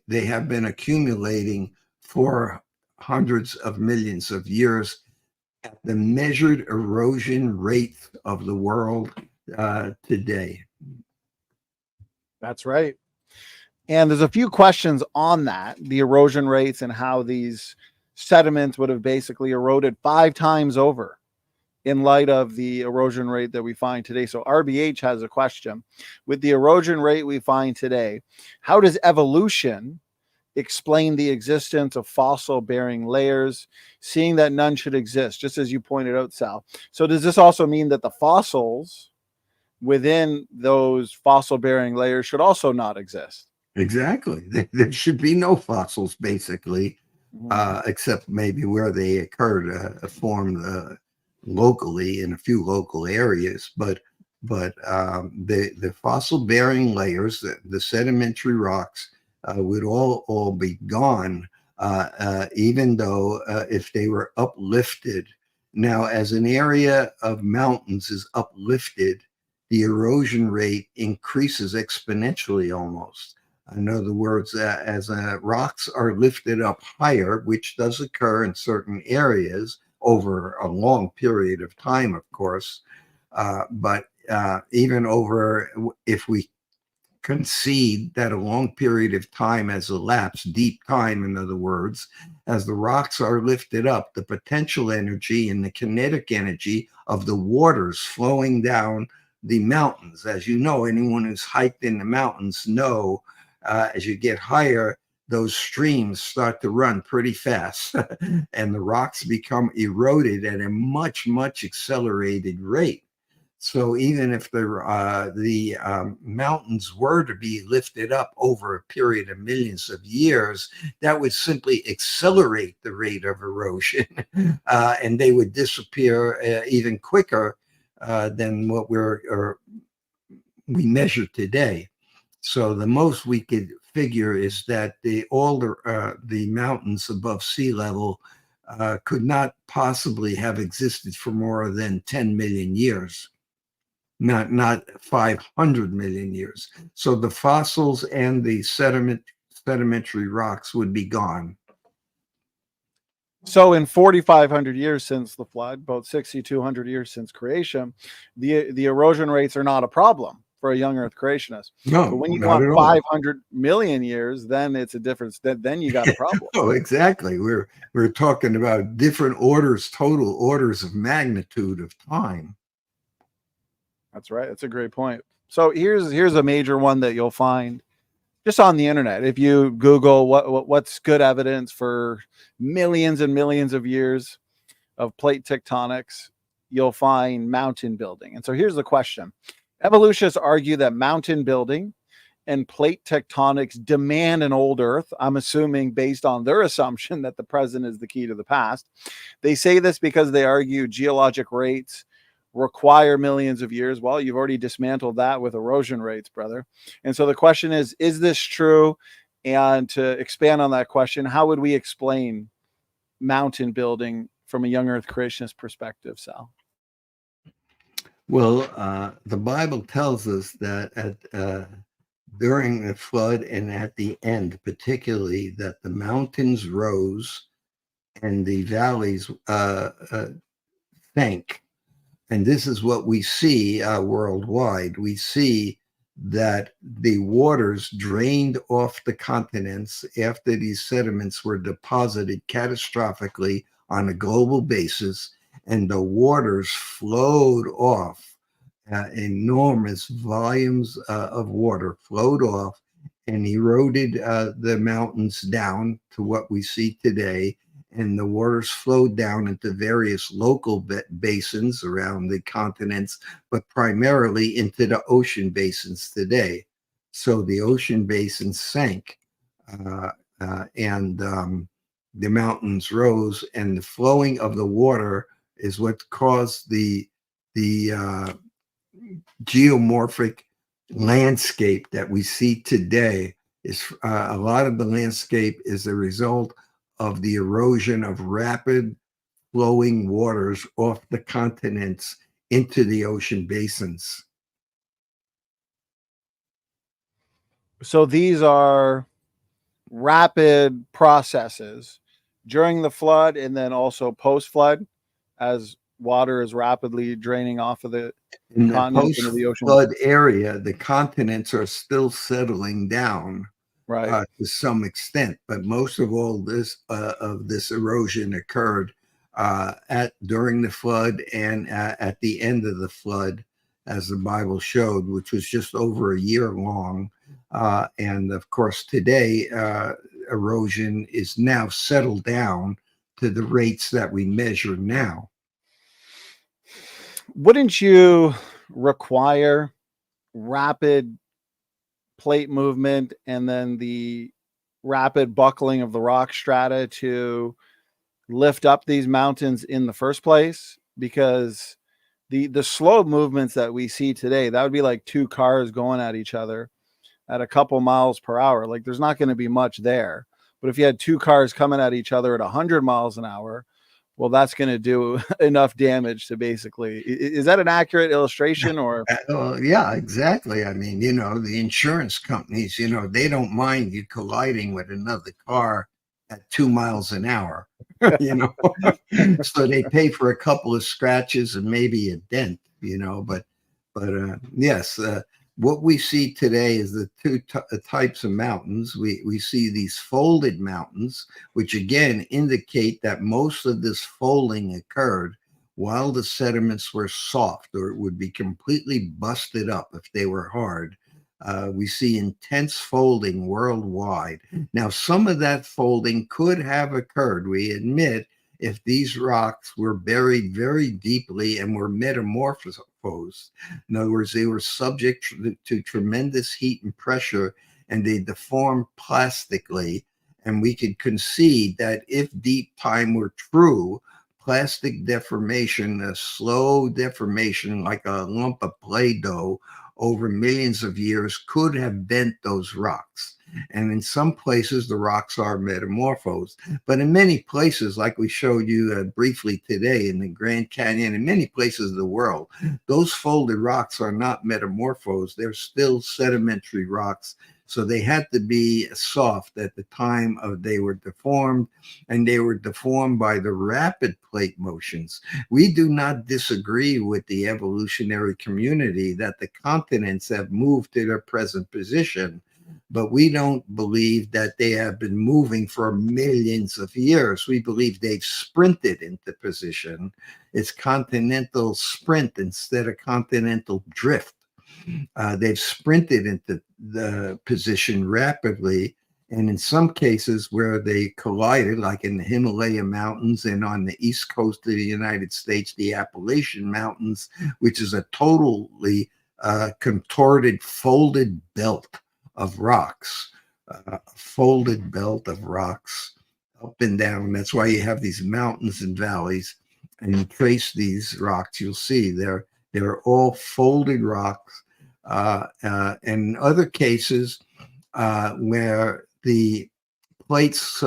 [SPEAKER 2] they have been accumulating for hundreds of millions of years at the measured erosion rate of the world today.
[SPEAKER 1] That's right. And there's a few questions on that, the erosion rates and how these sediments would have basically eroded 5 times over in light of the erosion rate that we find today. So RBH has a question. With the erosion rate we find today, how does evolution explain the existence of fossil-bearing layers, seeing that none should exist, just as you pointed out, Sal? So does this also mean that the fossils within those fossil-bearing layers should also not exist?
[SPEAKER 2] Exactly. There should be no fossils, basically, except maybe where they occurred, formed locally in a few local areas. But the fossil-bearing layers, the sedimentary rocks, would all be gone, even though if they were uplifted. Now, as an area of mountains is uplifted, the erosion rate increases exponentially almost. In other words, as rocks are lifted up higher, which does occur in certain areas over a long period of time, of course, but even over, if we concede that a long period of time has elapsed, deep time, in other words, as the rocks are lifted up, the potential energy and the kinetic energy of the waters flowing down the mountains. As you know, anyone who's hiked in the mountains know, as you get higher, those streams start to run pretty fast and the rocks become eroded at a much, much accelerated rate. So even if the mountains were to be lifted up over a period of millions of years, that would simply accelerate the rate of erosion, and they would disappear even quicker than what we measure today. So the most we could figure is that all the mountains above sea level could not possibly have existed for more than 10 million years. Not 500 million years. So the fossils and the sedimentary rocks would be gone.
[SPEAKER 1] So in 4,500 years since the flood, about 6,200 years since creation, the erosion rates are not a problem for a young Earth creationist.
[SPEAKER 2] No,
[SPEAKER 1] but when you
[SPEAKER 2] not
[SPEAKER 1] want
[SPEAKER 2] at all.
[SPEAKER 1] 500 million years, then it's a difference. Then you got a problem.
[SPEAKER 2] Oh, exactly. We're talking about different orders, total orders of magnitude of time.
[SPEAKER 1] That's right. That's a great point. So here's a major one that you'll find just on the internet. If you Google what's good evidence for millions and millions of years of plate tectonics, you'll find mountain building. And so here's the question. Evolutionists argue that mountain building and plate tectonics demand an old Earth. I'm assuming based on their assumption that the present is the key to the past. They say this because they argue geologic rates require millions of years. Well, you've already dismantled that with erosion rates, brother. And so the question is this true? And to expand on that question, how would we explain mountain building from a young Earth creationist perspective, Sal?
[SPEAKER 2] Well, the Bible tells us that during the flood and at the end, particularly, that the mountains rose and the valleys sank. And this is what we see worldwide. We see that the waters drained off the continents after these sediments were deposited catastrophically on a global basis, and the waters flowed off. Enormous volumes of water flowed off and eroded the mountains down to what we see today. And the waters flowed down into various local basins around the continents, but primarily into the ocean basins today. So the ocean basins sank, and the mountains rose, and the flowing of the water is what caused the geomorphic landscape that we see today. Is a lot of the landscape is a result of the erosion of rapid flowing waters off the continents into the ocean basins.
[SPEAKER 1] So these are rapid processes during the flood and then also post-flood, as water is rapidly draining off of the
[SPEAKER 2] In the
[SPEAKER 1] continents into the ocean.
[SPEAKER 2] post-flood area, the continents are still settling down,
[SPEAKER 1] Right.
[SPEAKER 2] to some extent, but most of all this of this erosion occurred during the flood and at the end of the flood, as the Bible showed, which was just over a year long. And of course, today erosion is now settled down to the rates that we measure now.
[SPEAKER 1] Wouldn't you require rapid plate movement and then the rapid buckling of the rock strata to lift up these mountains in the first place? Because the slow movements that we see today, that would be like two cars going at each other at a couple miles per hour. Like there's not going to be much there. But if you had two cars coming at each other at 100 miles an hour, well, that's going to do enough damage to basically, is that an accurate illustration or?
[SPEAKER 2] Yeah, exactly. I mean, the insurance companies, they don't mind you colliding with another car at 2 miles an hour, you know. So they pay for a couple of scratches and maybe a dent, but yes, what we see today is the two types of mountains. We see these folded mountains, which again indicate that most of this folding occurred while the sediments were soft, or it would be completely busted up if they were hard. We see intense folding worldwide. Now, some of that folding could have occurred, we admit, if these rocks were buried very deeply and were metamorphosed. In other words, they were subject to tremendous heat and pressure, and they deformed plastically. And we could concede that if deep time were true, plastic deformation, a slow deformation like a lump of Play-Doh over millions of years, could have bent those rocks. And in some places, the rocks are metamorphosed. But in many places, like we showed you briefly today in the Grand Canyon, in many places of the world, those folded rocks are not metamorphosed. They're still sedimentary rocks. So they had to be soft at the time they were deformed, and they were deformed by the rapid plate motions. We do not disagree with the evolutionary community that the continents have moved to their present position, but we don't believe that they have been moving for millions of years. We believe they've sprinted into position. It's continental sprint instead of continental drift. They've sprinted into the position rapidly. And in some cases where they collided, like in the Himalaya Mountains and on the east coast of the United States, the Appalachian Mountains, which is a totally contorted, folded belt of rocks, folded belt of rocks up and down. That's why you have these mountains and valleys, and you trace these rocks, you'll see they're all folded rocks. And in other cases where the plates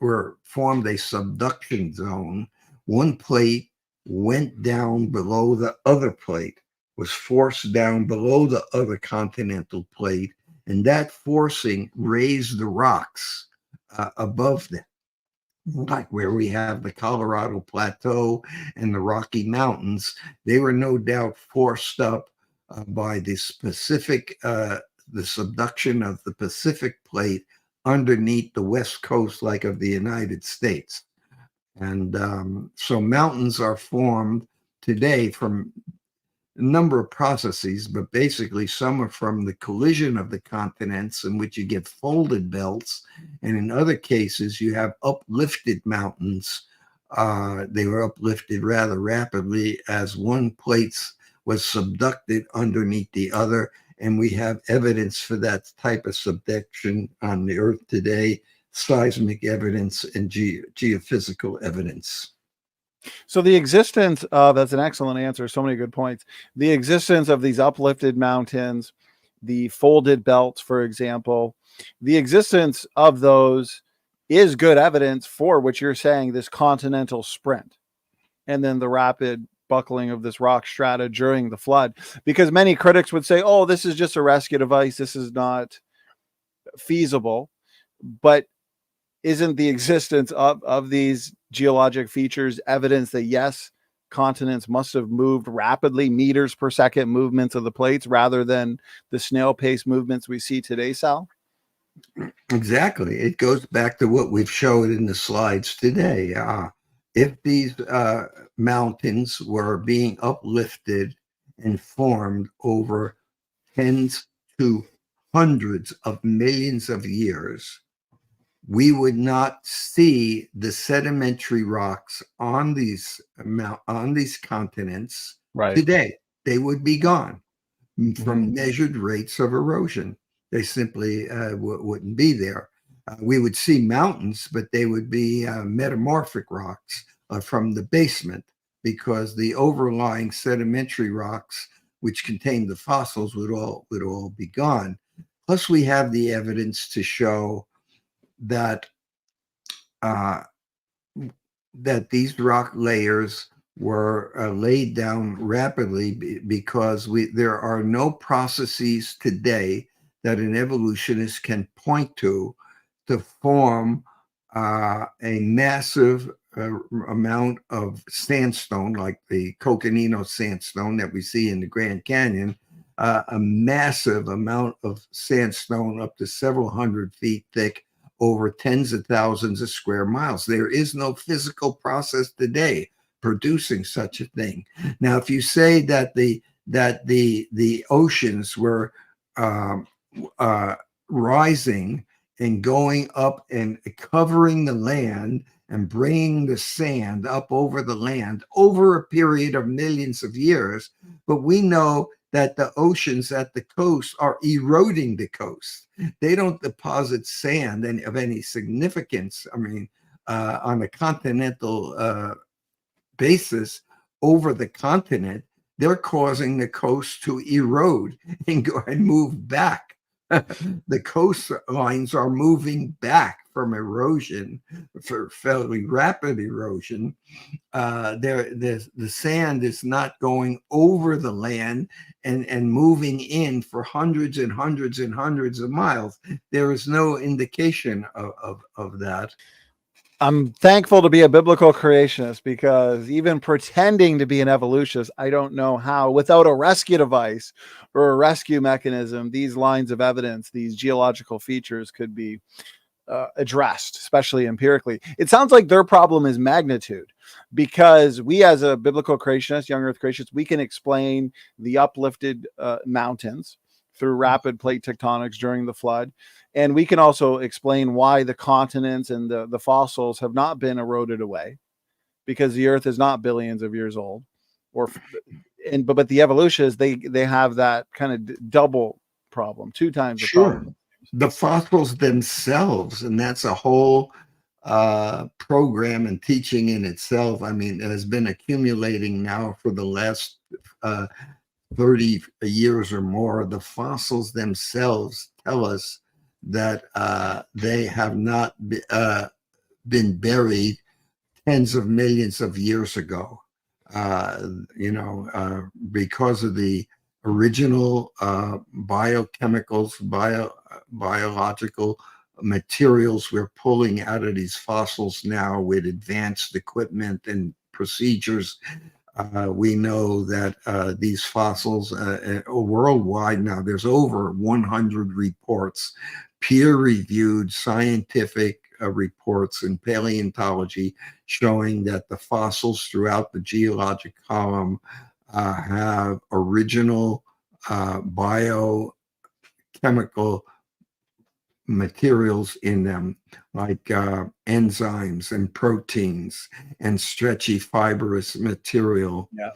[SPEAKER 2] were formed a subduction zone, one plate went down below the other plate, was forced down below the other continental plate, and that forcing raised the rocks above them, like where we have the Colorado Plateau and the Rocky Mountains. They were no doubt forced up by the subduction of the Pacific plate underneath the west coast, like of the United States. And so mountains are formed today from a number of processes, but basically some are from the collision of the continents, in which you get folded belts, and in other cases you have uplifted mountains. They were uplifted rather rapidly as one plate was subducted underneath the other, and we have evidence for that type of subduction on the Earth today, seismic evidence and geophysical evidence.
[SPEAKER 1] So the existence of, that's an excellent answer, so many good points. The existence of these uplifted mountains, the folded belts, for example, the existence of those is good evidence for what you're saying, this continental sprint, and then the rapid buckling of this rock strata during the flood. Because many critics would say, oh, this is just a rescue device, this is not feasible. But isn't the existence of these geologic features evidence that, yes, continents must have moved rapidly, meters per second movements of the plates, rather than the snail pace movements we see today, Sal?
[SPEAKER 2] Exactly. It goes back to what we've showed in the slides today. If these mountains were being uplifted and formed over tens to hundreds of millions of years, we would not see the sedimentary rocks on these continents today. They would be gone from measured rates of erosion. They simply wouldn't be there. We would see mountains, but they would be metamorphic rocks from the basement, because the overlying sedimentary rocks, which contain the fossils, would all be gone. Plus, we have the evidence to show that that these rock layers were laid down rapidly because there are no processes today that an evolutionist can point to form a massive amount of sandstone, like the Coconino sandstone that we see in the Grand Canyon, a massive amount of sandstone up to several hundred feet thick over tens of thousands of square miles. There is no physical process today producing such a thing. Now, if you say that the oceans were rising and going up and covering the land and bringing the sand up over the land over a period of millions of years, but we know that the oceans at the coast are eroding the coast. They don't deposit sand of any significance. I mean, on a continental basis over the continent, they're causing the coast to erode and go and move back. The coastlines are moving back from erosion, for fairly rapid erosion. The sand is not going over the land and moving in for hundreds and hundreds and hundreds of miles. There is no indication of that.
[SPEAKER 1] I'm thankful to be a biblical creationist, because even pretending to be an evolutionist, I don't know how, without a rescue device or a rescue mechanism, these lines of evidence, these geological features could be addressed, especially empirically. It sounds like their problem is magnitude, because we, as a biblical creationist, young earth creationists, we can explain the uplifted mountains through rapid plate tectonics during the flood. And we can also explain why the continents and the fossils have not been eroded away, because the earth is not billions of years old. But the evolutionists, they have that kind of double problem, two times the problem.
[SPEAKER 2] The fossils themselves, and that's a whole program and teaching in itself. I mean, it has been accumulating now for the last 30 years or more. The fossils themselves tell us that they have not been buried tens of millions of years ago, because of the original biochemicals, biological materials we're pulling out of these fossils now with advanced equipment and procedures. We know that these fossils worldwide now, there's over 100 reports, peer-reviewed scientific reports in paleontology showing that the fossils throughout the geologic column have original biochemical materials in them, like enzymes and proteins and stretchy fibrous material.
[SPEAKER 1] Yeah.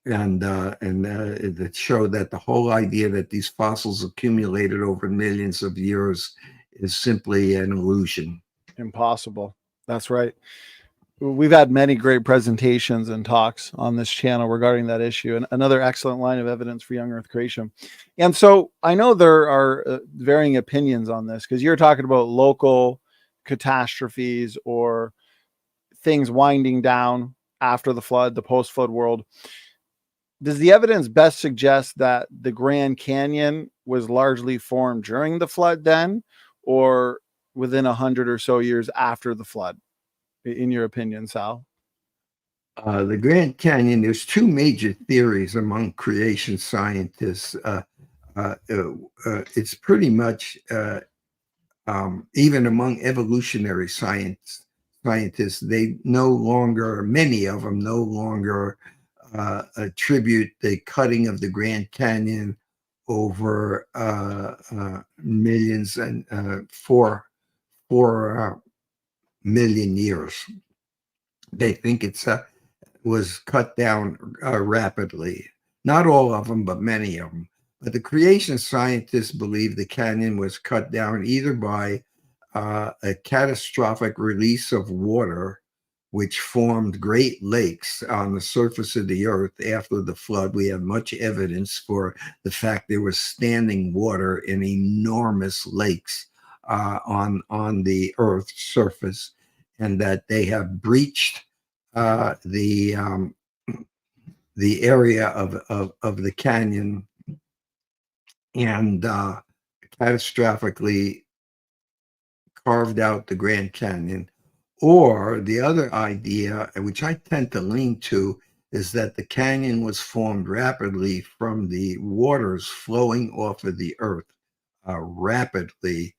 [SPEAKER 2] And that show that the whole idea that these fossils accumulated over millions of years is simply an illusion.
[SPEAKER 1] Impossible. That's right. We've had many great presentations and talks on this channel regarding that issue, and another excellent line of evidence for young earth creation. And so I know there are varying opinions on this, because you're talking about local catastrophes or things winding down after the flood, the post-flood world. Does the evidence best suggest that the Grand Canyon was largely formed during the flood then, or within 100 or so years after the flood, in your opinion, Sal?
[SPEAKER 2] The Grand Canyon, there's two major theories among creation scientists. It's pretty much, even among evolutionary scientists, many of them no longer attribute the cutting of the Grand Canyon over millions and 4 million years. They think it's was cut down rapidly. Not all of them, but many of them. But the creation scientists believe the canyon was cut down either by a catastrophic release of water, which formed great lakes on the surface of the earth after the flood. We have much evidence for the fact there was standing water in enormous lakes on the earth's surface, and that they have breached the area of the canyon and catastrophically carved out the Grand Canyon. Or the other idea, which I tend to lean to, is that the canyon was formed rapidly from the waters flowing off of the earth, rapidly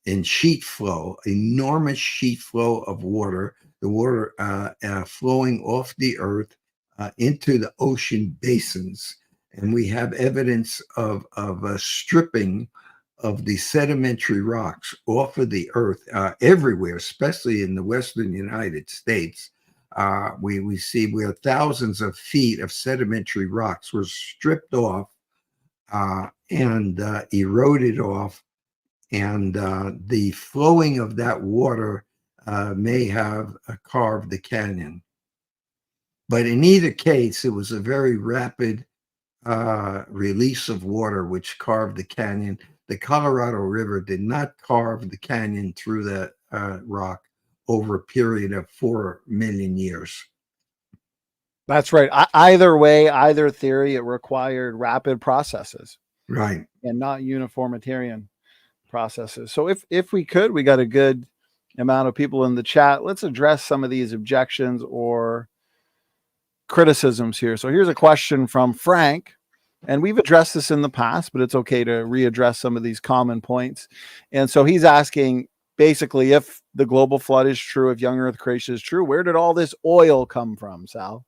[SPEAKER 2] in sheet flow, enormous sheet flow of water, the water flowing off the earth into the ocean basins. And we have evidence of a stripping of the sedimentary rocks off of the earth everywhere, especially in the western United States. We see where thousands of feet of sedimentary rocks were stripped off and eroded off, and the flowing of that water may have carved the canyon. But in either case, it was a very rapid release of water which carved the canyon. The Colorado River did not carve the canyon through the rock over a period of 4 million years.
[SPEAKER 1] That's right. Either way, either theory, it required rapid processes,
[SPEAKER 2] right,
[SPEAKER 1] and not uniformitarian processes. So if we could, we got a good amount of people in the chat. Let's address some of these objections or criticisms here. So here's a question from Frank, and we've addressed this in the past, but it's okay to readdress some of these common points. And so he's asking, basically, if the global flood is true, if young earth creation is true, where did all this oil come from, Sal?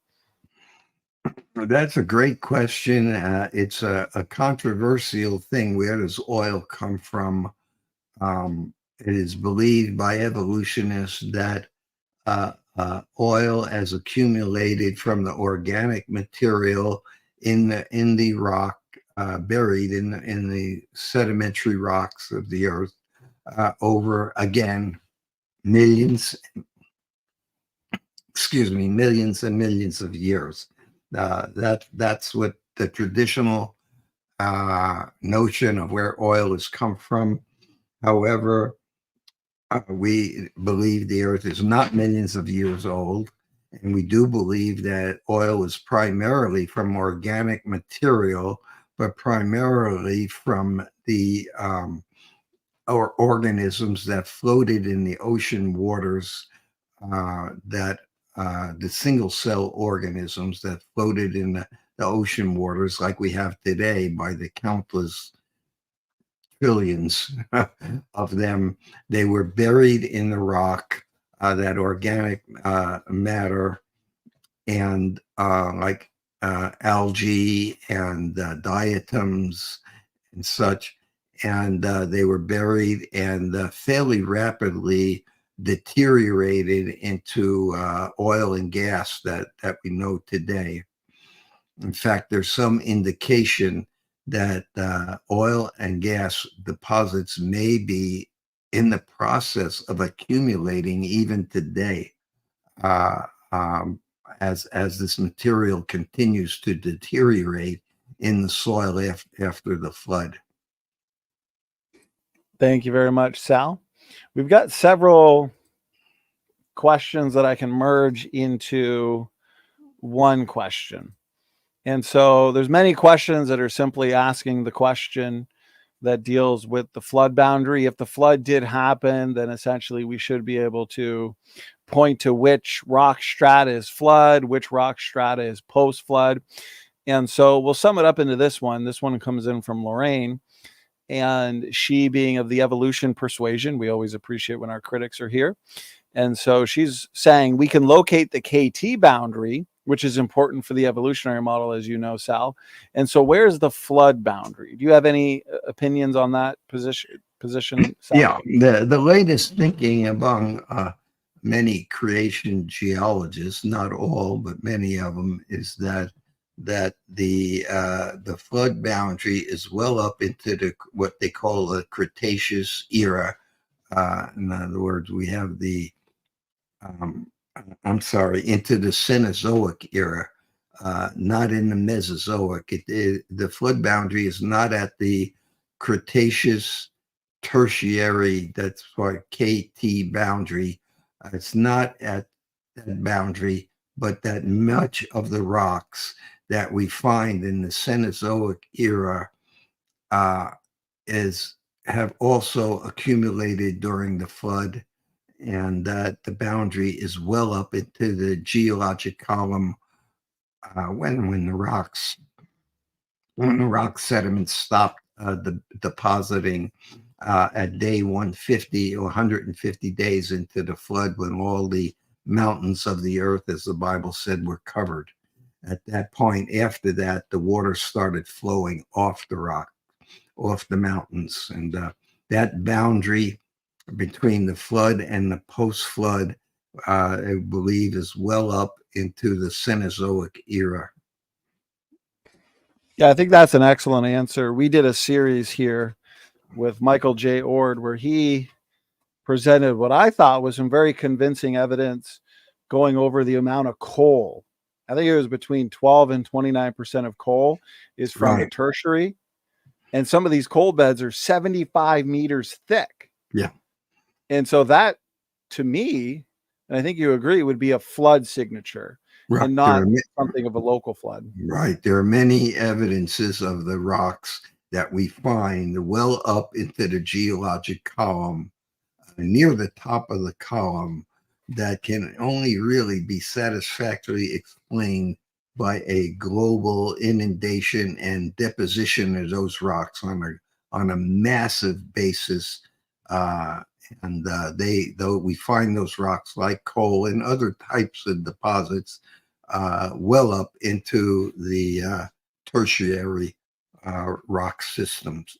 [SPEAKER 2] That's a great question. It's a controversial thing. Where does oil come from? It is believed by evolutionists that oil has accumulated from the organic material in the rock, buried in the sedimentary rocks of the earth over, again, millions and millions of years. That's what the traditional notion of where oil has come from. However, we believe the earth is not millions of years old, and we do believe that oil is primarily from organic material, but primarily from the organisms that floated in the ocean waters, the single cell organisms that floated in the ocean waters like we have today by the countless trillions of them. They were buried in the rock, that organic matter, and like algae and diatoms and such. And they were buried and fairly rapidly deteriorated into oil and gas that we know today. In fact, there's some indication that oil and gas deposits may be in the process of accumulating even today, as this material continues to deteriorate in the soil after the flood.
[SPEAKER 1] Thank you very much, Sal. We've got several questions that I can merge into one question. And so there's many questions that are simply asking the question that deals with the flood boundary. If the flood did happen, then essentially we should be able to point to which rock strata is flood, which rock strata is post-flood. And so we'll sum it up into this one. This one comes in from Lorraine, and she, being of the evolution persuasion, we always appreciate when our critics are here. And so she's saying we can locate the KT boundary, which is important for the evolutionary model, as you know, Sal. And so where's the flood boundary? Do you have any opinions on that position, Sal?
[SPEAKER 2] Yeah, the latest thinking among many creation geologists, not all, but many of them, is that the flood boundary is well up into what they call the Cretaceous era. In other words, we have into the Cenozoic era, not in the Mesozoic. The flood boundary is not at the Cretaceous Tertiary, that's for KT boundary. It's not at that boundary, but that much of the rocks that we find in the Cenozoic era have also accumulated during the flood, and that the boundary is well up into the geologic column when the rock sediments stopped depositing at day 150 or 150 days into the flood, when all the mountains of the earth, as the Bible said, were covered. At that point, after that, the water started flowing off the rock, off the mountains. And that boundary between the flood and the post-flood, I believe, is well up into the Cenozoic era.
[SPEAKER 1] Yeah, I think that's an excellent answer. We did a series here with Michael J. Ord where he presented what I thought was some very convincing evidence going over the amount of coal. I think it was between 12 and 29% of coal is from the tertiary. And some of these coal beds are 75 meters thick.
[SPEAKER 2] Yeah.
[SPEAKER 1] And so that, to me, and I think you agree, would be a flood signature and not something of a local flood.
[SPEAKER 2] Right. There are many evidences of the rocks that we find well up into the geologic column, near the top of the column, that can only really be satisfactorily explained by a global inundation and deposition of those rocks on a massive basis. Though we find those rocks like coal and other types of deposits well up into the tertiary rock systems.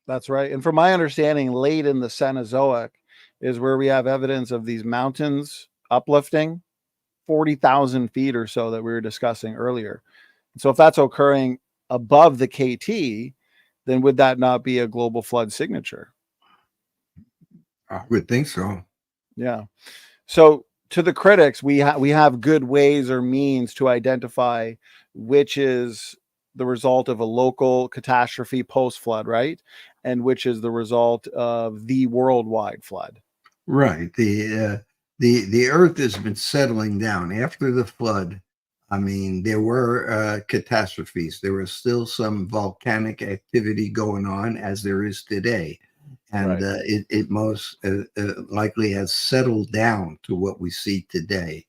[SPEAKER 1] That's right. And from my understanding, late in the Cenozoic is where we have evidence of these mountains uplifting 40,000 feet or so that we were discussing earlier. So if that's occurring above the KT, then would that not be a global flood signature?
[SPEAKER 2] I would think so.
[SPEAKER 1] Yeah. So to the critics, we have good ways or means to identify which is the result of a local catastrophe post-flood, right? And which is the result of the worldwide flood.
[SPEAKER 2] Right. The earth has been settling down after the flood. I mean, there were catastrophes. There was still some volcanic activity going on, as there is today. And it most likely has settled down to what we see today.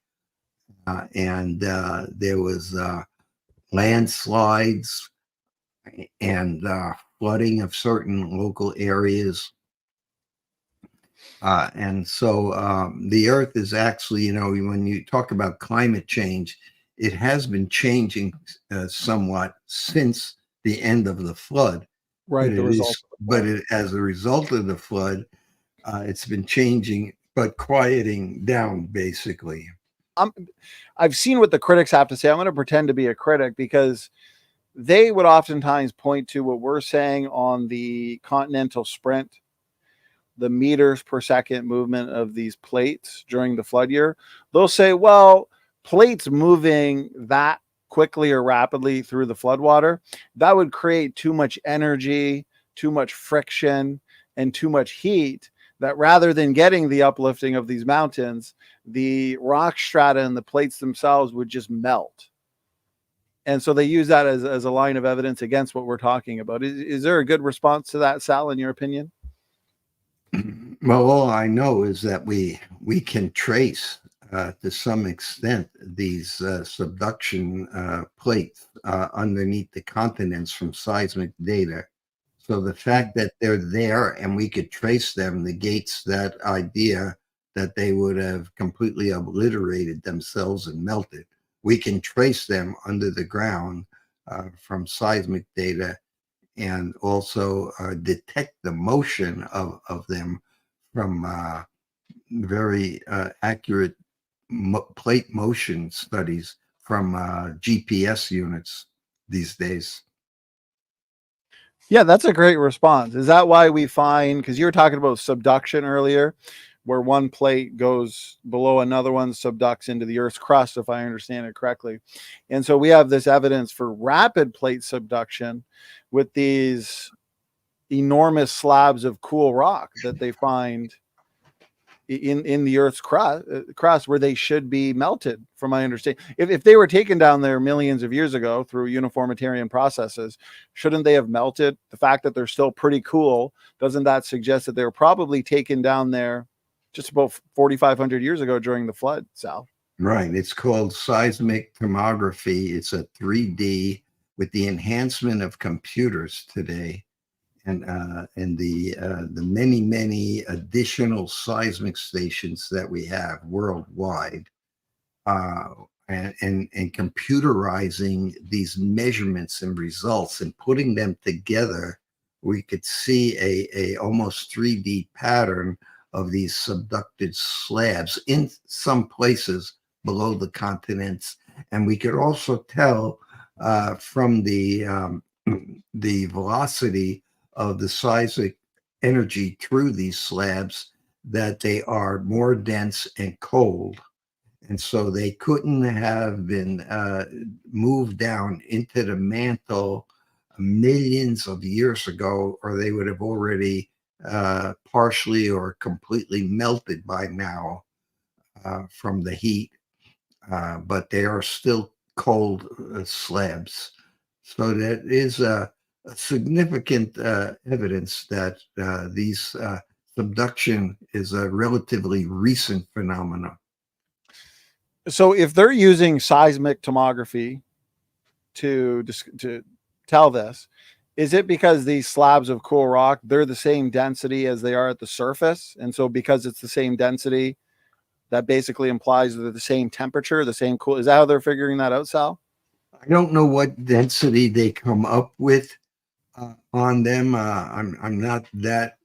[SPEAKER 2] There was landslides and flooding of certain local areas. So the earth is actually, when you talk about climate change, it has been changing somewhat since the end of the flood.
[SPEAKER 1] Right.
[SPEAKER 2] As a result of the flood, it's been changing, but quieting down, basically.
[SPEAKER 1] I've seen what the critics have to say. I'm going to pretend to be a critic because they would oftentimes point to what we're saying on the continental sprint, the meters per second movement of these plates during the flood year. They'll say, well, plates moving that quickly or rapidly through the floodwater, that would create too much energy, too much friction, and too much heat, that rather than getting the uplifting of these mountains, the rock strata and the plates themselves would just melt. And so they use that as a line of evidence against what we're talking about. Is there a good response to that, Sal, in your opinion?
[SPEAKER 2] Well, all I know is that we can trace to some extent these subduction plates underneath the continents from seismic data. So the fact that they're there and we could trace them negates that idea that they would have completely obliterated themselves and melted. We can trace them under the ground from seismic data, and also detect the motion of them from very accurate plate motion studies from GPS units these days.
[SPEAKER 1] Yeah, that's a great response. Is that why we find, because you were talking about subduction earlier, where one plate goes below another one, subducts into the Earth's crust, if I understand it correctly. And so we have this evidence for rapid plate subduction with these enormous slabs of cool rock that they find in the Earth's crust where they should be melted, from my understanding. If they were taken down there millions of years ago through uniformitarian processes, shouldn't they have melted? The fact that they're still pretty cool, doesn't that suggest that they were probably taken down there just about 4,500 years ago during the flood, Sal?
[SPEAKER 2] Right. It's called seismic tomography. It's a 3D with the enhancement of computers today, and the many additional seismic stations that we have worldwide, and computerizing these measurements and results and putting them together, we could see a almost 3D pattern of these subducted slabs in some places below the continents, and we could also tell from the velocity of the seismic energy through these slabs that they are more dense and cold, and so they couldn't have been moved down into the mantle millions of years ago, or they would have already partially or completely melted by now from the heat. But they are still cold slabs. So that is a significant evidence that these subduction is a relatively recent phenomenon.
[SPEAKER 1] So if they're using seismic tomography to tell this, is it because these slabs of cool rock, they're the same density as they are at the surface? And so because it's the same density, that basically implies that they're the same temperature, the same cool. Is that how they're figuring that out, Sal?
[SPEAKER 2] I don't know what density they come up with on them. I'm not that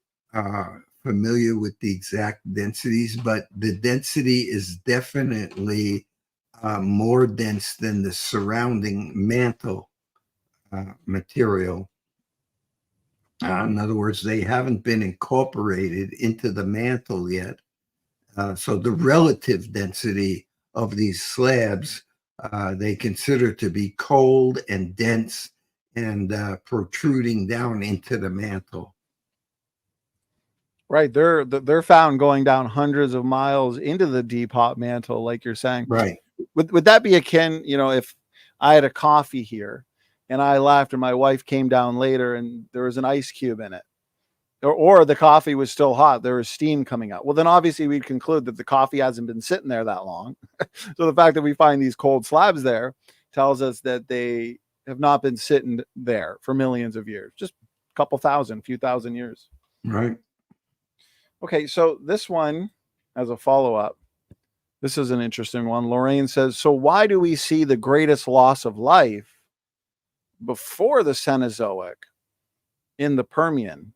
[SPEAKER 2] familiar with the exact densities, but the density is definitely more dense than the surrounding mantle material. In other words, they haven't been incorporated into the mantle yet. So the relative density of these slabs, they consider to be cold and dense and protruding down into the mantle.
[SPEAKER 1] Right. They're found going down hundreds of miles into the deep hot mantle, like you're saying.
[SPEAKER 2] Right.
[SPEAKER 1] Would that be akin, if I had a coffee here and I left and my wife came down later and there was an ice cube in it, or the coffee was still hot, there was steam coming out. Well, then obviously we'd conclude that the coffee hasn't been sitting there that long. So the fact that we find these cold slabs there tells us that they have not been sitting there for millions of years, just a couple few thousand years.
[SPEAKER 2] Right.
[SPEAKER 1] Okay, so this one, as a follow-up, this is an interesting one. Lorraine says, so why do we see the greatest loss of life before the Cenozoic in the Permian?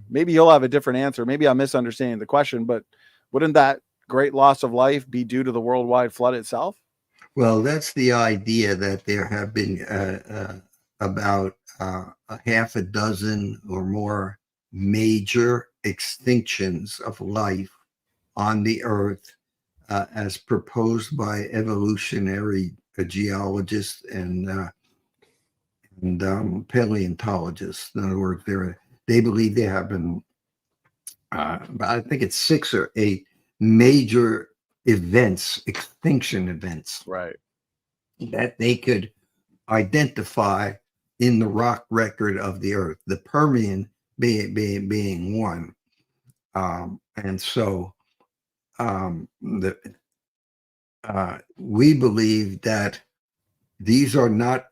[SPEAKER 1] Maybe you'll have a different answer. Maybe I'm misunderstanding the question, but wouldn't that great loss of life be due to the worldwide flood itself?
[SPEAKER 2] Well, that's the idea, that there have been about a half a dozen or more major extinctions of life on the earth as proposed by evolutionary geologists and paleontologists. In other words, they believe there have been, I think it's 6 or 8 major events, extinction events,
[SPEAKER 1] Right,
[SPEAKER 2] that they could identify in the rock record of the earth, the Permian being one. And so we believe that these are not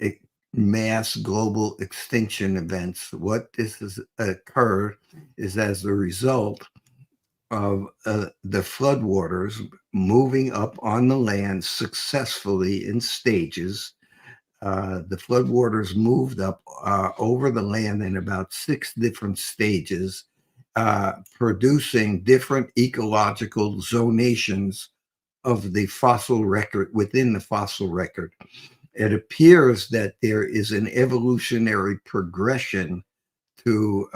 [SPEAKER 2] mass global extinction events. What this has occurred is as a result of the floodwaters moving up on the land successfully in stages. The floodwaters moved up over the land in about 6 different stages, producing different ecological zonations of the fossil record within the fossil record. It appears that there is an evolutionary progression to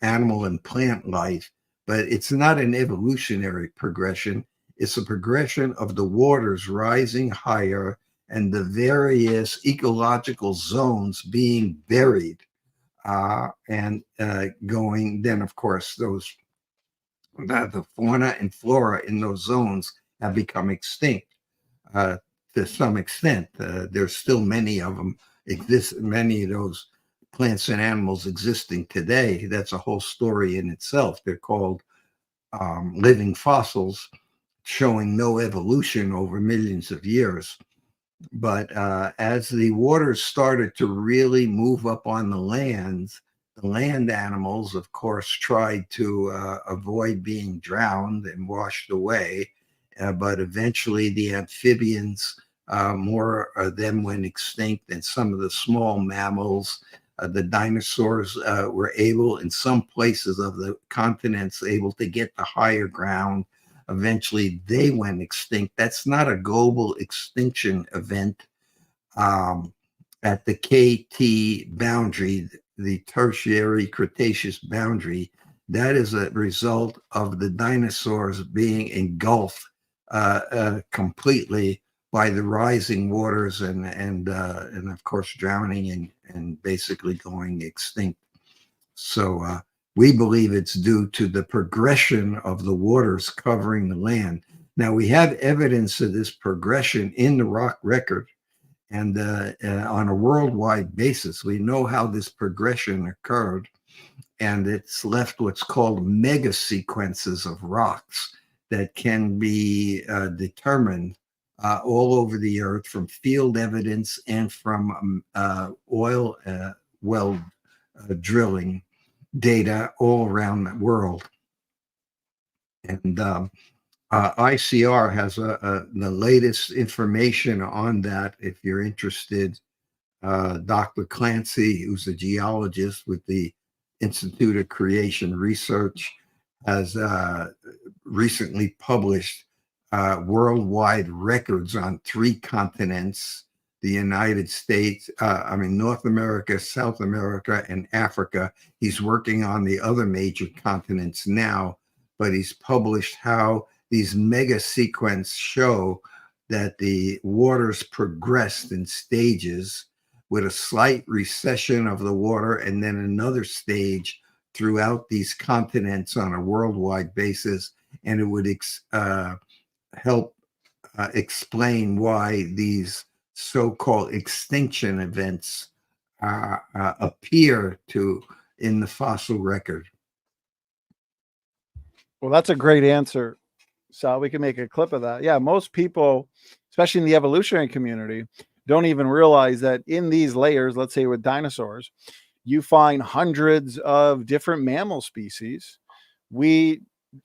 [SPEAKER 2] animal and plant life, but it's not an evolutionary progression. It's a progression of the waters rising higher and the various ecological zones being buried and going. Then, of course, those the fauna and flora in those zones have become extinct to some extent. There's still many of them exist, many of those plants and animals existing today. That's a whole story in itself. They're called living fossils, showing no evolution over millions of years. But as the waters started to really move up on the land animals, of course, tried to avoid being drowned and washed away. But eventually the amphibians, more of them went extinct, and some of the small mammals, the dinosaurs were able, in some places of the continents, able to get to higher ground. Eventually they went extinct. That's not a global extinction event. At the KT boundary, the tertiary Cretaceous boundary, that is a result of the dinosaurs being engulfed completely by the rising waters and of course drowning and basically going extinct. So we believe it's due to the progression of the waters covering the land. Now we have evidence of this progression in the rock record, and on a worldwide basis, we know how this progression occurred, and it's left what's called mega sequences of rocks that can be determined all over the earth from field evidence and from oil well drilling data all around the world. And ICR has the latest information on that. If you're interested, Dr. Clancy, who's a geologist with the Institute of Creation Research, has recently published worldwide records on 3 continents: the United States, North America, South America, and Africa. He's working on the other major continents now, but he's published how these mega sequences show that the waters progressed in stages, with a slight recession of the water and then another stage throughout these continents on a worldwide basis. And it would help explain why these so-called extinction events appear in the fossil record.
[SPEAKER 1] Well, that's a great answer, Sal. We can make a clip of that. Yeah, most people, especially in the evolutionary community, don't even realize that in these layers, let's say with dinosaurs, you find hundreds of different mammal species. We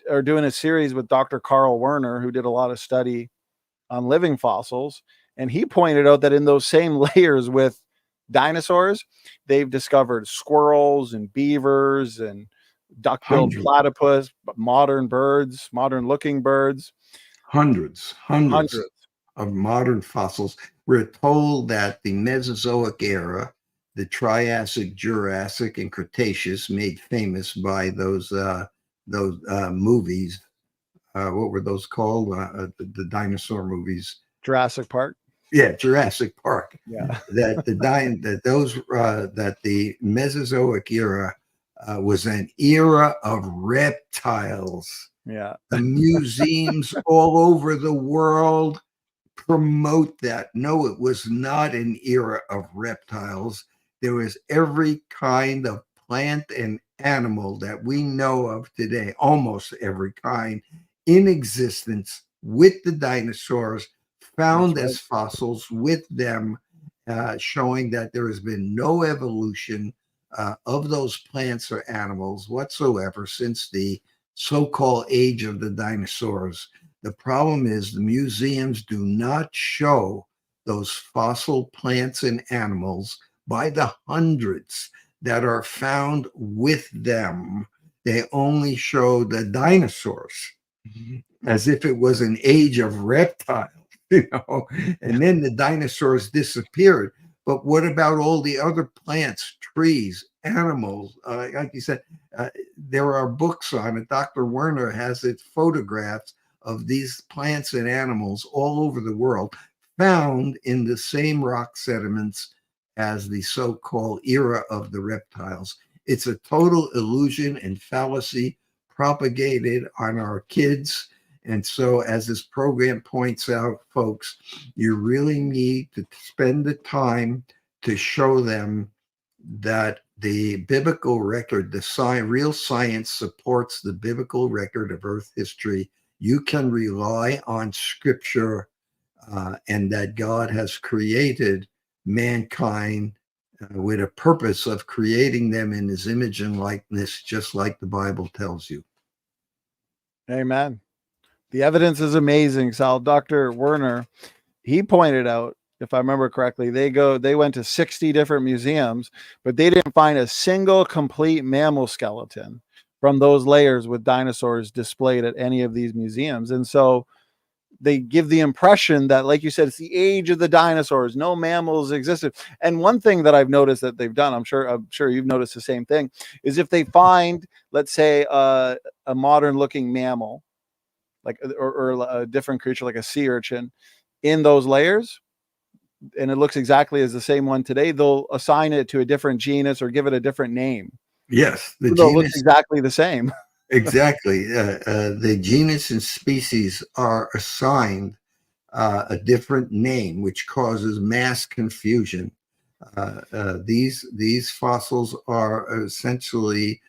[SPEAKER 1] are doing a series with Dr. Carl Werner, who did a lot of study on living fossils, and he pointed out that in those same layers with dinosaurs, they've discovered squirrels and beavers and duck-billed platypus, modern birds, modern-looking birds.
[SPEAKER 2] Hundreds of modern fossils. We're told that the Mesozoic era, the Triassic, Jurassic, and Cretaceous, made famous by those movies. What were those called? The dinosaur movies.
[SPEAKER 1] Jurassic Park.
[SPEAKER 2] Yeah, Jurassic Park.
[SPEAKER 1] Yeah.
[SPEAKER 2] that the Mesozoic era was an era of reptiles.
[SPEAKER 1] Yeah.
[SPEAKER 2] The museums all over the world promote that. No, it was not an era of reptiles. There was every kind of plant and animal that we know of today, almost every kind, in existence with the dinosaurs, found as fossils with them, showing that there has been no evolution of those plants or animals whatsoever since the so-called age of the dinosaurs. The problem is the museums do not show those fossil plants and animals by the hundreds that are found with them. They only show the dinosaurs as if it was an age of reptiles, and then the dinosaurs disappeared. But what about all the other plants, trees, animals? Like you said, there are books on it. Dr. Werner has it, photographs of these plants and animals all over the world, found in the same rock sediments as the so-called era of the reptiles. It's a total illusion and fallacy propagated on our kids. And so, as this program points out, folks, you really need to spend the time to show them that the biblical record, real science supports the biblical record of Earth history. You can rely on Scripture, and that God has created mankind with a purpose of creating them in His image and likeness, just like the Bible tells you.
[SPEAKER 1] Amen. The evidence is amazing, Sal. Dr. Werner, he pointed out, if I remember correctly, they went to 60 different museums, but they didn't find a single complete mammal skeleton from those layers with dinosaurs displayed at any of these museums. And so they give the impression that, like you said, it's the age of the dinosaurs, no mammals existed. And one thing that I've noticed that they've done, I'm sure you've noticed the same thing, is if they find, let's say, a modern looking mammal, like or a different creature like a sea urchin in those layers, and it looks exactly as the same one today, they'll assign it to a different genus or give it a different name.
[SPEAKER 2] Yes, the
[SPEAKER 1] It
[SPEAKER 2] genus
[SPEAKER 1] looks exactly the same.
[SPEAKER 2] exactly. The genus and species are assigned a different name, which causes mass confusion. These fossils are essentially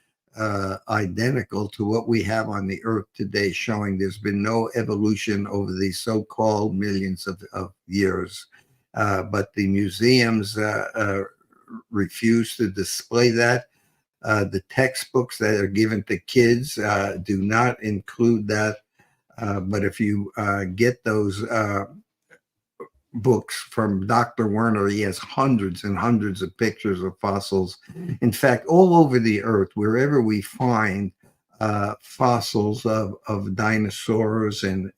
[SPEAKER 2] identical to what we have on the Earth today, showing there's been no evolution over these so-called millions of years. But the museums refuse to display that. The textbooks that are given to kids do not include that. But if you get those books from Dr. Werner, he has hundreds and hundreds of pictures of fossils. In fact, all over the earth, wherever we find fossils of dinosaurs and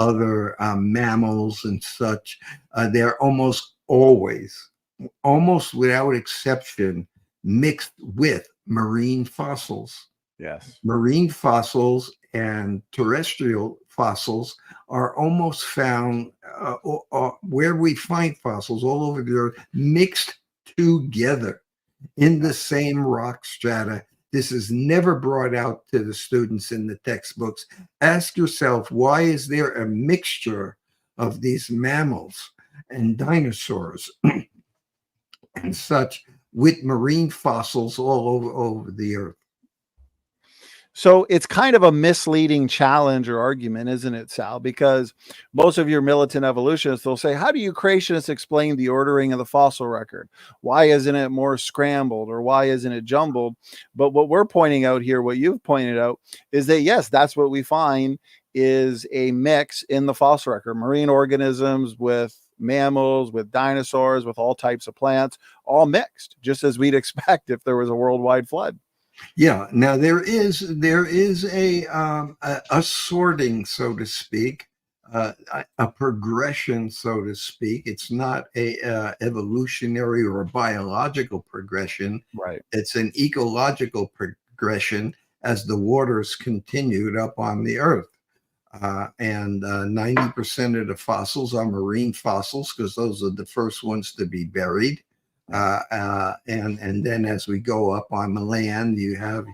[SPEAKER 2] other mammals and such, they're almost always, almost without exception, mixed with marine fossils.
[SPEAKER 1] Yes.
[SPEAKER 2] Marine fossils and terrestrial fossils are almost found where we find fossils all over the earth, mixed together in the same rock strata. This is never brought out to the students in the textbooks. Ask yourself, why is there a mixture of these mammals and dinosaurs and such with marine fossils all over the earth?
[SPEAKER 1] So it's kind of a misleading challenge or argument, isn't it, Sal? Because most of your militant evolutionists, they'll say, how do you creationists explain the ordering of the fossil record? Why isn't it more scrambled, or why isn't it jumbled? But what we're pointing out here, what you've pointed out, is that, yes, that's what we find is a mix in the fossil record, marine organisms with mammals, with dinosaurs, with all types of plants, all mixed, just as we'd expect if there was a worldwide flood.
[SPEAKER 2] Yeah. Now there is a sorting, so to speak, a progression, so to speak. It's not a evolutionary or a biological progression.
[SPEAKER 1] Right.
[SPEAKER 2] It's an ecological progression as the waters continued up on the earth. And 90% of the fossils are marine fossils because those are the first ones to be buried. And then as we go up on the land, you have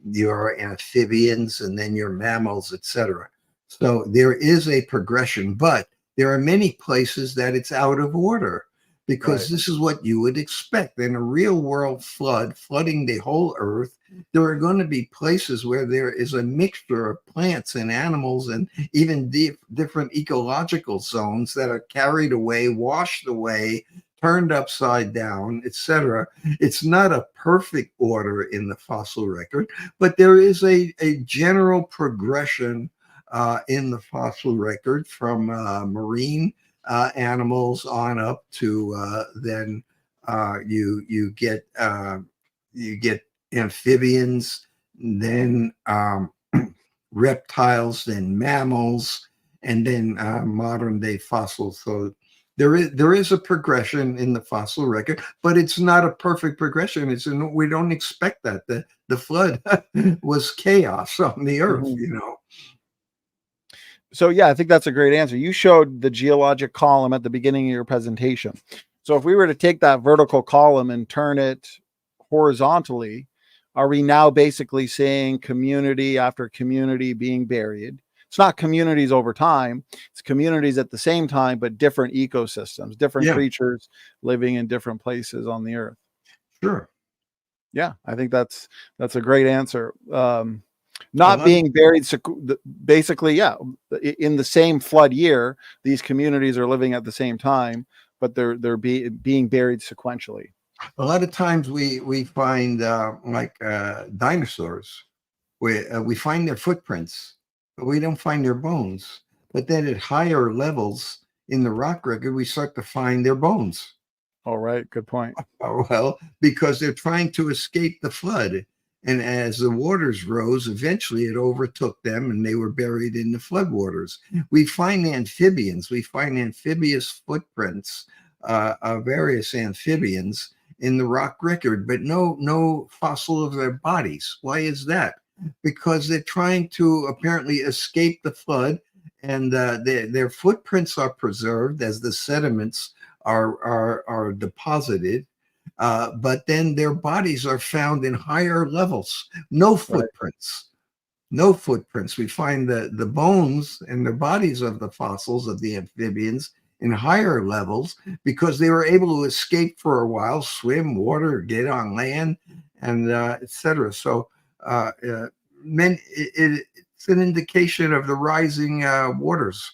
[SPEAKER 2] your amphibians and then your mammals, etc. So there is a progression, but there are many places that it's out of order, because
[SPEAKER 1] Right.
[SPEAKER 2] this is what you would expect in a real world flooding the whole earth. There are going to be places where there is a mixture of plants and animals and even different ecological zones that are carried away, washed away, turned upside down, etc. It's not a perfect order in the fossil record, but there is a general progression in the fossil record from marine animals on up to then you get amphibians, then reptiles, then mammals, and then modern day fossils. So there is a progression in the fossil record, but it's not a perfect progression. We don't expect that. The flood was chaos on the earth,
[SPEAKER 1] Mhm. So yeah, I think that's a great answer. You showed the geologic column at the beginning of your presentation. So if we were to take that vertical column and turn it horizontally, are we now basically seeing community after community being buried? It's not communities over time, it's communities at the same time, but different ecosystems, different creatures living in different places on the earth.
[SPEAKER 2] Sure.
[SPEAKER 1] Yeah, I think that's a great answer. Not being buried, basically, yeah, in the same flood year, these communities are living at the same time, but they're being buried sequentially.
[SPEAKER 2] A lot of times we find dinosaurs, we find their footprints, but we don't find their bones. But then at higher levels in the rock record, we start to find their bones.
[SPEAKER 1] All right, good point.
[SPEAKER 2] Well, because they're trying to escape the flood. And as the waters rose, eventually it overtook them and they were buried in the floodwaters. We find amphibians, we find amphibious footprints of various amphibians in the rock record, but no fossil of their bodies. Why is that? Because they're trying to apparently escape the flood, and their footprints are preserved as the sediments are deposited. But then their bodies are found in higher levels. No footprints. No footprints. We find the bones and the bodies of the fossils of the amphibians in higher levels because they were able to escape for a while, swim, water, get on land, and etc. So it's an indication of the rising waters.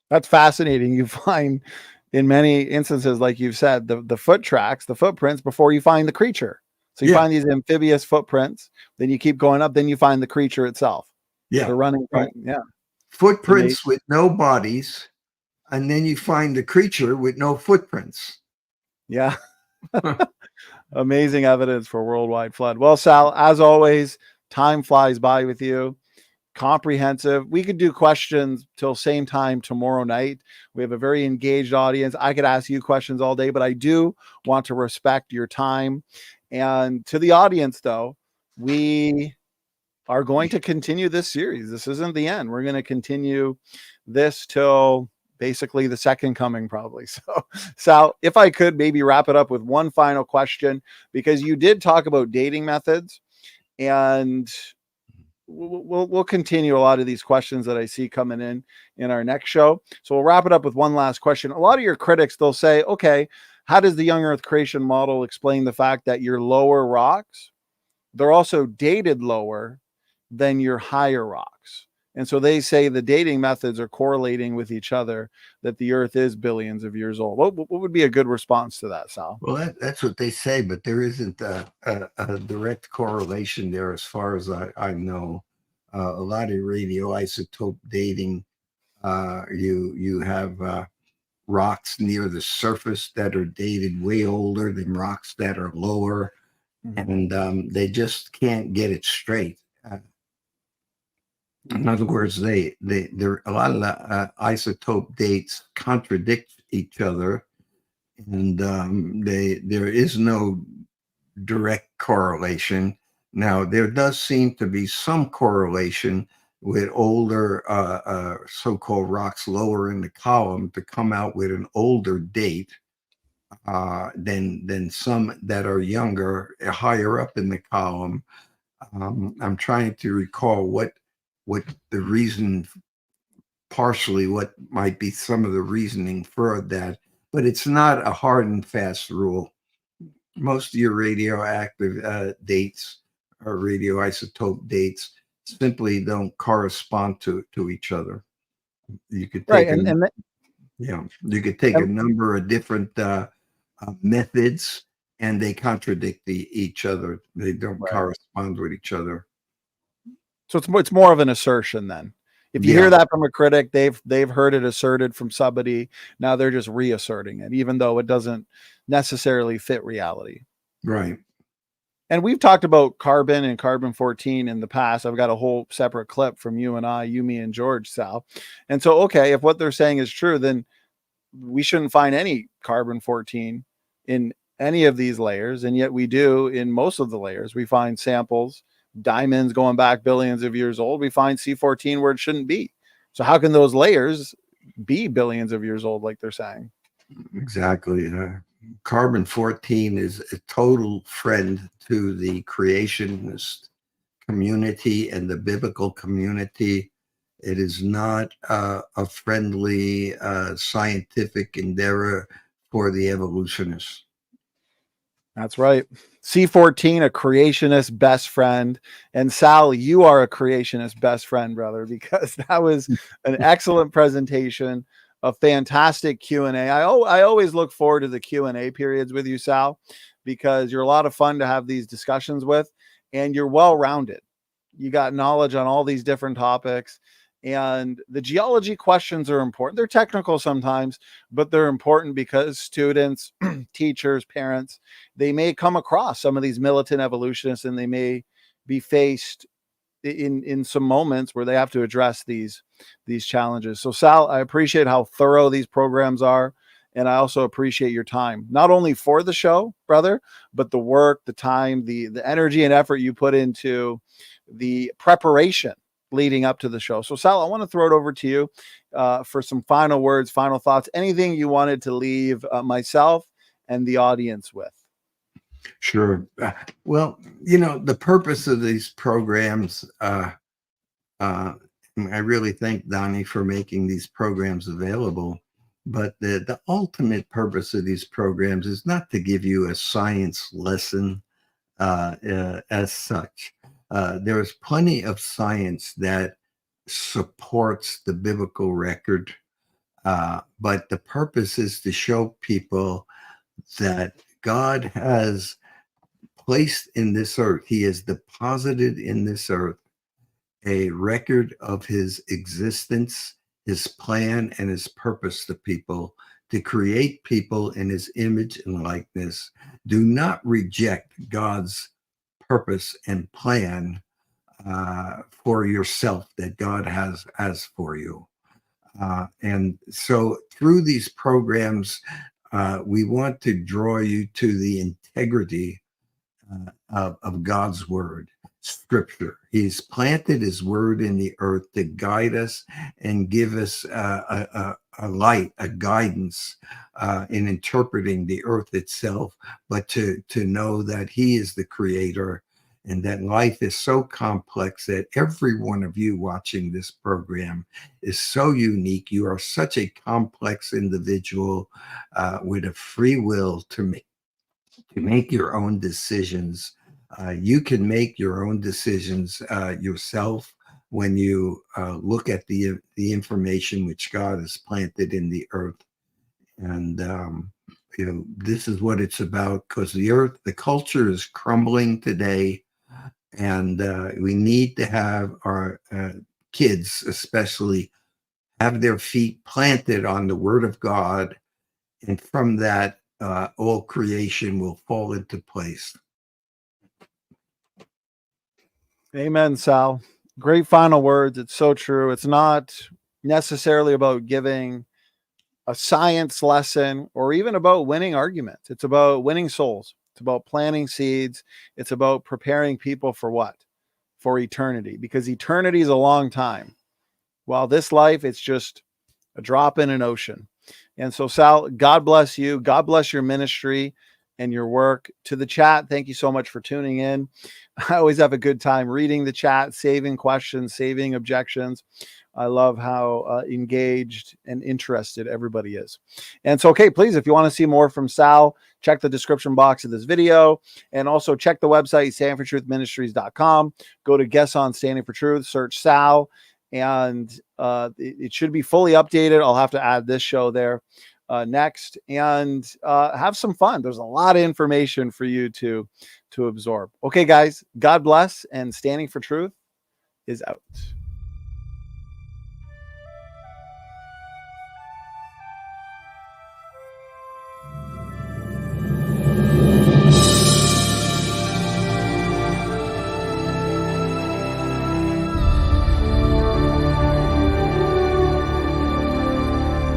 [SPEAKER 1] That's fascinating. You find in many instances, like you've said, the foot tracks, the footprints before you find the creature. So you find these amphibious footprints, then you keep going up, then you find the creature itself.
[SPEAKER 2] Yeah.
[SPEAKER 1] They're running.
[SPEAKER 2] Right.
[SPEAKER 1] Yeah.
[SPEAKER 2] Footprints with no bodies, and then you find the creature with no footprints.
[SPEAKER 1] Yeah. Amazing evidence for worldwide flood. Well, Sal, as always, time flies by with you. Comprehensive. We could do questions till same time tomorrow night. We have a very engaged audience. I could ask you questions all day, but I do want to respect your time. And to the audience, though, we are going to continue this series. This isn't the end. We're going to continue this till basically the second coming, probably. So, Sal, if I could maybe wrap it up with one final question, because you did talk about dating methods, and we'll continue a lot of these questions that I see coming in our next show. So we'll wrap it up with one last question. A lot of your critics, they'll say, okay, how does the young earth creation model explain the fact that your lower rocks, they're also dated lower than your higher rocks? And so they say the dating methods are correlating with each other, that the earth is billions of years old. What would be a good response to that, Sal?
[SPEAKER 2] Well, that's what they say, but there isn't a direct correlation there as far as I know. A lot of radioisotope dating, you have rocks near the surface that are dated way older than rocks that are lower, and they just can't get it straight. In other words, there a lot of the isotope dates contradict each other, and there is no direct correlation. Now, there does seem to be some correlation with older so-called rocks lower in the column to come out with an older date than some that are younger, higher up in the column. I'm trying to recall what the reason, partially what might be some of the reasoning for that, but it's not a hard and fast rule. Most of your radioactive dates or radioisotope dates simply don't correspond to each other. You could take you could take a number of different methods, and they contradict each other. They don't correspond with each other.
[SPEAKER 1] So it's more of an assertion then. If you hear that from a critic, they've heard it asserted from somebody. Now they're just reasserting it, even though it doesn't necessarily fit reality.
[SPEAKER 2] Right.
[SPEAKER 1] And we've talked about carbon and carbon-14 in the past. I've got a whole separate clip from you, me, and George, Sal. And so, okay, if what they're saying is true, then we shouldn't find any carbon-14 in any of these layers. And yet we do in most of the layers. We find samples, diamonds going back billions of years old. We find C14 where it shouldn't be. So how can those layers be billions of years old, like they're saying?
[SPEAKER 2] Exactly. carbon-14 is a total friend to the creationist community and the biblical community. It is not a friendly scientific endeavor for the evolutionists.
[SPEAKER 1] That's right. C14, a creationist best friend. And Sal, you are a creationist best friend, brother, because that was an excellent presentation, a fantastic Q&A. I always look forward to the Q&A periods with you, Sal, because you're a lot of fun to have these discussions with, and you're well-rounded. You got knowledge on all these different topics. And the geology questions are important. They're technical sometimes, but they're important because students, teachers, parents, they may come across some of these militant evolutionists, and they may be faced in some moments where they have to address these challenges. So Sal, I appreciate how thorough these programs are. And I also appreciate your time, not only for the show, brother, but the work, the time, the energy and effort you put into the preparation leading up to the show. So Sal, I want to throw it over to you for some final words, final thoughts, anything you wanted to leave myself and the audience with.
[SPEAKER 2] Sure. Well, the purpose of these programs, I really thank Donny for making these programs available. But the ultimate purpose of these programs is not to give you a science lesson as such. There is plenty of science that supports the biblical record, but the purpose is to show people that God has placed in this earth, he has deposited in this earth a record of his existence, his plan, and his purpose to people, to create people in his image and likeness. Do not reject God's purpose and plan for yourself that God has for you. And so through these programs, we want to draw you to the integrity of God's word, scripture. He's planted his word in the earth to guide us and give us a light, a guidance in interpreting the earth itself, but to know that he is the creator and that life is so complex that every one of you watching this program is so unique. You are such a complex individual with a free will to make your own decisions. You can make your own decisions yourself when you look at the information which God has planted in the earth. And this is what it's about, because the culture is crumbling today, and we need to have our kids, especially, have their feet planted on the Word of God, and from that, all creation will fall into place.
[SPEAKER 1] Amen, Sal. Great final words. It's so true. It's not necessarily about giving a science lesson or even about winning arguments. It's about winning souls. It's about planting seeds. It's about preparing people for what? For eternity, because eternity is a long time. While this life, it's just a drop in an ocean. And so, Sal, God bless you. God bless your ministry and your work. To the chat, thank you so much for tuning in. I always have a good time reading the chat, saving questions, saving objections. I love how engaged and interested everybody is. And so, okay, please, if you want to see more from Sal, check the description box of this video, and also check the website, standingfortruthministries.com. Go to Guess on Standing for Truth, search Sal, and it should be fully updated. I'll have to add this show there next, and have some fun. There's a lot of information for you to absorb. Okay, guys, God bless, and Standing for Truth is out.